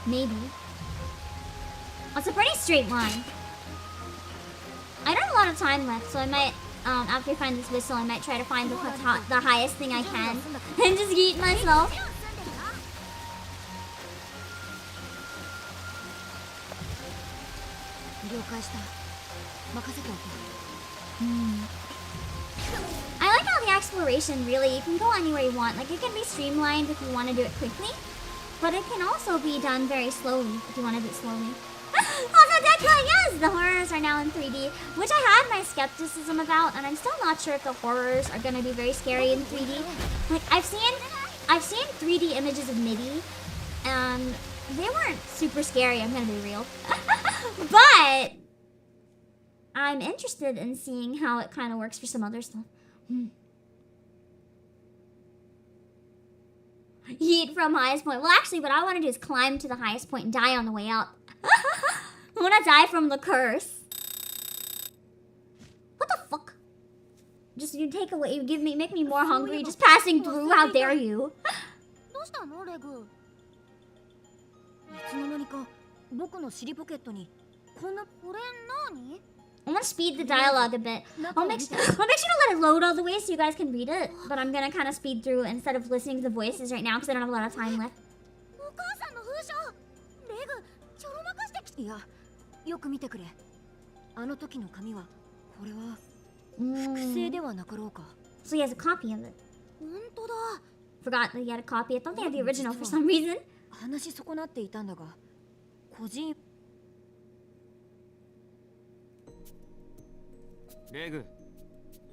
Maybe. It's a pretty straight line. I don't have a lot of time left, so I might, after I find this whistle, I might try to find the highest thing I can and just eat myself. I like how the exploration, really, you can go anywhere you want. Like, it can be streamlined if you want to do it quickly, but it can also be done very slowly if you want to do it slowly. Also, Deadpool, yes! The horrors are now in 3D, which I had my skepticism about, and I'm still not sure if the horrors are gonna be very scary in 3D. Like, I've seen 3D images of MIDI, and they weren't super scary, I'm gonna be real. But I'm interested in seeing how it kind of works for some other stuff. Yeet from highest point. Well, actually, what I want to do is climb to the highest point and die on the way up. I want to die from the curse. What the fuck? Just you take away, you make me more hungry. Just passing through. How dare you? I want to speed the dialogue a bit. I'll make sure to let it load all the way so you guys can read it. But I'm gonna kind of speed through it instead of listening to the voices right now because I don't have a lot of time left. So he has a copy of it. Forgot that he had a copy. I thought they had the original for some reason.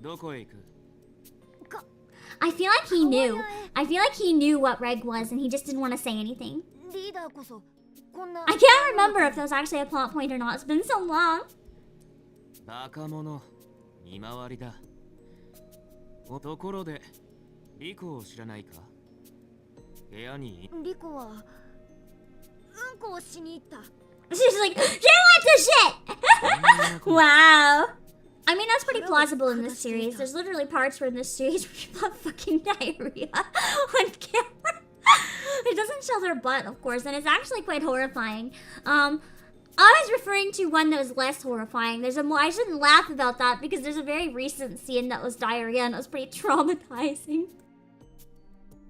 どこへ行く? I feel like he knew. I feel like he knew what reg was and he just didn't want to say anything. リーダーこそこんな I can't remember if that was actually a plot point or not. It's been so long. バカ者、見回りだ。ところで、リコを知らないか？部屋に。リコはうんこをしに行った。 She's like, he went to shit! Wow. I mean, that's pretty plausible in this series. There's literally parts where in this series where people have fucking diarrhea on camera. It doesn't show their butt, of course, and it's actually quite horrifying. I was referring to one that was less horrifying. There's a more, I shouldn't laugh about that because there's a very recent scene that was diarrhea and it was pretty traumatizing.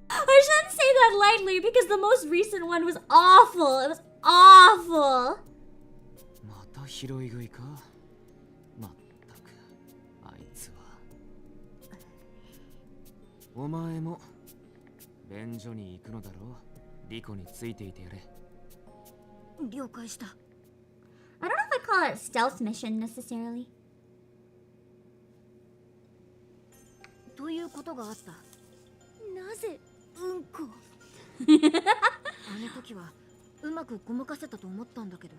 I shouldn't say that lightly because the most recent one was awful. It was awful. また拾い食いか。まったく、あいつは。お前も便所に行くのだろう。リコについていてやれ。了解した。I don't know if I call it a stealth mission necessarily. ということがあった。なぜうんこ？あの時はうまくごまかせたと思ったんだけど、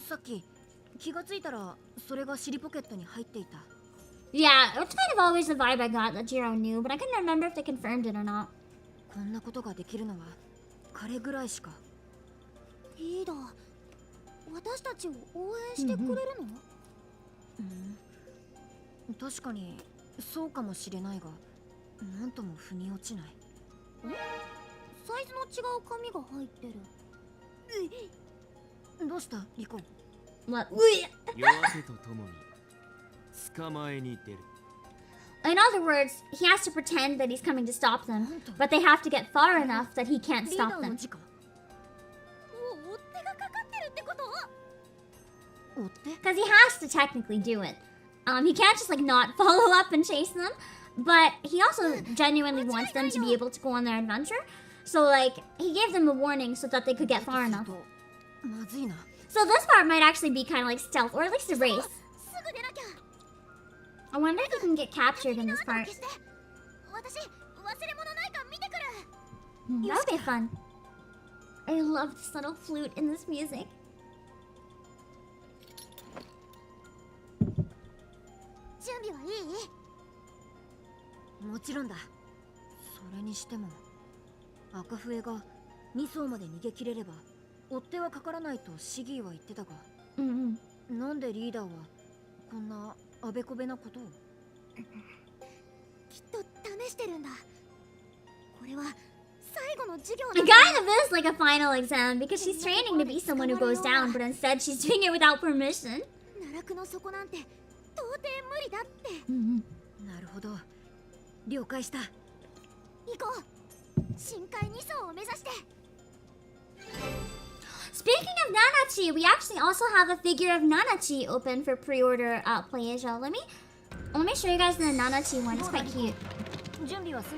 さっき気がついたらそれが尻ポケットに入っていた。Yeah, it's kind of always the vibe I got that Jiro knew, but I couldn't remember if they confirmed it or not. こんなことができるのは彼ぐらいしか。リーダー、私たちを応援してくれるの？確かにそうかもしれないが、なんとも腑に落ちない。サイズの違う紙が入ってる。どうしたリコ？ What? 夜明けとともに捕まえに出る。In other words, he has to pretend that he's coming to stop them, but they have to get far enough that he can't stop them. 追っ手がかかってるってこと？追って？ Because he has to technically do it. He can't just like not follow up and chase them, but he also genuinely wants them to be able to go on their adventure. So like, he gave them a warning so that they could get far enough. まずいな。 So this part might actually be kind of like stealth, or at least a race. I wonder if he can get captured in this part. That would be fun. I love the subtle flute in this music. 準備はいい？もちろんだ。それにしても赤笛が2層まで逃げ切れれば追っ手はかからないとシギーは言ってたが、なんでリーダーはこんなあべこべなことを？きっと試してるんだ。これは最後の授業。 The guy of this like a final exam because she's training to be someone who goes down, but instead she's doing it without permission. 奈落の底なんて到底無理だって。なるほど。了解した。行こう。深海2層を目指して。 Speaking of Nanachi, we actually also have a figure of Nanachi open for pre-order play as well. Let me show you guys the Nanachi one. It's quite cute.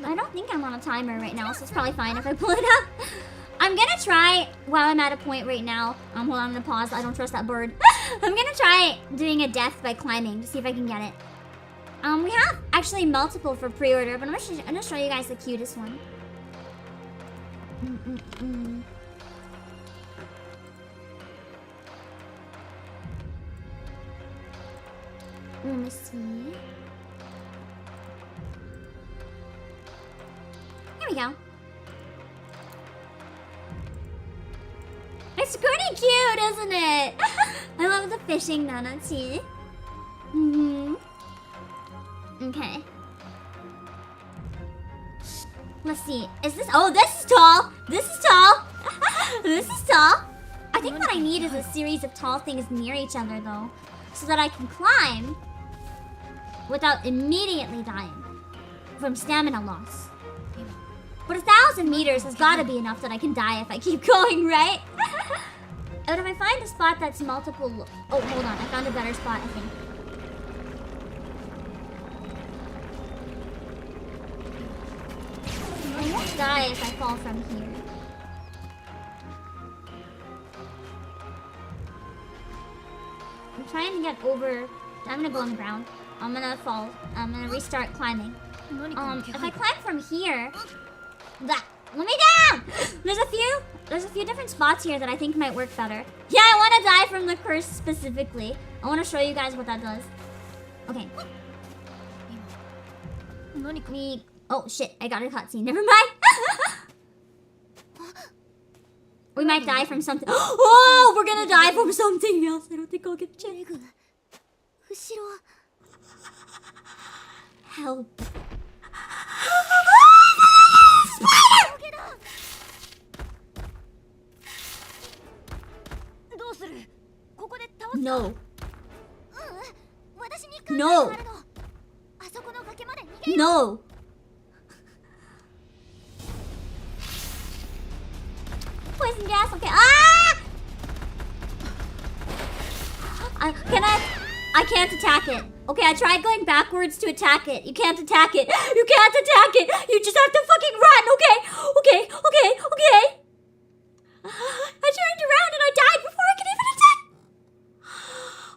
I don't think I'm on a timer right now, so it's probably fine if I pull it up. I'm gonna try while I'm at a point right now. Hold on, I'm gonna pause. I don't trust that bird. I'm gonna try doing a death by climbing to see if I can get it. We have actually multiple for pre-order, but I'm gonna show you guys the cutest one. Let me see. Here we go. It's pretty cute, isn't it? I love the fishing Nanachi. Okay. Let's see. Is this? Oh, this is tall. This is tall. This is tall. I think what I need is a series of tall things near each other, though, so that I can climb without immediately dying from stamina loss. But 1,000 meters has got to be enough that I can die if I keep going, right? But if I find a spot that's multiple... Oh, hold on. I found a better spot, I think. I won't die if I fall from here. I'm trying to get over... I'm gonna go on the ground. I'm gonna fall. I'm gonna restart climbing. If I climb from here, let me down! There's a few different spots here that I think might work better. Yeah, I want to die from the curse specifically. I want to show you guys what that does. Okay. Oh shit! I got a cutscene. Never mind. We might die from something. Oh, we're gonna die from something else. I don't think I'll get a chance. Help. No. No. No. Poison gas. Okay. Ah! I can't attack it. Okay, I tried going backwards to attack it. You can't attack it. You can't attack it. You just have to fucking run. Okay. I turned around and I died before I could even attack.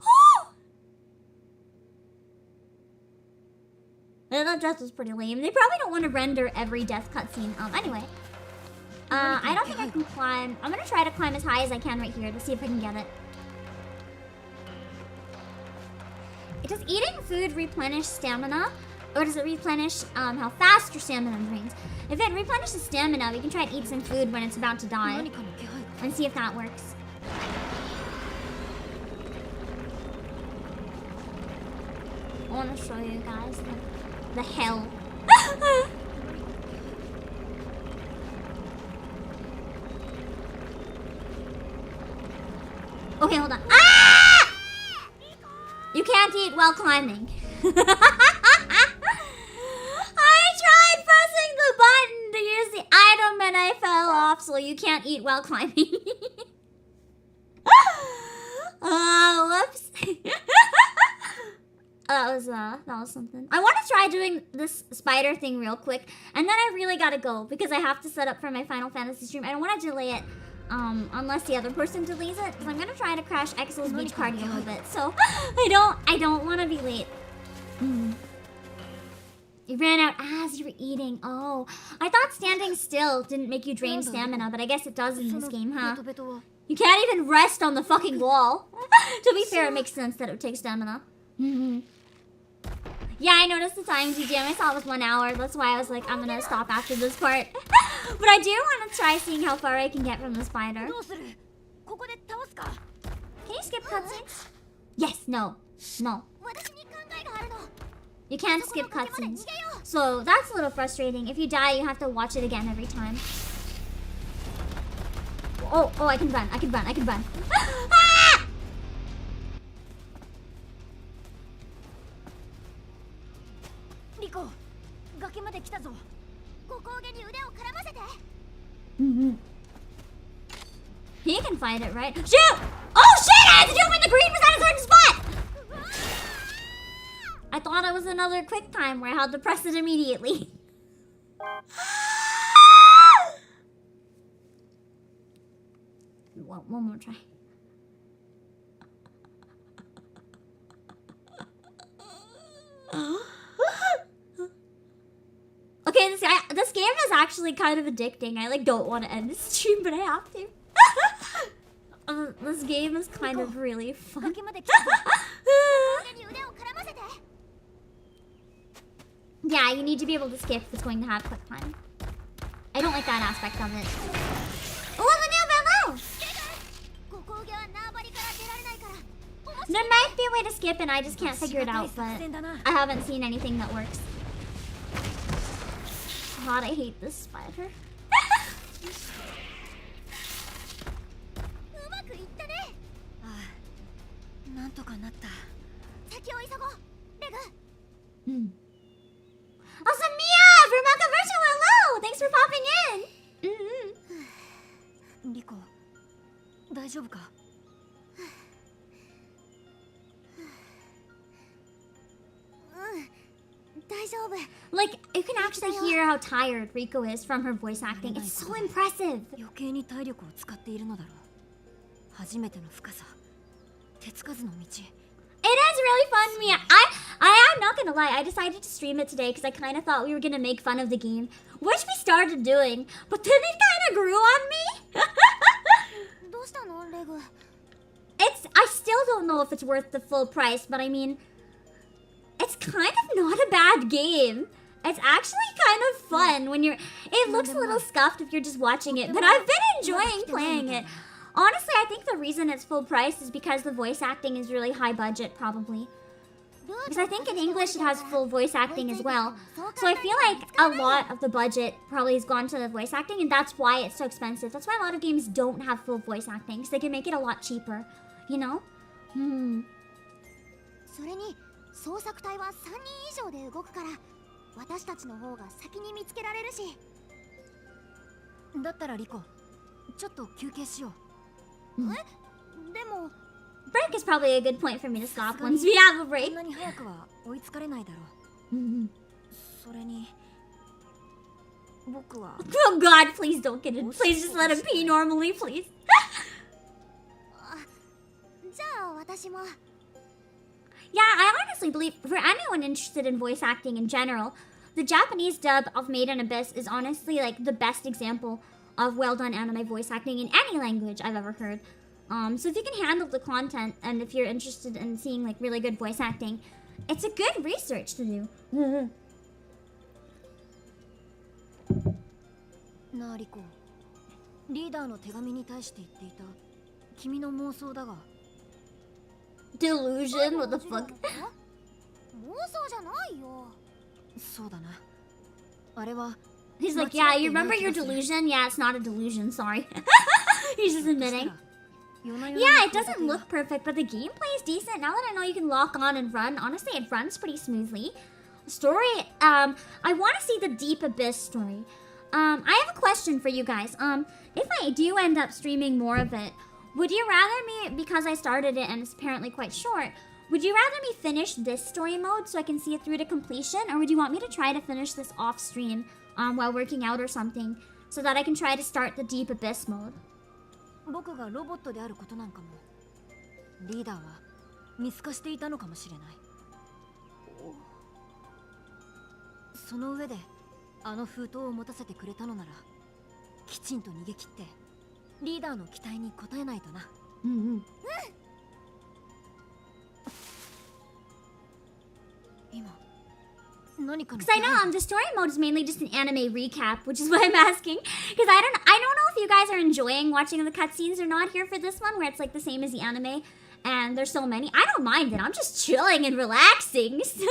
Oh. That death was pretty lame. They probably don't want to render every death cutscene. Anyway. I don't think I can climb. I'm gonna try to climb as high as I can right here to see if I can get it. Does eating food replenish stamina? Or does it replenish how fast your stamina drains? If it replenishes stamina, we can try to eat some food when it's about to die. And see if that works. I want to show you guys the hell. Okay, hold on. Ah! You can't eat while climbing. I tried pressing the button to use the item and I fell off, so you can't eat while climbing. Whoops. That was something. I want to try doing this spider thing real quick, and then I really gotta go because I have to set up for my Final Fantasy stream. I don't want to delay it. Unless the other person deletes it, because I'm gonna try to crash Exo's beach party a little bit. So I don't want to be late. You ran out as you were eating. Oh, I thought standing still didn't make you drain stamina, but I guess it does in this game, huh? You can't even rest on the fucking wall. To be fair, it makes sense that it would take stamina. Yeah, I noticed the time, GGM. I saw it was 1 hour. That's why I was like, I'm gonna stop after this part. But I do want to try seeing how far I can get from the spider. Can you skip cutscenes? Yes, no. You can't skip cutscenes. So that's a little frustrating. If you die, you have to watch it again every time. Oh, I can run. Ah! He can fight it, right? Shoot! Oh shit! I had to jump when the green was at a certain spot! I thought it was another quick time where I had to press it immediately. One more try. Okay, this game is actually kind of addicting. I don't want to end this stream, but I have to. This game is kind of really fun. Yeah, you need to be able to skip if it's going to have quick time. I don't like that aspect of it. Oh, the new Bello! There might be a way to skip and I just can't figure it out, but I haven't seen anything that works. God, I hate this spider. Also, Mia from Virtual, hello! Thanks for popping in! Riko, 大丈夫か? You can actually hear how tired Riko is from her voice acting. It's so impressive. It is really fun, Mia. I I'm not gonna lie, I decided to stream it today because I kind of thought we were gonna make fun of the game, which we started doing, but then it kind of grew on me. I still don't know if it's worth the full price, but I mean, it's kind of not a bad game. It's actually kind of fun when you're... It looks a little scuffed if you're just watching it, but I've been enjoying playing it. Honestly, I think the reason it's full price is because the voice acting is really high budget, probably. Because I think in English it has full voice acting as well. So I feel like a lot of the budget probably has gone to the voice acting, and that's why it's so expensive. That's why a lot of games don't have full voice acting, because they can make it a lot cheaper. You know? それに捜索隊は3人以上で動くから私たちの方が先に見つけられるしだったらリコちょっと休憩しようでも Break is probably a good point for me to stop once we have a break. そんなに早くは追いつかれないだろうそれに僕は Oh god, please don't get it. Please just let him pee normally, please. じゃあ私も Yeah, I honestly believe, for anyone interested in voice acting in general, the Japanese dub of Made in Abyss is honestly like the best example of well-done anime voice acting in any language I've ever heard. So if you can handle the content, and if you're interested in seeing like really good voice acting, it's a good research to do. なあリコリーダーの手紙に対して言っていた君の妄想だが Delusion? What the fuck? 妄想じゃないよそうだなあれは He's like, yeah, you remember your delusion? Yeah, it's not a delusion, sorry. He's just admitting. Yeah, it doesn't look perfect, but the gameplay is decent. Now that I know you can lock on and run, honestly, it runs pretty smoothly. Story, I want to see the Deep Abyss story. I have a question for you guys. If I do end up streaming more of it, would you rather me, because I started it and it's apparently quite short, would you rather me finish this story mode so I can see it through to completion, or would you want me to try to finish this off stream while working out or something, so that I can try to start the Deep Abyss mode? 僕がロボットであることなんかもリーダーは見透かしていたのかもしれないその上であの封筒を持たせてくれたのならきちんと逃げ切ってリーダーの期待に応えないとな今何か Because I know the story mode is mainly just an anime recap, which is why I'm asking. Because I don't know if you guys are enjoying watching the cutscenes or not here for this one, where it's like the same as the anime, and there's so many. I don't mind it. I'm just chilling and relaxing. So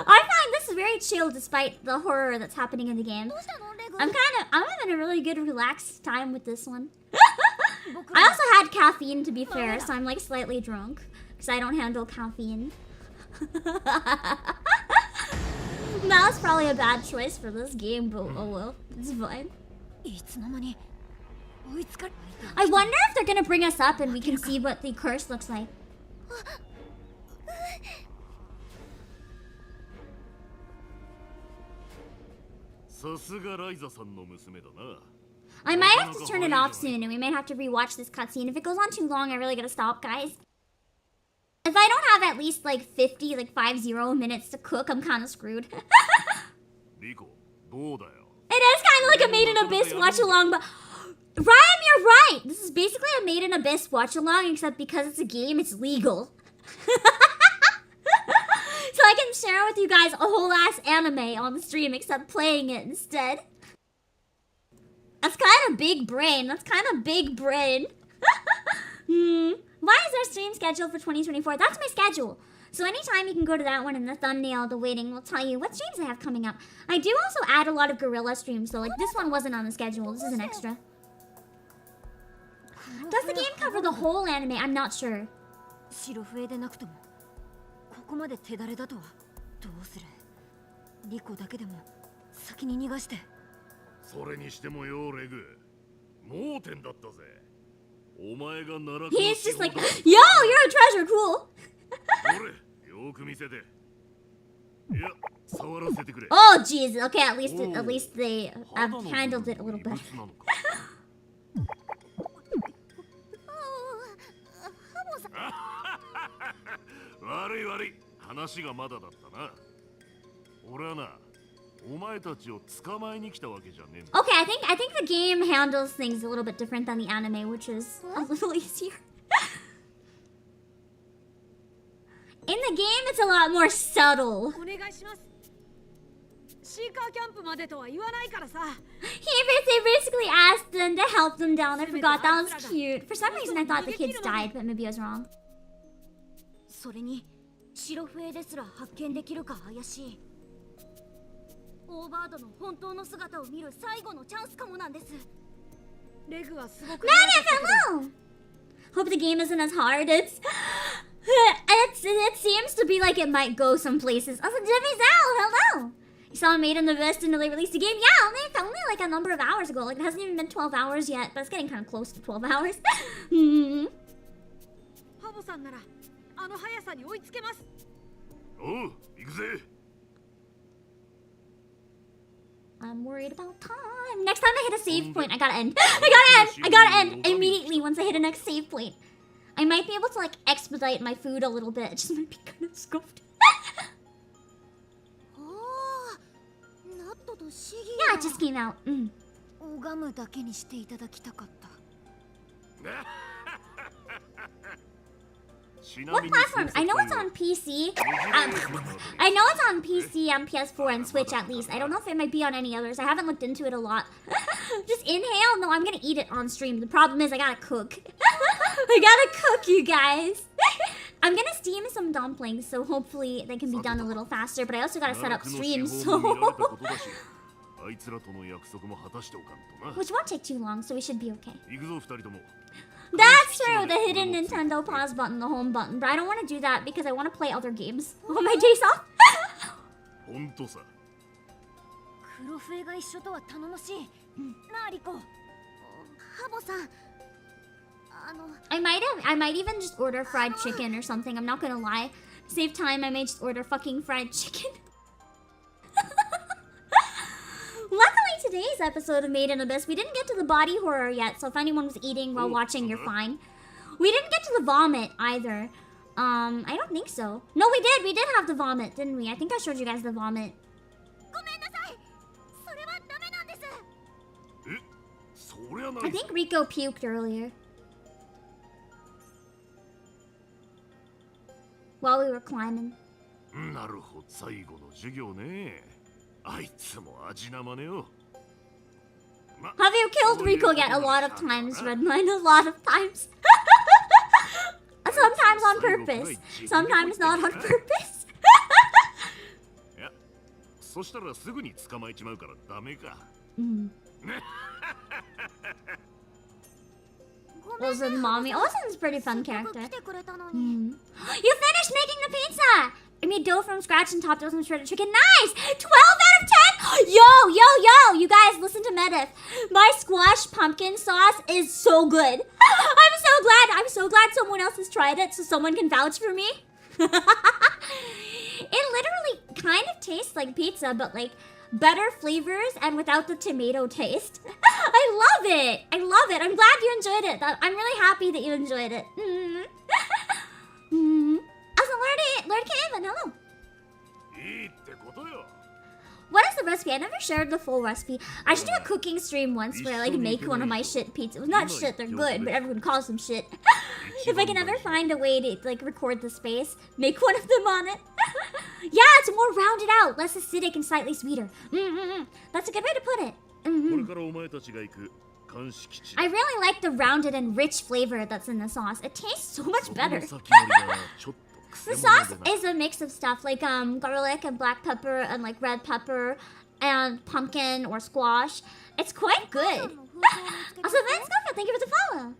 I find this very chill despite the horror that's happening in the game. I'm having a really good relaxed time with this one. I also had caffeine, to be fair, so I'm like slightly drunk because I don't handle caffeine. That was probably a bad choice for this game, but oh well, it's fine. I wonder if they're gonna bring us up and we can see what the curse looks like. I might have to turn it off soon, and we might have to rewatch this cutscene. If it goes on too long, I really gotta stop, guys. If I don't have at least like 50 minutes to cook, I'm kind of screwed. It is kind of like a Made in Abyss watch along, but Ryan, you're right. This is basically a Made in Abyss watch along, except because it's a game, it's legal. So I can share with you guys a whole ass anime on the stream, except playing it instead. That's kind of big brain. Why is our stream scheduled for 2024? That's my schedule. So anytime you can go to that one, and the thumbnail, the waiting, will tell you what streams I have coming up. I do also add a lot of Gorilla streams, so like this one wasn't on the schedule. This is an extra. Does the game cover the whole anime? I'm not sure. 白笛でなくともここまで手だれだとはどうするリコだけでも先に逃がしてそれにしてもよレグ盲点だったぜ He's just like, yo, you're a treasure, cool. Oh, jeez. Okay, at least they have handled it a little better. 話がまだだったな。俺はな、お前たちを捕まえに来たわけじゃねえんだ。 Okay, I think the game handles things a little bit different than the anime, which is a little easier. In the game, it's a lot more subtle. お願いします。シーカーキャンプまでとは言わないからさ。They basically asked them to help them down. I forgot, that was cute. For some reason, I thought the kids died, but maybe I was wrong. それに白笛ですら発見できるか怪しい。オーバードの本当の姿を見る最後のチャンスかもなんです。レグはすごく Hello! Hope the game isn't as hard. It seems to be like it might go some places. Also, Jimmy Zhao, hello! You saw Made in the Abyss and they released the game? Yeah, only like a number of hours ago. Like, it hasn't even been 12 hours yet, but it's getting kind of close to 12 hours. ハボさんならあの速さに追いつけます。おう、行くぜ。I'm worried about time. Next time I hit a save point, I gotta end. I gotta end immediately once I hit a next save point. I might be able to like expedite my food a little bit. It just might be kind of scuffed. Yeah, it just came out. 拝むだけにしていただきたかった。What platform? I know it's on PC. I know it's on PC, on PS4, and Switch at least. I don't know if it might be on any others. I haven't looked into it a lot. Just inhale? No, I'm gonna eat it on stream. The problem is I gotta cook. I gotta cook, you guys. I'm gonna steam some dumplings, so hopefully they can be done a little faster. But I also gotta set up streams, so... Which won't take too long, so we should be okay. That's true, the hidden Nintendo pause button, the home button. But I don't want to do that because I want to play other games on my days off. 黒笛が一緒とは頼もしい。なあリコ。ハボさん。I might even just order fried chicken or something. I'm not gonna lie. Save time, I may just order fucking fried chicken. Luckily, today's episode of Made in Abyss, we didn't get to the body horror yet, so if anyone was eating while watching, you're fine. We didn't get to the vomit either. I don't think so. No, we did. We did have the vomit, didn't we? I think I showed you guys the vomit. I think Rico puked earlier. While we were climbing. Have you killed Rico yet? A lot of times, Redmine. A lot of times. Sometimes on purpose. Sometimes not on purpose. Ozen mommy. Ozen's a pretty fun character. You finished making the pizza! I made dough from scratch and topped it with some shredded chicken. Nice! 12 out of 10! Yo! You guys, listen to Medif. My squash pumpkin sauce is so good. I'm so glad someone else has tried it so someone can vouch for me. It literally kind of tastes like pizza, but like better flavors and without the tomato taste. I love it. I'm glad you enjoyed it. I'm really happy that you enjoyed it. Also, Lord Kevin, hello. What is the recipe? I never shared the full recipe. I should do a cooking stream once where I like make one of my shit pizzas. Not shit, they're good, but everyone calls them shit. If I can ever find a way to like record the space, make one of them on it. Yeah, it's more rounded out, less acidic and slightly sweeter. That's a good way to put it. I really like the rounded and rich flavor that's in the sauce. It tastes so much better. The sauce is a mix of stuff like garlic and black pepper and like red pepper and pumpkin or squash. It's quite good. Also, Vince Scofield, thank you for the follow.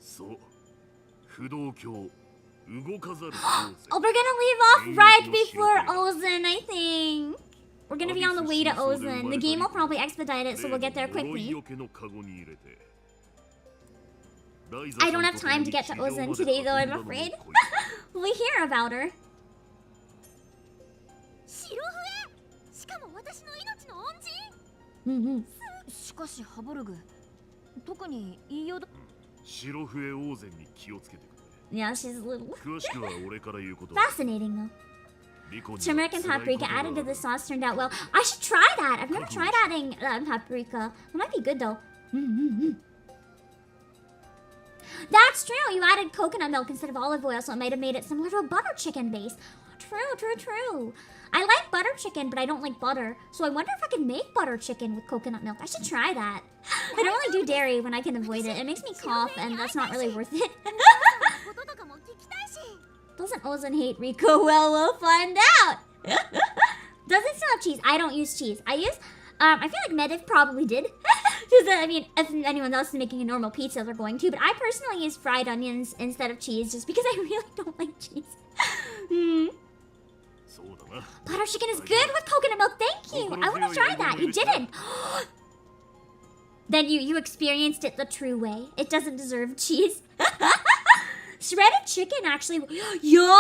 Oh, we're gonna leave off right before Ozen, I think. We're gonna be on the way to Ozen. The game will probably expedite it, so we'll get there quickly. I don't have time to get to Ozen today, though, I'm afraid. We hear about her. Yeah, she's a little... Fascinating, though. Turmeric and paprika added to the sauce turned out well. I should try that. I've never tried adding paprika. It might be good though. That's true. You added coconut milk instead of olive oil, so it might have made it similar to a butter chicken base. True. I like butter chicken, but I don't like butter. So I wonder if I can make butter chicken with coconut milk. I should try that. I don't really do dairy when I can avoid it. It makes me cough, and that's not really worth it. Doesn't Ozan hate Rico? Well, we'll find out. Does it still have cheese? I don't use cheese. I use, I feel like Mediv probably did. Because, I mean, if anyone else is making a normal pizza, they're going to. But I personally use fried onions instead of cheese just because I really don't like cheese. Butter chicken is good with coconut milk. Thank you. I want to try that. You didn't. Then you experienced it the true way. It doesn't deserve cheese. Shredded chicken actually. Yo!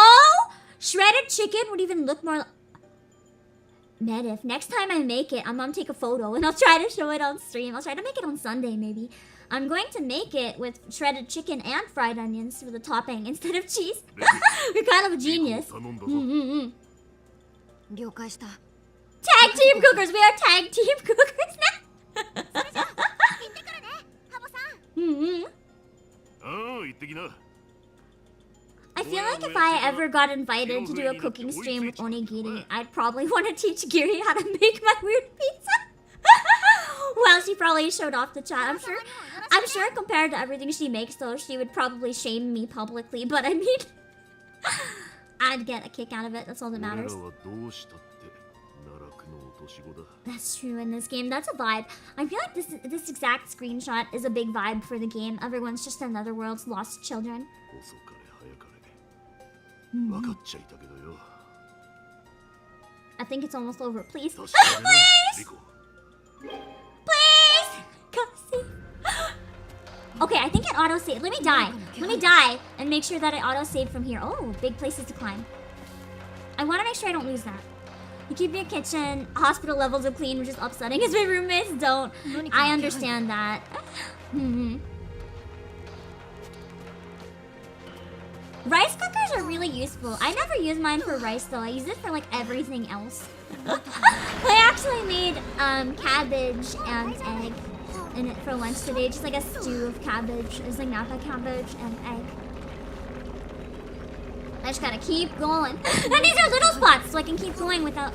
Shredded chicken would even look more. Medif, next time I make it, I'm gonna take a photo and I'll try to show it on stream. I'll try to make it on Sunday maybe. I'm going to make it with shredded chicken and fried onions for the topping instead of cheese. You're kind of a genius. Tag team cookers! We are tag team cookers now! I feel like if I ever got invited to do a cooking stream with Onigiri, I'd probably want to teach Giri how to make my weird pizza. Well, she probably showed off the chat. I'm sure compared to everything she makes, though, she would probably shame me publicly. But I mean, I'd get a kick out of it. That's all that matters. That's true in this game. That's a vibe. I feel like this exact screenshot is a big vibe for the game. Everyone's just in Otherworld's lost children. I think it's almost over. Please. Please! Please! Come okay, I think it auto-saved. Let me die. Let me die and make sure that it auto-saved from here. Oh, big places to climb. I want to make sure I don't lose that. You keep your kitchen hospital levels of clean, which is upsetting because my roommates don't. I understand that. Rice cookers are really useful. I never use mine for rice though. I use it for like everything else. I actually made cabbage and egg in it for lunch today. Just like a stew of cabbage. It's like napa cabbage and egg. I just gotta keep going. And these are little spots, so I can keep going without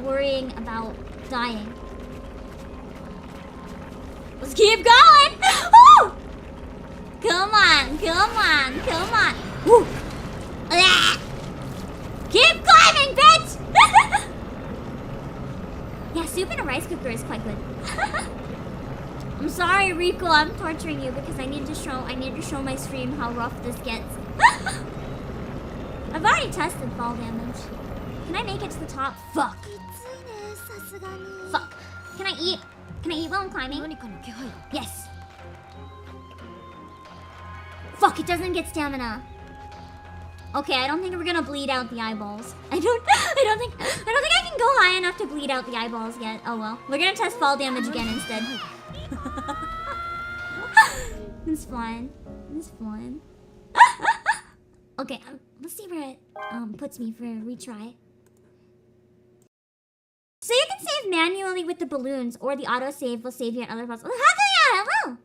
worrying about dying. Let's keep going! Woo! Come on, come on, come on. Woo! Ah! Keep climbing, bitch! Yeah, soup in a rice cooker is quite good. I'm sorry, Rico, I'm torturing you because I need to show my stream how rough this gets. I've already tested fall damage. Can I make it to the top? Fuck. Fuck. Can I eat? Can I eat while I'm climbing? Yes. Fuck, it doesn't get stamina. Okay, I don't think we're gonna bleed out the eyeballs. I don't think I can go high enough to bleed out the eyeballs yet. Oh well. We're gonna test fall damage again instead. It's fine. It's fine. Okay, let's see where it puts me for a retry. So you can save manually with the balloons, or the autosave will save you at other spots. Hello!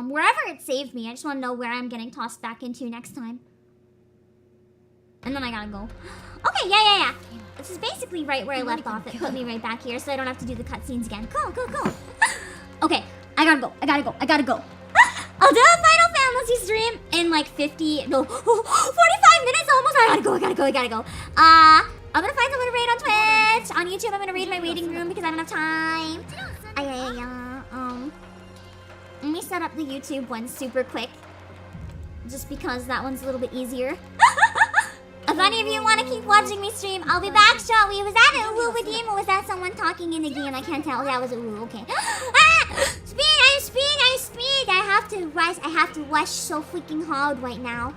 Wherever it saved me, I just want to know where I'm getting tossed back into next time. And then I gotta go. Okay, yeah. This is basically right where I left off. It put me right back here, so I don't have to do the cutscenes again. Cool. Okay, I gotta go. I'll do a Final Fantasy stream in like 45 minutes almost. I gotta go. I'm gonna find someone to raid on Twitch. On YouTube, I'm gonna raid my waiting room because I don't have time. Let me set up the YouTube one super quick. Just because that one's a little bit easier. If any of you want to keep watching me stream, I'll be back shortly. Was that a woo with him or was that someone talking in the game? I can't tell. That was a woo. Okay. Speed! I have to rush so freaking hard right now.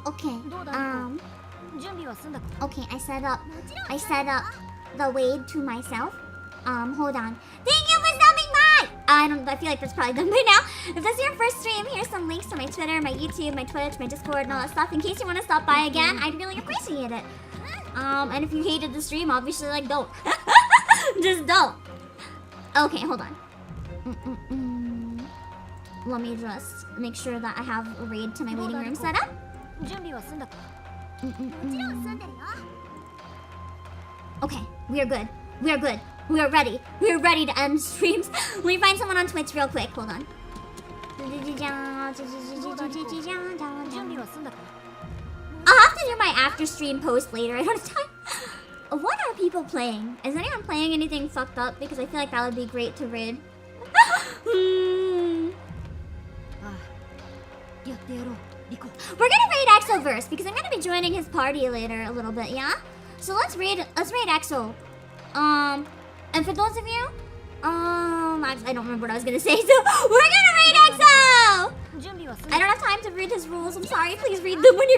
Okay. Okay, I set up the raid to myself. Hold on. Thank you for stopping by! I feel like that's probably done by now. If this is your first stream, here's some links to my Twitter, my YouTube, my Twitch, my Discord, and all that stuff. In case you want to stop by again, I'd really appreciate it. And if you hated the stream, obviously, like, don't. Just don't. Okay, hold on. Let me just make sure that I have a raid to my waiting room set up. Okay, we are good. We are good. We are ready. We are ready to end streams. Let me find someone on Twitch real quick. Hold on. I'll have to do my after stream post later. I don't have time. What are people playing? Is anyone playing anything fucked up? Because I feel like that would be great to raid. We're gonna raid Exoverse because I'm gonna be joining his party later a little bit, yeah? So let's raid Exo. And for those of you, I don't remember what I was gonna say, so we're gonna raid Exo! I don't have time to read his rules, I'm sorry, please read them when